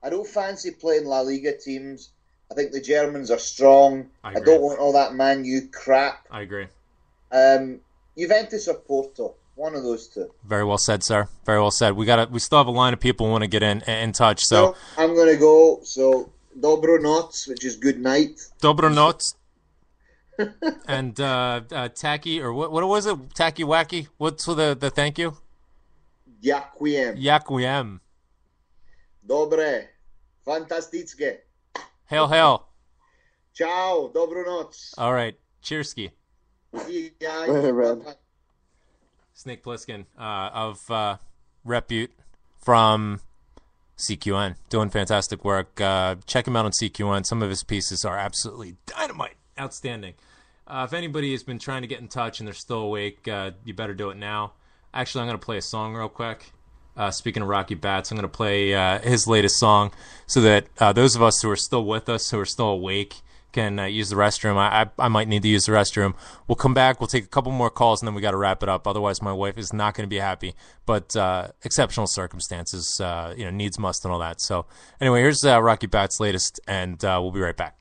I don't fancy playing La Liga teams. I think the Germans are strong. I don't want all that Man U crap. I agree. Juventus or Porto. One of those two. Very well said, sir. Very well said. We still have a line of people who want to get in touch. So I'm going to go. So Dobro Noc, which is good night. Dobro Noc. And Tacky, or what was it? Tacky Wacky? What's the thank you? Yaquiem. Dobre. Fantastickie. Hail. Ciao. Dobro Noc. All right. Cheerski. See you guys. Snake Plissken of Repute from CQN, doing fantastic work. Check him out on CQN. Some of his pieces are absolutely dynamite, outstanding. If anybody has been trying to get in touch and they're still awake, you better do it now. Actually, I'm going to play a song real quick. Speaking of Rocky Bats, I'm going to play his latest song so that those of us who are still with us, who are still awake, can use the restroom. I might need to use the restroom. We'll come back. We'll take a couple more calls, and then we got to wrap it up. Otherwise, my wife is not going to be happy. But exceptional circumstances, needs must and all that. So anyway, here's Rocky Bat's latest, and we'll be right back.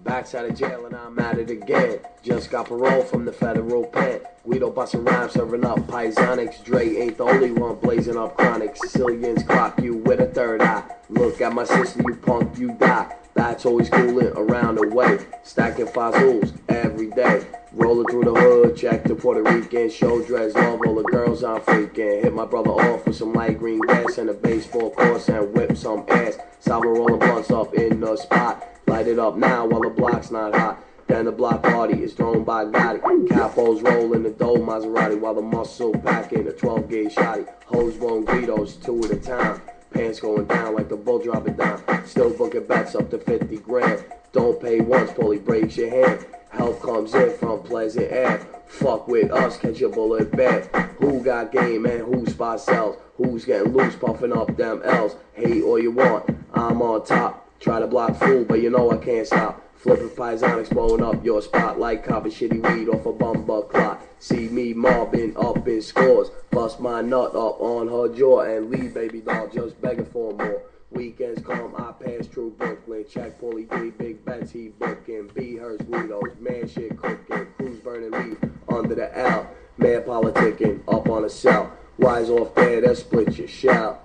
Backside of jail and I'm at it again. Just got parole from the federal pen. Guido busting rhymes, serving up Pisonics. Dre ain't the only one blazing up chronic. Sicilians clock you with a third eye. Look at my sister, you punk, you die. That's always cooling around the way. Stacking fossils every day. Rolling through the hood, check the Puerto Rican. Show dreads, love all the girls I'm freaking. Hit my brother off with some light green grass and a baseball course and whip some ass. Salvo rolling blunts up in the spot. Light it up now while the block's not hot. Then the block party is thrown by Gotti. Capos rolling the dough Maserati while the muscle packing a 12-gauge shotty. Hoes won't Guidos, 2 at a time. Pants going down like the bull dropping down. Still booking bets up to 50 grand. Don't pay once, Paulie breaks your hand. Help comes in from Pleasant Air. Fuck with us, catch your bullet back. Who got game and who spot sells? Who's getting loose, puffing up them L's? Hate all you want, I'm on top. Try to block fool, but you know I can't stop. Flipping Pisonics, blowing up your spot like copping shitty weed off a bumper clock. See me mobbing up in scores. Bust my nut up on her jaw and leave baby doll just begging for more. Weekends come, I pass through Brooklyn. Check Paulie D, big bets he booking. B-Hurst Guidos, man shit cooking. Crews burning leaf under the L. Man politicking up on a cell. Wise off there, that split your shell.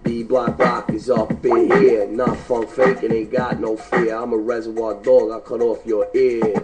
B-Block Rock is up in here. Not funk faking, ain't got no fear. I'm a reservoir dog, I cut off your ear.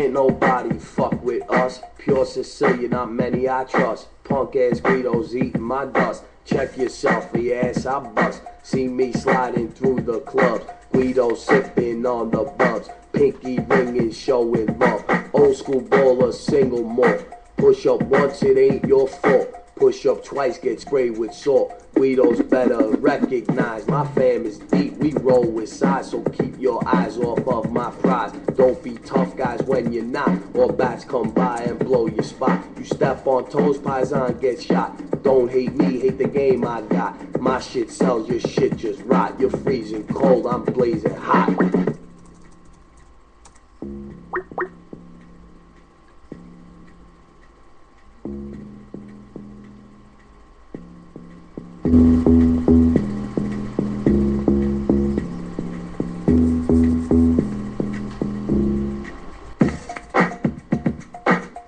can't nobody fuck with us. Pure Sicilian, not many I trust. Punk ass Guido's eating my dust. Check yourself for your ass I bust. See me sliding through the clubs. Guido sipping on the bubs. Pinky ringing, showing love. Old school baller, single malt. Push up once, it ain't your fault. Push up twice, get sprayed with salt. Guido's better recognize. My fam is deep, we roll with size. So keep your eyes off of my prize. Don't be tough guys when you're not, or bats come by and blow your spot. You step on toes, Paisan get shot. Don't hate me, hate the game I got. My shit sells, your shit just rot. You're freezing cold, I'm blazing hot.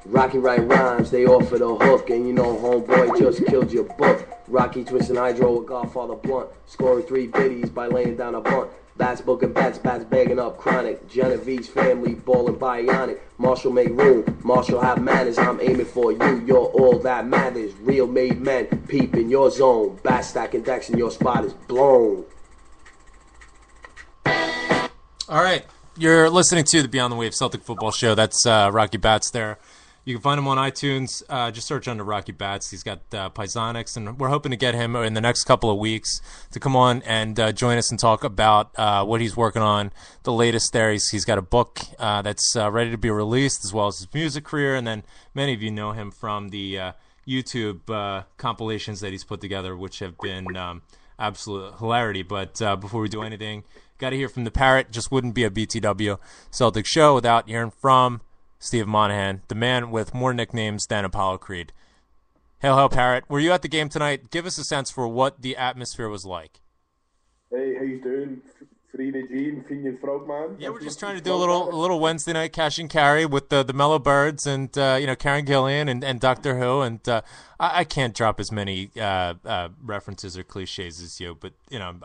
Rocky write rhymes, they offer the hook, and you know homeboy just killed your book. Rocky twisting hydro with Godfather Blunt, scoring 3 biddies by laying down a bunt. Bats booking bats, bats bagging up chronic. Genevieve's family ballin' bionic. Marshall make room, Marshall have manners. I'm aiming for you, you're all that matters. Real made men, peep in your zone. Bat stacking decks and your spot is blown. All right, you're listening to the Beyond the Wave Celtic Football Show. That's Rocky Bats there. You can find him on iTunes. Just search under Rocky Bats. He's got Pisonics, and we're hoping to get him in the next couple of weeks to come on and join us and talk about what he's working on, the latest there. He's got a book that's ready to be released, as well as his music career, and then many of you know him from the YouTube compilations that he's put together, which have been absolute hilarity. But before we do anything, got to hear from the Parrot. Just wouldn't be a BTW Celtic show without hearing from Steve Monahan, the man with more nicknames than Apollo Creed. Hail, hail, Parrot. Were you at the game tonight? Give us a sense for what the atmosphere was like. Hey, how you doing? Frida Jean, Finian Frogman. Yeah, we're just trying to do a little Wednesday night cash and carry with the Mellow Birds and Karen Gillian and Doctor Who, and I can't drop as many references or cliches as you, but I'm.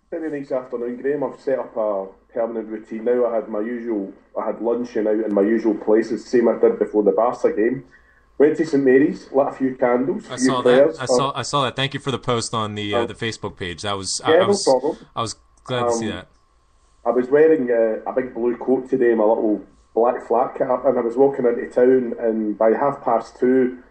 Very nice afternoon, Graham. I've set up a permanent routine now. I had luncheon out in my usual places, same I did before the Barca game. Went to St Mary's, lit a few candles. I saw that. I saw that. Thank you for the post on the Facebook page. That was no problem. I was glad to see that. I was wearing a big blue coat today, my little black flat cap, and I was walking into town, and by 2:30,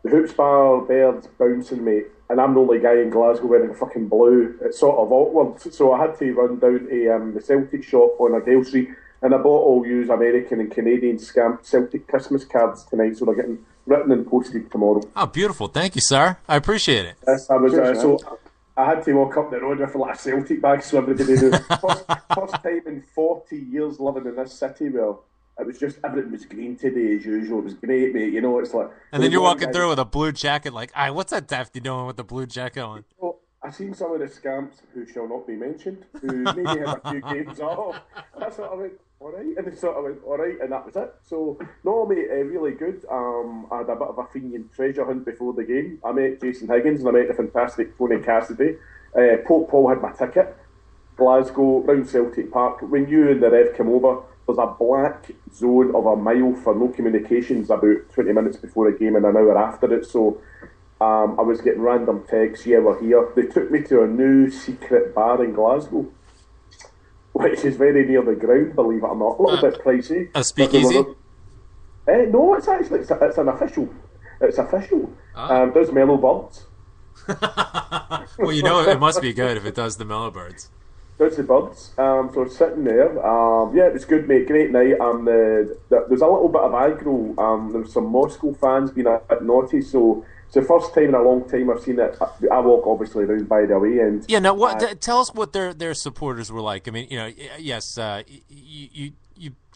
the Hoops Bar Birds bouncing me. And I'm the only guy in Glasgow wearing fucking blue. It's sort of awkward. So I had to run down to the Celtic shop on Argyle Street, and I bought all used American and Canadian stamped Celtic Christmas cards tonight, so they're getting written and posted tomorrow. Oh, beautiful. Thank you, sir. I appreciate it. Yes, I was. So I had to walk up the road with like a Celtic bag, so everybody knew. First time in 40 years living in this city, well, it was just, everything was green today as usual. It was great, mate. It's like... And then you're walking through with a blue jacket, like, what's that Dafty doing with the blue jacket on? Well, I seen some of the scamps who shall not be mentioned, who maybe had a few games off. I sort of went, all right. And they sort of went, all right, and that was it. So, no, mate, really good. I had a bit of a Fenian treasure hunt before the game. I met Jason Higgins and I met the fantastic Tony Cassidy. Pope Paul had my ticket. Glasgow, round Celtic Park. When you and the Rev came over, there's a black zone of a mile for no communications about 20 minutes before a game and an hour after it. So I was getting random texts, yeah, we're here. They took me to a new secret bar in Glasgow, which is very near the ground, believe it or not. A little bit pricey. A speakeasy? No, it's actually, it's an official. It's official. Does Mellow Birds. Well, it must be good if it does the Mellow Birds. Does the Birds. So we're sitting there. Yeah, it was good, mate. Great night. There's a little bit of aggro. There was some Moscow fans being a bit naughty, so it's the first time in a long time I've seen it. I walk obviously around by the away end. Yeah, now tell us what their supporters were like. I mean, yes, you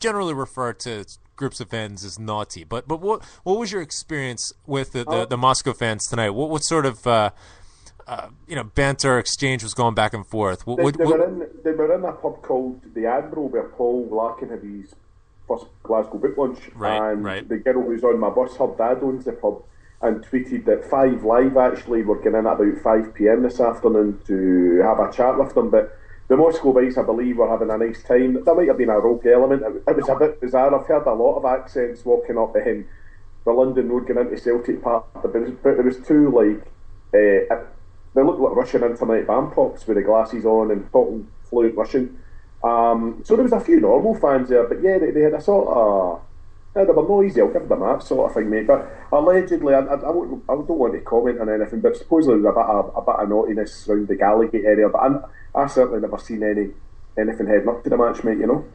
generally refer to groups of fans as naughty, but what was your experience with the Moscow fans tonight? What sort of banter exchange was going back and forth? They were in a pub called the Admiral where Paul Larkin had his first Glasgow book lunch, and the girl who's on my bus, her dad owns the pub, and tweeted that 5 Live actually were getting in at about 5 PM this afternoon to have a chat with them, but The Moscovites, I believe, were having a nice time. There might have been a rogue element. It was a bit bizarre. I've heard a lot of accents walking up the London Road going into Celtic Park, but there was two, like, they looked like Russian internet band pops with the glasses on and talking fluent Russian. So there was a few normal fans there, but yeah, they had a sort of... they were noisy, I'll give them that sort of thing, mate. But allegedly, I don't want to comment on anything, but supposedly there was a bit of naughtiness around the Gallagate area, but I certainly never seen anything heading up to the match, mate, you know?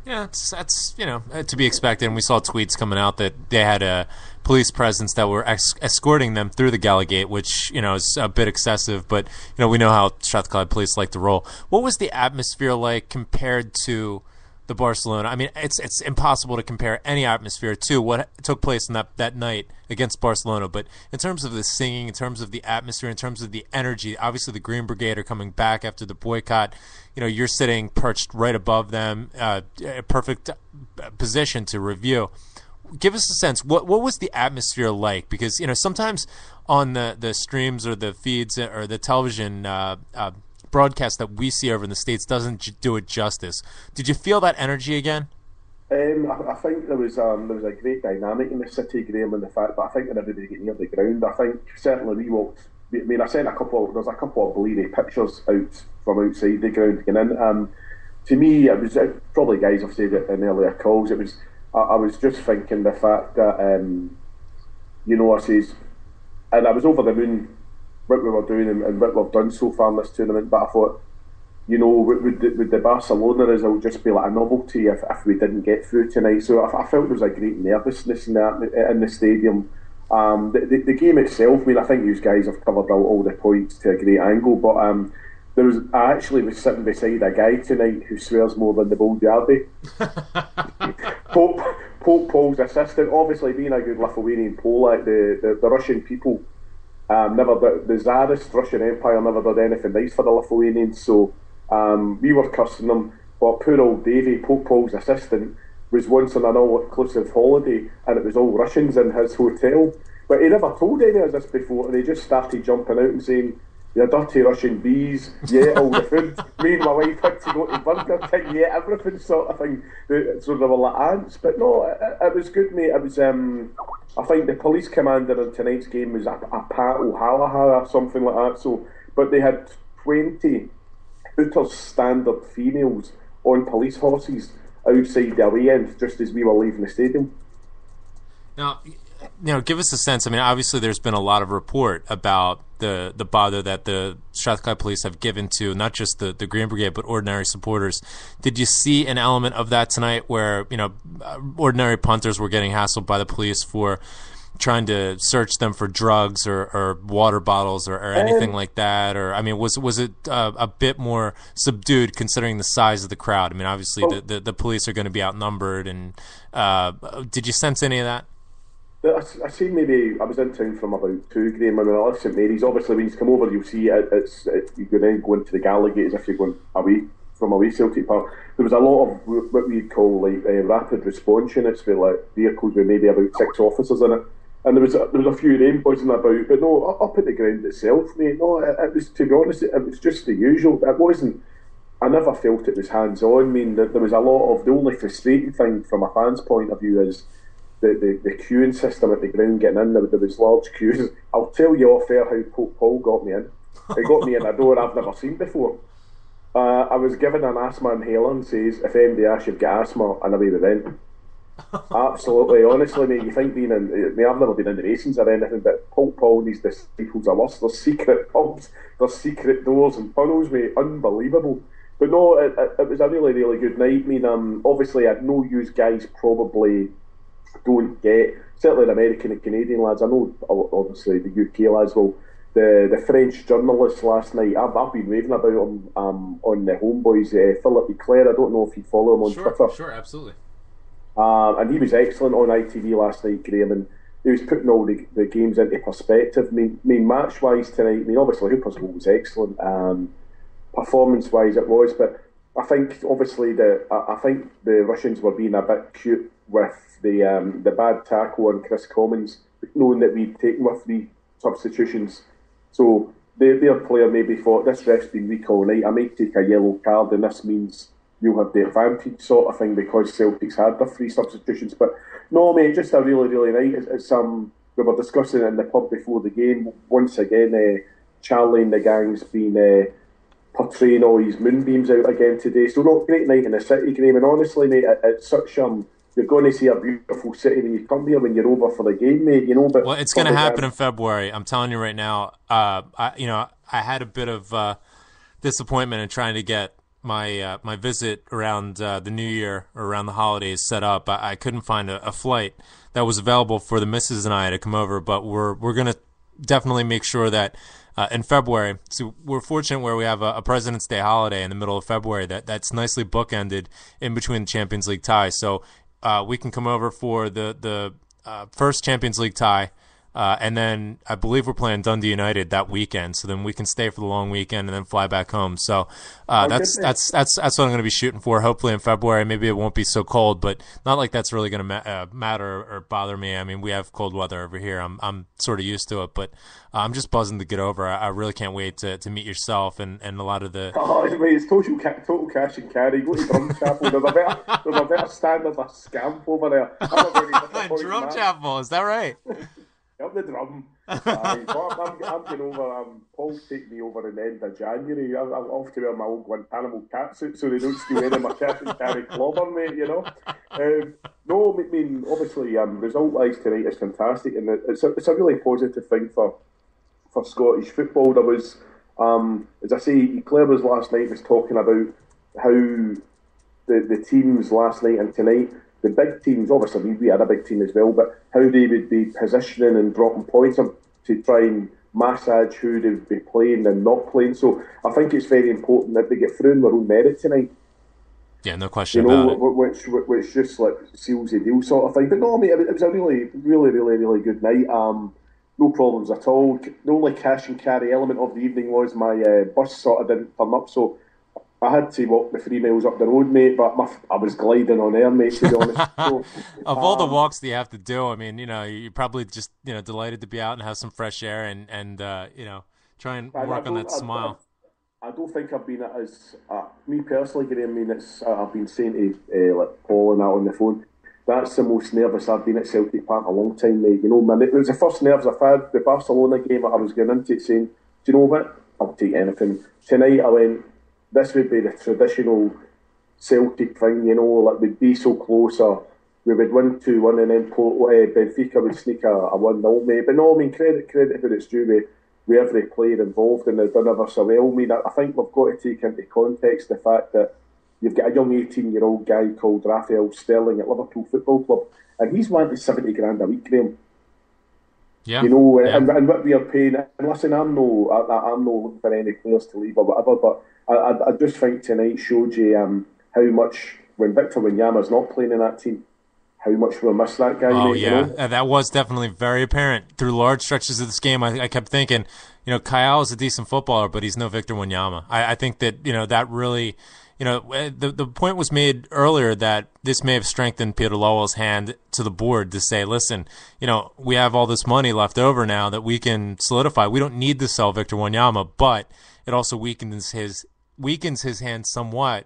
Yeah, that's to be expected. And we saw tweets coming out that they had a police presence that were escorting them through the Gallagate, which is a bit excessive. But we know how Strathclyde police like to roll. What was the atmosphere like compared to the Barcelona? I mean, it's impossible to compare any atmosphere to what took place in that night against Barcelona. But in terms of the singing, in terms of the atmosphere, in terms of the energy, obviously the Green Brigade are coming back after the boycott. You're sitting perched right above them, a perfect position to review. Give us a sense. What was the atmosphere like? Because sometimes on the streams or the feeds or the television broadcast that we see over in the States doesn't do it justice. Did you feel that energy again? I think there was a great dynamic in the city, Graham, and the fact that I think that everybody getting near the ground. I think certainly we walked. I mean, I sent there's a couple of bleary pictures out from outside the ground getting in. To me, it was probably guys have said it in earlier calls. It was I was just thinking the fact that I says, and I was over the moon what we were doing and what we've done so far in this tournament. But I thought, would the Barcelona result just be like a novelty if we didn't get through tonight? So I felt there was a great nervousness in the stadium. The game itself, I mean, I think you guys have covered all the points to a great angle, but I actually was sitting beside a guy tonight who swears more than the Boldiardi. Pope Paul's assistant, obviously being a good Lithuanian Polak, the Russian people, the Tsarist Russian Empire never did anything nice for the Lithuanians, so we were cursing them. But poor old Davy, Pope Paul's assistant, was once on an all-inclusive holiday and it was all Russians in his hotel. But he never told any of us this before, and he just started jumping out and saying, "You dirty Russian bees, yeah, all the food." Me and my wife had to go to Burger King, yeah, everything sort of thing. So they were like ants. But no, it was good, mate. It was, I think the police commander in tonight's game was a Pat O'Hallaha or something like that. So, but they had 20 Hooters standard females on police horses outside the away end just as we were leaving the stadium. Now, give us a sense. I mean, obviously there's been a lot of report about the bother that the Strathclyde police have given to not just the Green Brigade but ordinary supporters. Did you see an element of that tonight where ordinary punters were getting hassled by the police for trying to search them for drugs or water bottles or anything like that? Or I mean, was it a bit more subdued considering the size of the crowd? I mean, obviously the police are going to be outnumbered. And did you sense any of that? I seen maybe I was in town from about 2, Graham, and I left St Mary's. Obviously, when you come over, you'll see you can then go into the Gallagate as if you're going away Celtic Park. There was a lot of what we'd call like rapid response units with like vehicles with maybe about 6 officers in it, and there was a few rain buzzing about. But no, up at the ground itself, mate. No, it was, to be honest, it was just the usual. It wasn't. I never felt it was hands on. I mean, there was a lot of the only frustrating thing from a fan's point of view is the queuing system at the ground getting in. There was large queues. I'll tell you off air how Pope Paul got me in. He got me in a door I've never seen before. I was given an asthma inhaler and says, if anybody asks you've got asthma, and away we went. Absolutely, honestly, mate, you think being in... I mean, I've never been in the racings or anything, but Pope Paul and his disciples are worse. There's secret pubs, there's secret doors and tunnels, mate, unbelievable. But no, it was a really, really good night. I mean, obviously, I know you guys probably don't get, certainly the American and Canadian lads, I know obviously the UK lads will, the French journalist last night, I've been raving about him on the Homeboys, Philip Eclair. I don't know if you follow him on Twitter. Sure, absolutely. And he was excellent on ITV last night, Graham, and he was putting all the games into perspective. I mean match-wise tonight, I mean obviously Hooper's goal was excellent, performance-wise it was, but I think obviously the Russians were being a bit cute with the bad tackle on Chris Commons, knowing that we'd taken with 3 substitutions. So their player maybe thought, this ref's been weak all night, I may take a yellow card and this means you'll have the advantage sort of thing because Celtic's had their 3 substitutions. But no, mate, just a really, really night. It's we were discussing it in the pub before the game. Once again, Charlie and the gang's been portraying all his moonbeams out again today. So not great night in the City, Graham. And honestly, mate, it's such you're going to see a beautiful city when you come here when you're over for the game, mate. You know, but well, it's going to happen in February. I'm telling you right now. I had a bit of disappointment in trying to get my visit around the New Year or around the holidays set up. I couldn't find a flight that was available for the missus and I to come over, but we're going to definitely make sure that in February. So we're fortunate where we have a President's Day holiday in the middle of February that's nicely bookended in between the Champions League ties. So we can come over for the first Champions League tie. And then I believe we're playing Dundee United that weekend, so then we can stay for the long weekend and then fly back home. So that's what I'm going to be shooting for. Hopefully in February, maybe it won't be so cold, but not like that's really going to matter or bother me. I mean, we have cold weather over here. I'm sort of used to it, but I'm just buzzing to get over. I really can't wait to meet yourself and a lot of the. Oh, it's total cash and carry. Go to Drum Chapel. There's a better standard of scamp over there. Drum Chapel, is that right? Up the drum. I'm going over. Paul's taking me over at the end of January. I'm off to wear my old Guantanamo catsuit so they don't steal any of my cash and carry clobber, mate, you know. No, I mean, obviously, result-wise tonight is fantastic, and it's a really positive thing for Scottish football. There was, as I say, Claire was last night was talking about how the teams last night and tonight, the big teams, obviously we had a big team as well, but how they would be positioning and dropping points to try and massage who they would be playing and not playing. So I think it's very important that they get through in their own merit tonight. Yeah, no question about it. Which just like seals the deal sort of thing. But no, mate, it was a really, really, really, really good night. No problems at all. The only cash and carry element of the evening was my bus sort of didn't turn up, so I had to walk the 3 miles up the road, mate, but I was gliding on air, mate, to be honest. So, of all the walks that you have to do, I mean, you're probably just, delighted to be out and have some fresh air and try and work on that smile. I don't think I've been as, me personally, Graham, I mean, I've been saying to like Paul and that on the phone, that's the most nervous I've been at Celtic Park in a long time, mate. It was the first nerves I've had. The Barcelona game, I was going into it saying, do you know what? I'll take anything. Tonight I went, this would be the traditional Celtic thing, like we'd be so close, or we would win 2-1 and then Benfica would sneak a 1-0, mate. But no, I mean, credit where it's due with every player involved, and they've done ever so well. I mean, I think we've got to take into context the fact that you've got a young 18-year-old guy called Raphael Sterling at Liverpool Football Club, and he's wanting 70 grand a week, Graham. Yeah. And what we are paying, and listen, I'm no looking for any players to leave or whatever, but I just think tonight showed you how much, when Victor Wanyama's not playing in that team, how much we'll miss that guy. Oh, mate, yeah. That was definitely very apparent through large stretches of this game. I kept thinking, Kyle is a decent footballer, but he's no Victor Wanyama. I think that, that really, the point was made earlier that this may have strengthened Peter Lowell's hand to the board to say, listen, we have all this money left over now that we can solidify. We don't need to sell Victor Wanyama, but it also weakens his hand somewhat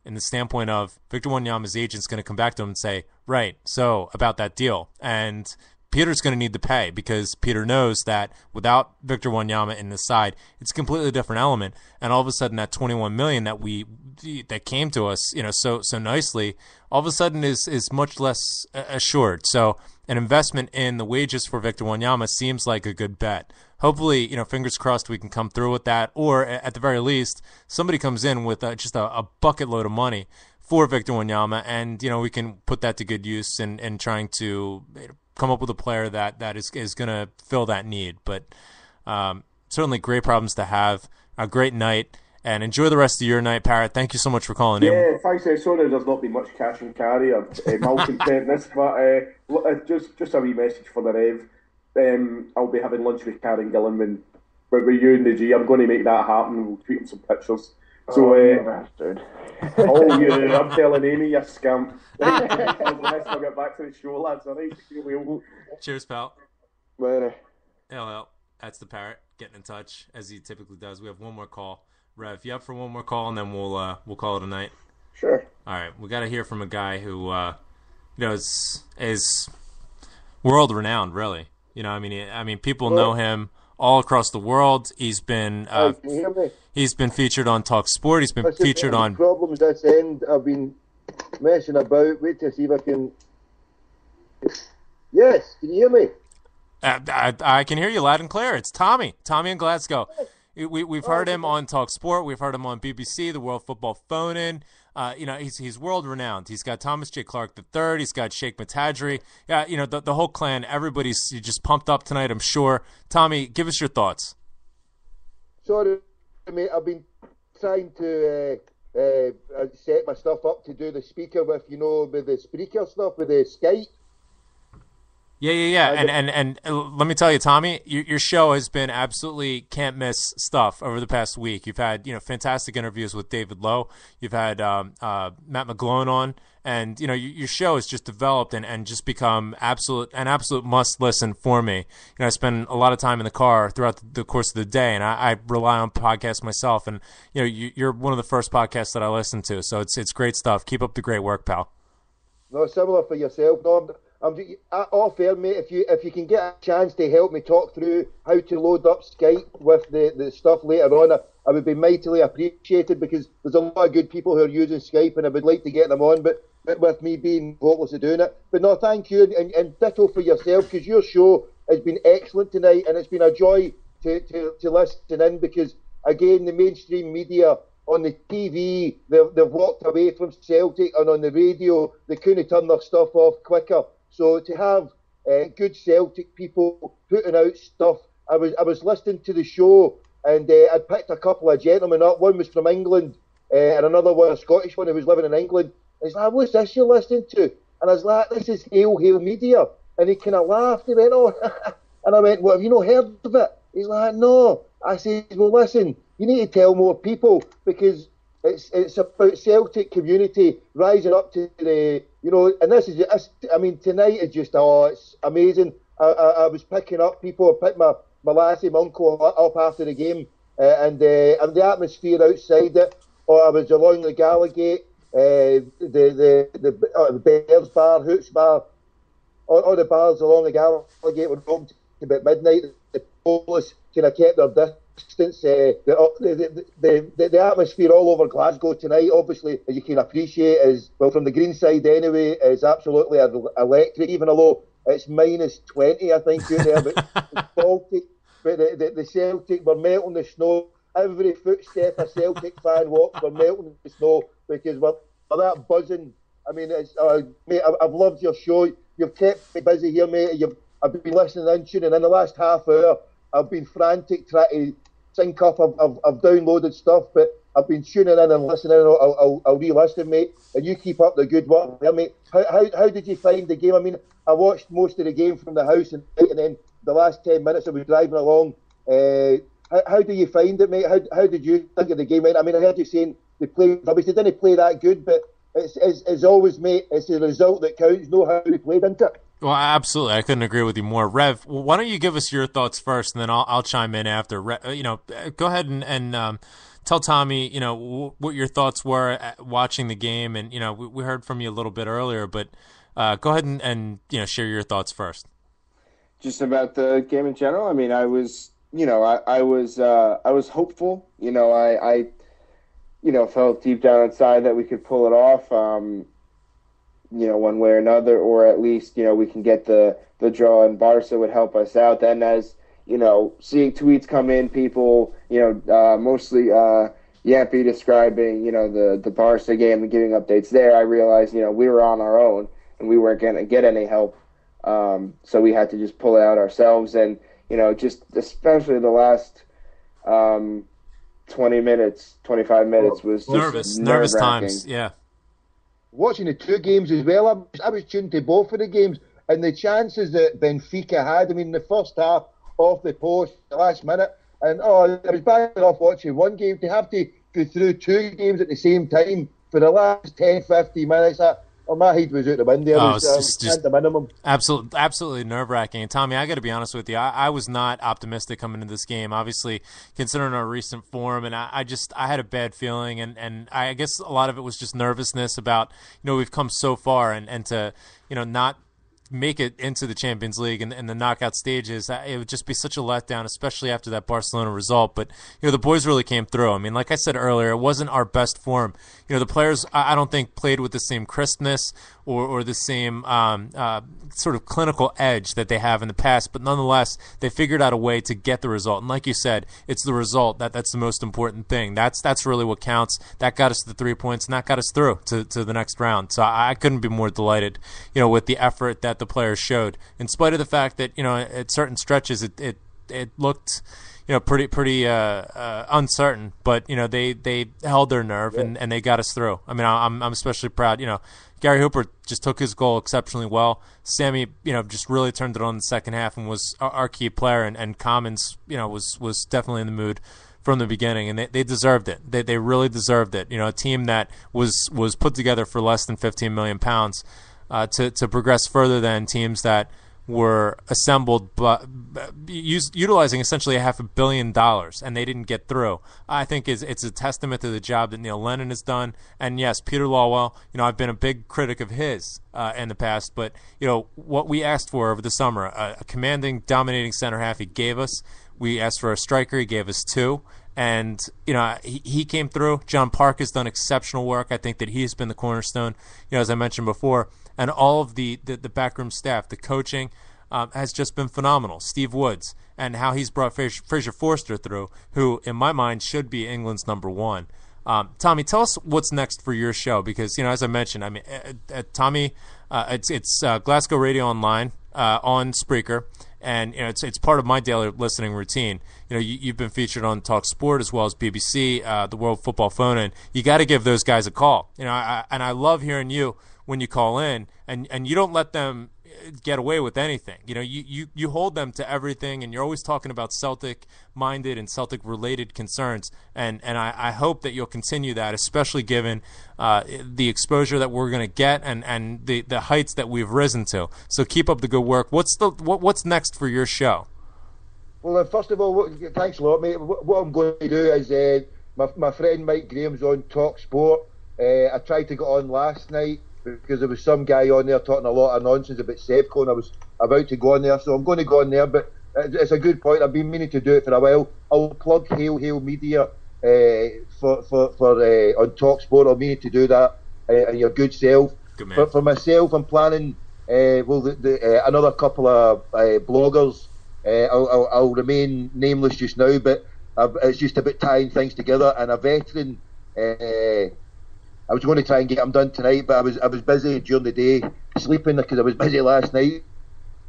in the standpoint of Victor Wanyama's agent's going to come back to him and say, right, so about that deal. And Peter's going to need to pay because Peter knows that without Victor Wanyama in the side, it's a completely different element. And all of a sudden that $21 million that came to us, so nicely, all of a sudden is much less assured. So an investment in the wages for Victor Wanyama seems like a good bet. Hopefully, fingers crossed we can come through with that, or at the very least, somebody comes in with just a bucket load of money for Victor Wanyama, and we can put that to good use in trying to come up with a player that is going to fill that need. But certainly great problems to have. A great night, and enjoy the rest of your night, Parrot. Thank you so much for calling in. Yeah, thanks. Sorry there's not been much cash and carry or malcontentness, but just a wee message for the Rev. I'll be having lunch with Karen Gillan with you and the G. I'm going to make that happen. We'll tweet him some pictures. So, bastard. I'm telling Amy, you scamp. I'll get back to the show, lads. All right. Cheers, pal. Later. Hello. That's the parrot getting in touch as he typically does. We have one more call. Rev, you up for one more call, and then we'll call it a night. Sure. All right, we got to hear from a guy who is world renowned, really. I mean, people know him all across the world. He's been can you hear me? He's been featured on Talk Sport. He's been featured on problems this end. I've been messing about. Wait to see if I can. Yes, can you hear me? I can hear you loud and clear. It's Tommy in Glasgow. We've heard him on Talk Sport. We've heard him on BBC, the World Football Phone-In. He's world renowned. He's got Thomas J. Clark III. He's got Sheikh Matajri. Yeah, the whole clan. Everybody's just pumped up tonight, I'm sure. Tommy, give us your thoughts. Sorry, mate. I've been trying to set my stuff up to do the speaker with the Spreaker stuff with the Skype. Yeah. And let me tell you, Tommy, your show has been absolutely can't miss stuff over the past week. You've had fantastic interviews with David Lowe. You've had Matt McGlone on, and your show has just developed and just become an absolute must listen for me. I spend a lot of time in the car throughout the course of the day, and I rely on podcasts myself. And you're one of the first podcasts that I listen to, so it's great stuff. Keep up the great work, pal. No, similar for yourself, Norm. I'm off air, mate. If you can get a chance to help me talk through how to load up Skype with the stuff later on, I would be mightily appreciated, because there's a lot of good people who are using Skype, and I would like to get them on, but with me being hopeless at doing it. But no, thank you, and ditto for yourself, because your show has been excellent tonight, and it's been a joy to listen in, because again, the mainstream media on the TV, they've walked away from Celtic, and on the radio they couldn't turn their stuff off quicker. So to have good Celtic people putting out stuff, I was listening to the show, and I'd picked a couple of gentlemen up. One was from England, and another one, a Scottish one who was living in England. And he's like, "What's this you're listening to?" And I was like, "This is Hail Media." And he kind of laughed. He went, "Oh," and I went, "Well, have you not heard of it?" He's like, "No." I said, "Well, listen, you need to tell more people, because it's about Celtic community rising up to the, and this is, tonight is just, it's amazing." I was picking up people. I picked my lassie, my uncle up after the game, and the atmosphere outside it. Or I was along the Gallagate, the Bears Bar, Hoots Bar, all the bars along the Gallagate were open to about midnight. The police kind of kept their distance. The atmosphere all over Glasgow tonight, obviously, as you can appreciate, is, well, from the green side anyway, is absolutely electric, even although it's minus 20, I think, out there. But Baltic, but the Celtic were melting the snow. Every footstep a Celtic fan walks, we're melting the snow, because we're that buzzing. I mean, mate, I've loved your show. You've kept me busy here, mate. I've been listening in, tuning in the last half hour. I've been frantic trying to sync up. I've downloaded stuff, but I've been tuning in and listening. I'll re-listen, mate. And you keep up the good work there, mate. How did you find the game? I mean, I watched most of the game from the house, and then the last 10 minutes I was driving along. How do you find it, mate? How did you think of the game? I mean, I heard you saying they obviously didn't play that good, but it's always, mate, it's the result that counts, know how we played, isn't it? Well, absolutely. I couldn't agree with you more. Rev, why don't you give us your thoughts first, and then I'll chime in after. Go ahead and tell Tommy, what your thoughts were watching the game, and we heard from you a little bit earlier, but go ahead and share your thoughts first. Just about the game in general. I mean, I was hopeful. I felt deep down inside that we could pull it off. One way or another, or at least, we can get the draw, and Barca would help us out. Then, as seeing tweets come in, people, mostly Yampy describing, the Barca game and giving updates there, I realized, we were on our own and we weren't going to get any help. So we had to just pull it out ourselves, and, just especially the last 20 minutes, 25 minutes was just nervous times, yeah. Watching the two games as well, I was tuned to both of the games, and the chances that Benfica had, I mean, the first half off the post, the last minute, and I was backing off watching one game. To have to go through two games at the same time for the last 10, 15 minutes, Oh, my head was out the window. Oh, I was at the minimum. Absolutely nerve-wracking. And Tommy, I got to be honest with you. I was not optimistic coming into this game, obviously, considering our recent form. And I had a bad feeling. And I guess a lot of it was just nervousness about, we've come so far and to, not make it into the Champions League and the knockout stages. It would just be such a letdown, especially after that Barcelona result. But, the boys really came through. I mean, like I said earlier, it wasn't our best form. The players, I don't think, played with the same crispness or the same sort of clinical edge that they have in the past. But nonetheless, they figured out a way to get the result. And like you said, it's the result that's the most important thing. That's really what counts. That got us the 3 points, and that got us through to the next round. So I couldn't be more delighted, with the effort that the players showed, in spite of the fact that, at certain stretches it looked, pretty uncertain, but they held their nerve and they got us through. I mean, I'm especially proud. Gary Hooper just took his goal exceptionally well. Sammy, just really turned it on in the second half and was our key player. And Commons, was definitely in the mood from the beginning, and they deserved it. They really deserved it. A team that was put together for less than £15 million to progress further than teams that were assembled utilizing essentially $500 million, and they didn't get through. I think it's a testament to the job that Neil Lennon has done. And yes, Peter Lawwell, I've been a big critic of his in the past, but what we asked for over the summer, a commanding, dominating center half, he gave us. We asked for a striker, he gave us 2. And, he came through. John Park has done exceptional work. I think that he has been the cornerstone, as I mentioned before. And all of the backroom staff, the coaching, has just been phenomenal. Steve Woods, and how he's brought Fraser Forster through, who, in my mind, should be England's #1. Tommy, tell us what's next for your show, because, as I mentioned, I mean, Tommy, it's Glasgow Radio Online on Spreaker. And it's part of my daily listening routine. You've been featured on Talk Sport as well as BBC, the World Football Phone, and you got to give those guys a call. And I love hearing you when you call in, and you don't let them get away with anything. You hold them to everything, and you're always talking about Celtic-minded and Celtic-related concerns. And I hope that you'll continue that, especially given the exposure that we're going to get and the heights that we've risen to. So keep up the good work. What's next for your show? Well, first of all, thanks a lot, mate. What I'm going to do is my friend Mike Graham's on Talk Sport. I tried to get on last night because there was some guy on there talking a lot of nonsense about Sevco, and I was about to go on there, so I'm going to go on there. But it's a good point. I've been meaning to do it for a while. I'll plug Hail Media for on Talk Sport. I'm meaning to do that, and your good self. Good man. For myself, I'm planning another couple of bloggers. I'll remain nameless just now, but it's just about tying things together. And a veteran, I was going to try and get them done tonight, but I was busy during the day, sleeping because I was busy last night.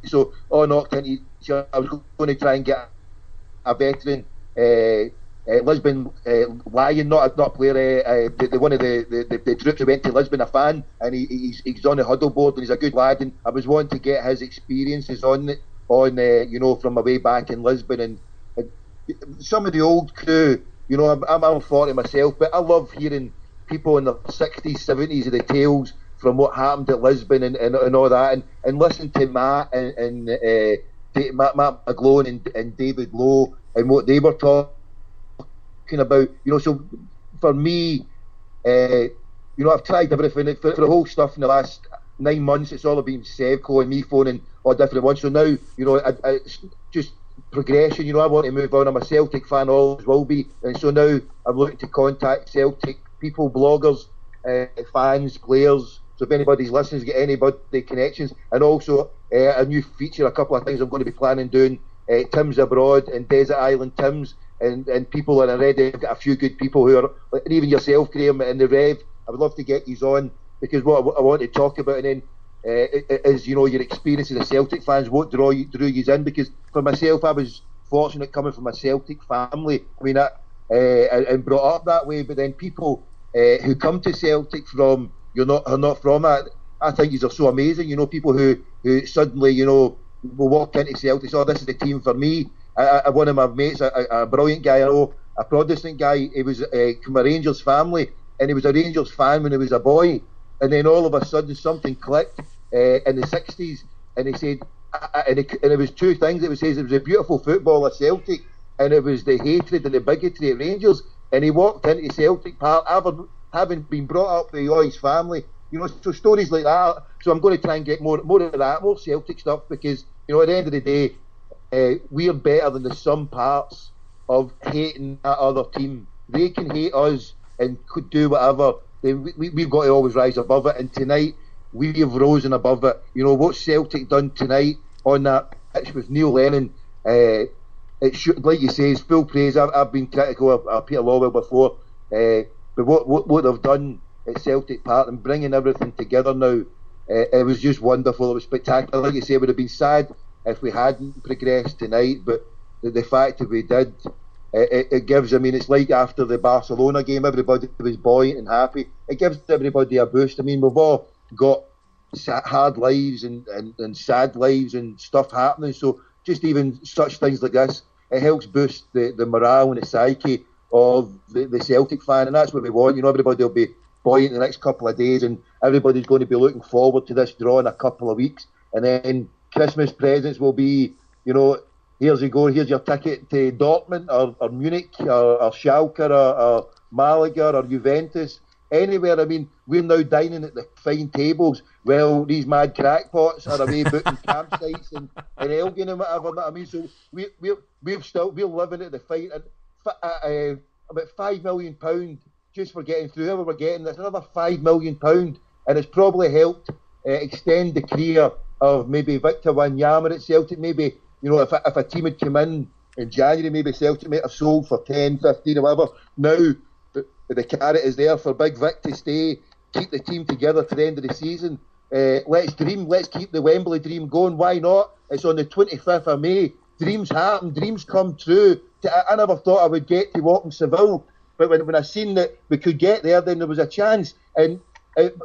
So all knocked into, so I was going to try and get a veteran, Lisbon Lion, not a player, one of the troops who went to Lisbon, a fan, and he's on the huddle board, and he's a good lad. And I was wanting to get his experiences on from away back in Lisbon, and some of the old crew. I'm 40 myself, but I love hearing people in the 60s, 70s of the tales from what happened at Lisbon and all that, and listen to Matt and Matt McGlone and David Lowe and what they were talking about. So for me, I've tried everything for the whole stuff in the last 9 months. It's all been Sevco and me phoning all different ones. So now, I just progression. I want to move on. I'm a Celtic fan, always will be, and so now I'm looking to contact Celtic people, bloggers, fans, players. So if anybody's listening, get anybody connections, and also a new feature, a couple of things I'm going to be planning doing. Tim's Abroad and Desert Island Tim's, and people, and already I've got a few good people who are, and even yourself, Graham, and the Rev. I would love to get you on, because what I want to talk about, and then is your experiences as Celtic fans, what drew you in, because for myself, I was fortunate coming from a Celtic family. I mean, and brought up that way, but then people who come to Celtic from are not from that. I think these are so amazing. People who suddenly will walk into Celtic. Oh, this is the team for me. One of my mates, a brilliant guy, I know, a Protestant guy. He was from a Rangers family, and he was a Rangers fan when he was a boy. and then all of a sudden something clicked in the 60s, and he said, and it was two things. It was a beautiful football at Celtic, and it was the hatred and the bigotry at Rangers. And he walked into Celtic Park, having been brought up by his family, so stories like that. So I'm going to try and get more of that, more Celtic stuff, because at the end of the day, we're better than the sum parts of hating that other team. They can hate us and could do whatever. We've got to always rise above it. And tonight we have risen above it. What Celtic done tonight on that pitch with Neil Lennon. It should, like you say, is full praise. I've been critical of Peter Lawwell before, but what they've done at Celtic Park and bringing everything together now, it was just wonderful. It was spectacular. Like you say, it would have been sad if we hadn't progressed tonight, but the fact that we did, it gives. I mean, it's like after the Barcelona game, everybody was buoyant and happy. It gives everybody a boost. I mean, we've all got hard lives and sad lives and stuff happening, so just even such things like this, it helps boost the morale and the psyche of the Celtic fan, and that's what we want. Everybody will be buoyant the next couple of days, and everybody's going to be looking forward to this draw in a couple of weeks, and then Christmas presents will be, here's you go, here's your ticket to Dortmund or Munich or Schalke or Malaga or Juventus, anywhere. I mean, we're now dining at the fine tables. Well, these mad crackpots are away booking campsites in Elgin and whatever. I mean, so we're living at the fine. And about £5 million just for getting through. However we're getting, there's another £5 million, and it's probably helped extend the career of maybe Victor Wanyama at Celtic. Maybe if a team had come in January, maybe Celtic might have sold for 10, 15 or whatever. Now the carrot is there for Big Vic to stay, keep the team together to the end of the season. Let's dream, let's keep the Wembley dream going. Why not? It's on the 25th of May. Dreams happen, dreams come true. I never thought I would get to walk in Seville, but when I seen that we could get there, then there was a chance. And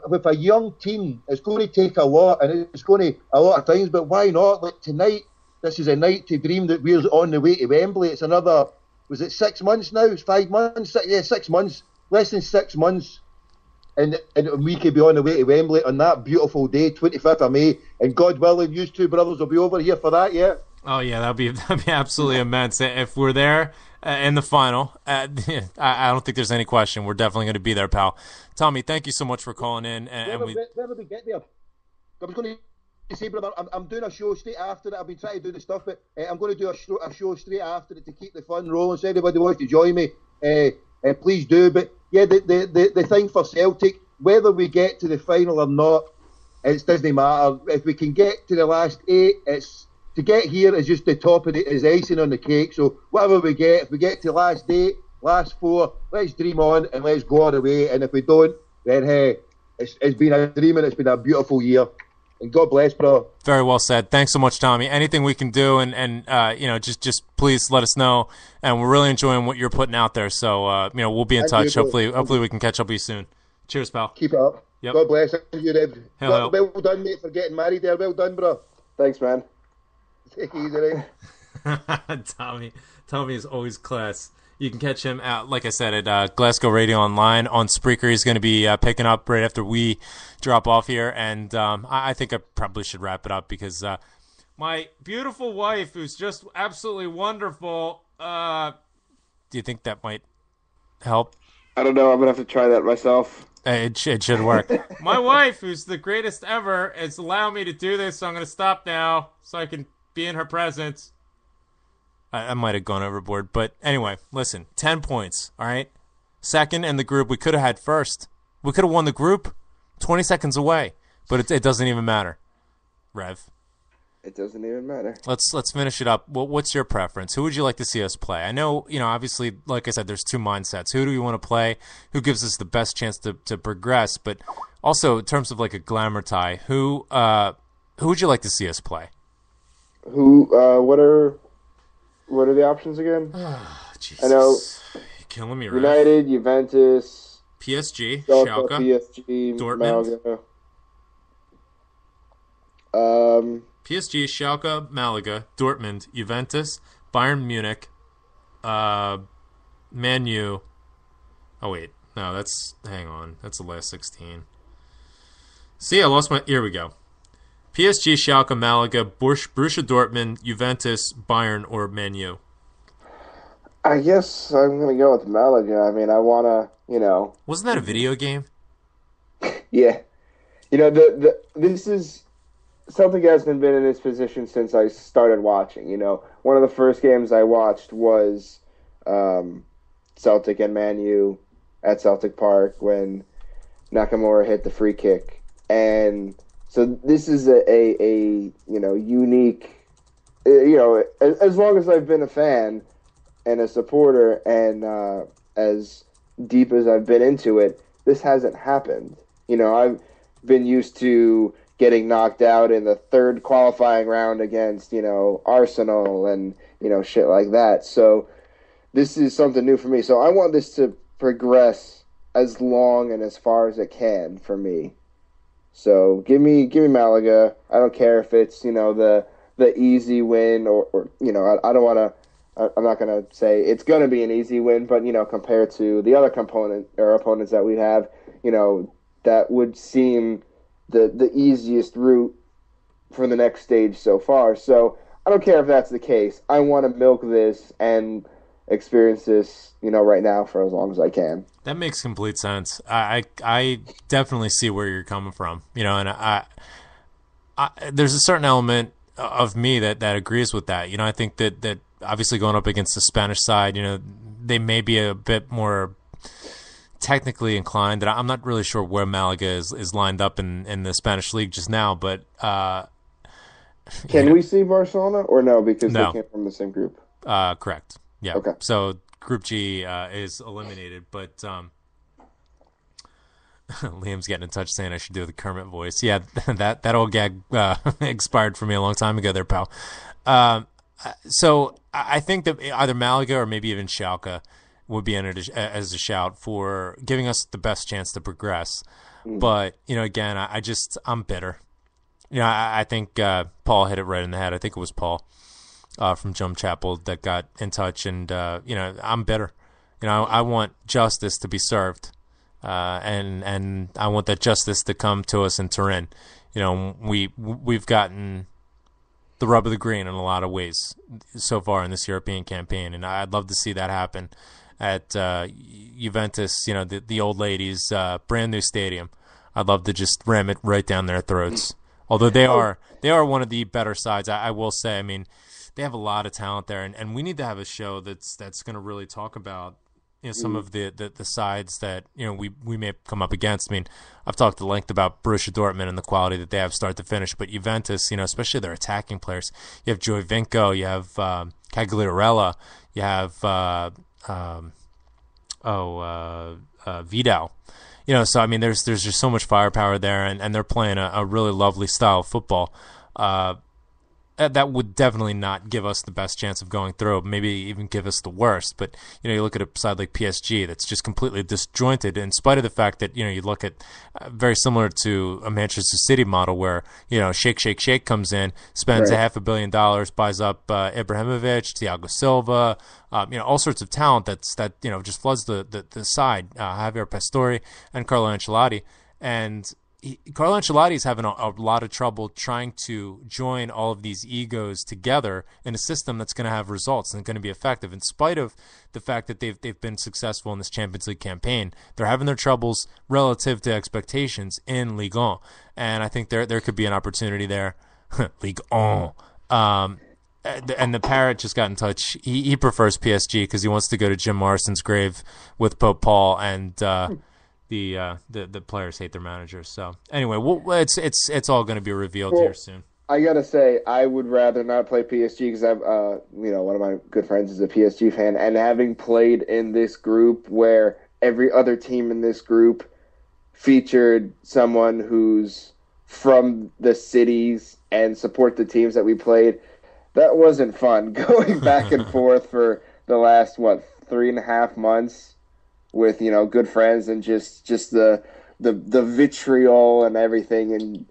with a young team, it's going to take a lot, and it's going to a lot of times, but why not? Like tonight, this is a night to dream that we're on the way to Wembley. It's another, was it 6 months now? It's 5 months? 6 months. Less than 6 months. And we could be on the way to Wembley on that beautiful day, 25th of May. And God willing, you two brothers will be over here for that, yeah? Oh, yeah, that'd be absolutely immense. If we're there in the final, I don't think there's any question. We're definitely going to be there, pal. Tommy, thank you so much for calling in. Where did we get there? I was going to say, brother, I'm doing a show straight after it. I've been trying to do the stuff, but I'm going to do a show straight after it to keep the fun rolling. So anybody wants to join me, please do. But yeah, the thing for Celtic, whether we get to the final or not, it doesn't matter. If we can get to the last 8, it's to get here is just the top of is icing on the cake. So whatever we get, if we get to the last 8, last 4, let's dream on and let's go all the way. And if we don't, then hey, it's been a dream and it's been a beautiful year. And God bless, bro. Very well said. Thanks so much, Tommy. Anything we can do, and just please let us know. And we're really enjoying what you're putting out there. So we'll be in touch. Hopefully we can catch up with you soon. Cheers, pal. Keep it up. Yep. God bless you, Dave. Well done, mate, for getting married there. Well done, bro. Thanks, man. Take it easy, right? Tommy is always class. You can catch him at, like I said, at Glasgow Radio Online on Spreaker. He's going to be picking up right after we drop off here, and I think I probably should wrap it up because my beautiful wife, who's just absolutely wonderful, do you think that might help? I don't know. I'm going to have to try that myself. It should work. My wife, who's the greatest ever, is allowing me to do this, so I'm going to stop now so I can be in her presence. I might have gone overboard, but anyway, listen, 10 points, all right? Second in the group, we could have had first. We could have won the group 20 seconds away, but it doesn't even matter. Rev. It doesn't even matter. Let's finish it up. What's your preference? Who would you like to see us play? I know, obviously, like I said, there's two mindsets. Who do we want to play? Who gives us the best chance to progress? But also, in terms of like a glamour tie, who would you like to see us play? What are the options again? Oh, Jesus. I know. You're killing me, Rev. United, Juventus, PSG, Schalke, PSG, Dortmund. Malaga. PSG, Schalke, Malaga, Dortmund, Juventus, Bayern Munich, Man U. Oh wait, no, hang on, that's the last 16. See, I lost my... Here we go. PSG, Schalke, Malaga, Borussia Dortmund, Juventus, Bayern, or Man U? I guess I'm going to go with Malaga. I mean, I want to, Wasn't that a video game? Yeah. This is... Celtic hasn't been in this position since I started watching. One of the first games I watched was Celtic and Man U at Celtic Park when Nakamura hit the free kick. And so this is a unique, as long as I've been a fan and a supporter and as deep as I've been into it, this hasn't happened. I've been used to getting knocked out in the third qualifying round against, Arsenal and, shit like that. So this is something new for me. So I want this to progress as long and as far as it can for me. So give me Malaga. I don't care if it's, the easy win or I don't want to, I'm not going to say it's going to be an easy win, but, compared to the other opponents that we have, that would seem the easiest route for the next stage so far. So I don't care if that's the case. I want to milk this and experience this, right now for as long as I can. That makes complete sense. I definitely see where you're coming from. And I there's a certain element of me that agrees with that. I think that obviously going up against the Spanish side, they may be a bit more technically inclined. I'm not really sure where Malaga is lined up in the Spanish league just now, but can we see Barcelona or no? Because they came from the same group. Correct. Yeah. Okay. So Group G is eliminated, but Liam's getting in touch saying I should do the Kermit voice. Yeah, that old gag expired for me a long time ago there, pal. So I think that either Malaga or maybe even Schalke would be entered as a shout for giving us the best chance to progress. But, again, I'm bitter. I think Paul hit it right in the head. I think it was Paul from Jump Chapel that got in touch, and, I'm bitter. I want justice to be served, and I want that justice to come to us in Turin. We've gotten the rub of the green in a lot of ways so far in this European campaign, and I'd love to see that happen at Juventus, the old ladies' brand new stadium. I'd love to just ram it right down their throats. Although they are one of the better sides, I will say. I mean, they have a lot of talent there, and we need to have a show that's going to really talk about some of the sides that we may come up against. I mean, I've talked at length about Borussia Dortmund and the quality that they have start to finish, but Juventus, especially their attacking players. You have Jovinko, you have Cagliarella, you have Vidal. So I mean, there's just so much firepower there, and they're playing a really lovely style of football. That would definitely not give us the best chance of going through, maybe even give us the worst. But, you look at a side like PSG that's just completely disjointed, in spite of the fact that, you look at very similar to a Manchester City model where, Shake comes in, spends $500 million, buys up Ibrahimovic, Thiago Silva, all sorts of talent that just floods the side, Javier Pastore and Carlo Ancelotti. And Carlo Ancelotti is having a lot of trouble trying to join all of these egos together in a system that's going to have results and going to be effective. In spite of the fact that they've been successful in this Champions League campaign, they're having their troubles relative to expectations in Ligue 1. And I think there could be an opportunity there. Ligue 1. And the Parrot just got in touch. He prefers PSG because he wants to go to Jim Morrison's grave with Pope Paul, and the players hate their managers. So anyway, it's all going to be revealed here soon. I gotta say, I would rather not play PSG because I've one of my good friends is a PSG fan, and having played in this group where every other team in this group featured someone who's from the cities and support the teams that we played, that wasn't fun. Going back and forth for the last 3.5 months with good friends and just the vitriol and everything, and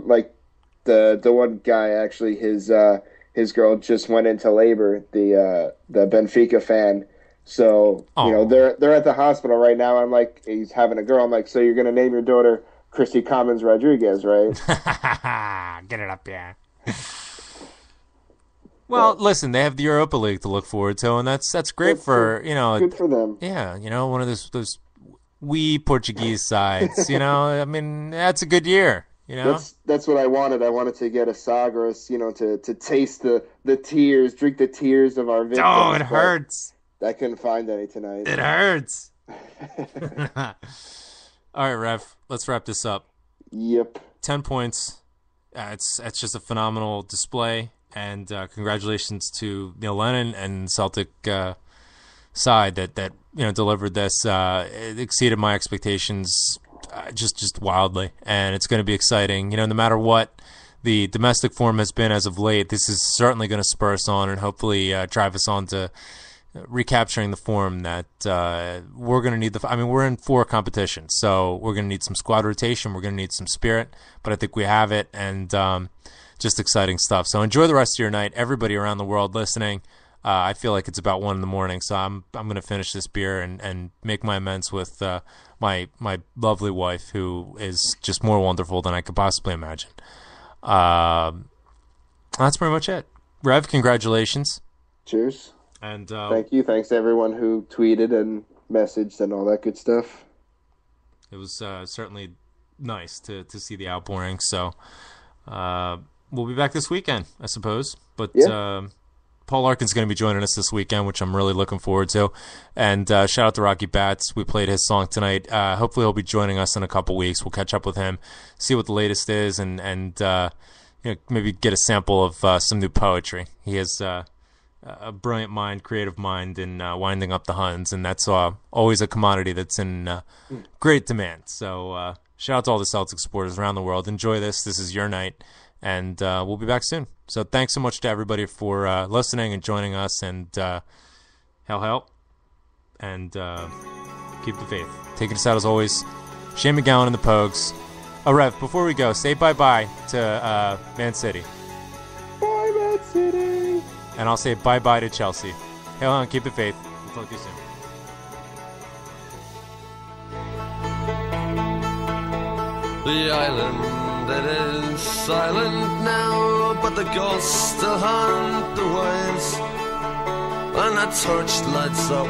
like the one guy actually his girl just went into labor, the Benfica fan. So they're at the hospital right now. I'm like, he's having a girl. I'm like, so you're gonna name your daughter Christy Commons Rodriguez, right? Get it up, yeah. Well, listen, they have the Europa League to look forward to, and that's great for, you know. Good for them. Yeah, you know, one of those wee Portuguese sides, you know. I mean, that's a good year, you know. That's what I wanted. I wanted to get a Sagres, you know, to taste the tears, drink the tears of our victims. Oh, it hurts. I couldn't find any tonight. It hurts. All right, Rev, let's wrap this up. Yep. 10 points. It's just a phenomenal display, and congratulations to Neil Lennon and Celtic side that you know delivered this. It exceeded my expectations just wildly, and it's going to be exciting. You know, no matter what the domestic form has been as of late, this is certainly going to spur us on and hopefully drive us on to recapturing the form that we're going to need. We're in 4 competitions, so we're going to need some squad rotation. We're going to need some spirit, but I think we have it, and just exciting stuff. So enjoy the rest of your night, everybody around the world listening. I feel like it's about 1 a.m, so I'm going to finish this beer and make my amends with my lovely wife, who is just more wonderful than I could possibly imagine. That's pretty much it. Rev, congratulations. Cheers. And thank you. Thanks to everyone who tweeted and messaged and all that good stuff. It was certainly nice to see the outpouring. So we'll be back this weekend, I suppose. But yeah. Paul Larkin's going to be joining us this weekend, which I'm really looking forward to. And shout out to Rocky Bats. We played his song tonight. Hopefully he'll be joining us in a couple weeks. We'll catch up with him, see what the latest is, and you know, maybe get a sample of some new poetry. He has a brilliant mind, creative mind in winding up the Huns, and that's always a commodity that's in great demand. So shout out to all the Celtic supporters around the world. Enjoy this. This is your night, and we'll be back soon. So thanks so much to everybody for listening and joining us, and hell, and keep the faith. Taking us out as always, Shane McGowan and the Pogues. Oh, Rev, before we go, say bye-bye to Man City. Bye, Man City. And I'll say bye-bye to Chelsea. Hell on, keep the faith. We'll talk to you soon. The island, it is silent now, but the ghosts still haunt the waves. And a torch lights up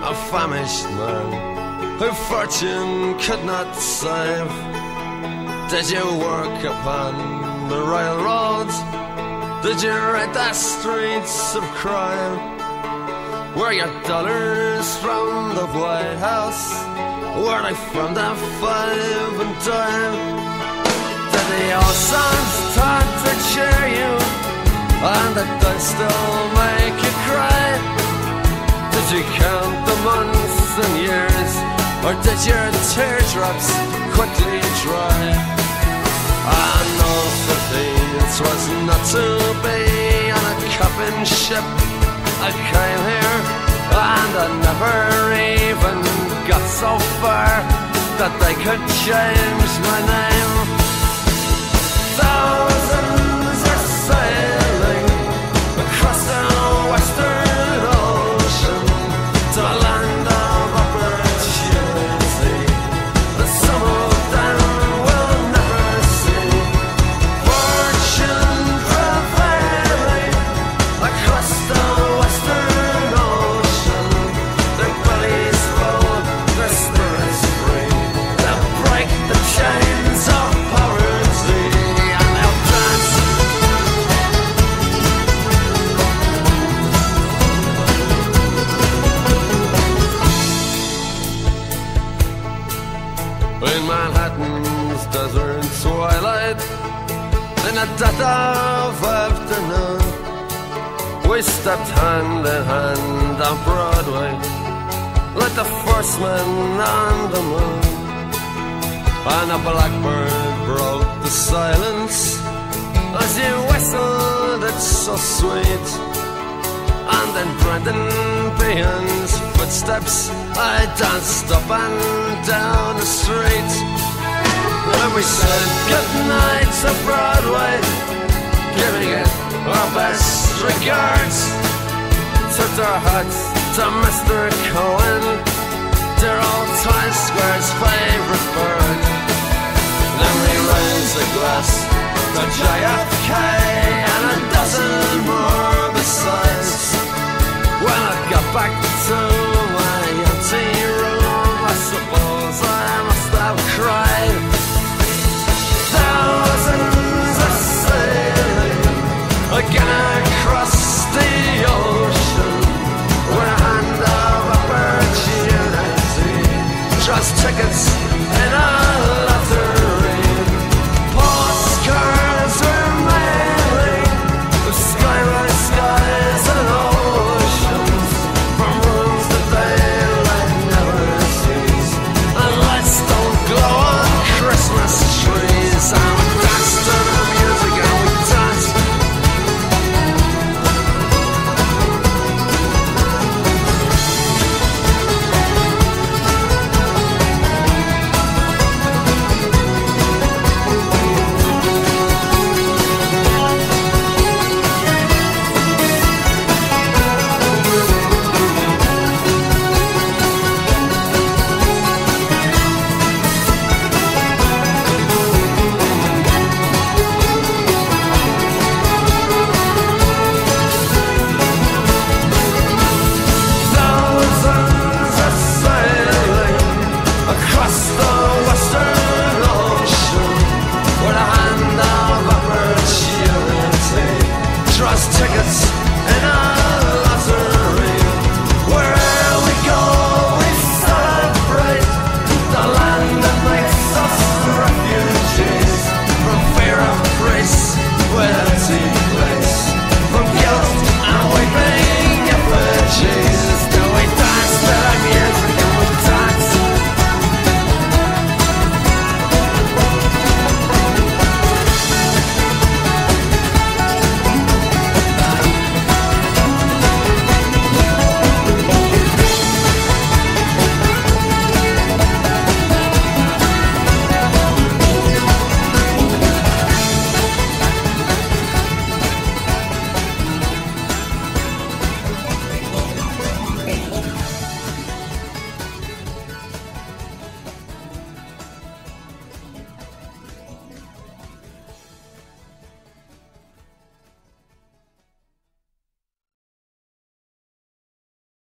a famished man who fortune could not save. Did you work upon the railroads? Did you ride the streets of crime? Were your dollars from the White House? Were they from the 5 and dime? Did the old songs start to cheer you? And did they still make you cry? Did you count the months and years? Or did your teardrops quickly dry? I know it was not to be on a coffin ship. I came here and I never even got so far that they could change my name. Thousands are sailing across the western ocean to a land of opportunity that some of them will never see. Fortune prevailing across the western ocean, their bellies full, their spirits free. They'll break the chains of poverty and they'll dance. In Manhattan's desert twilight, in the dead of afternoon, we stepped hand in hand on Broadway, like the first man on the moon. And a blackbird broke the silence as you whistled, it's so sweet. And in Brendan Behan's footsteps, I danced up and down the street. And we said goodnight to Broadway, giving it our best regards. Tipped our hats to Mr. Cohen, dear old Times Square's favorite bird. Then we raised a glass to JFK and a dozen more besides. When I got back to my empty room, I suppose I must have cried. Thousands are sailing again across the ocean with a hand of opportunity. Trust tickets in a lottery. Postcards were mailing with skyward skies and oceans from rooms that daylight never sees. And lights don't glow on Christmas trees. And we danced to the music and we danced. Thousands are sailing across the western ocean with a hand of opportunity. Trust tickets in a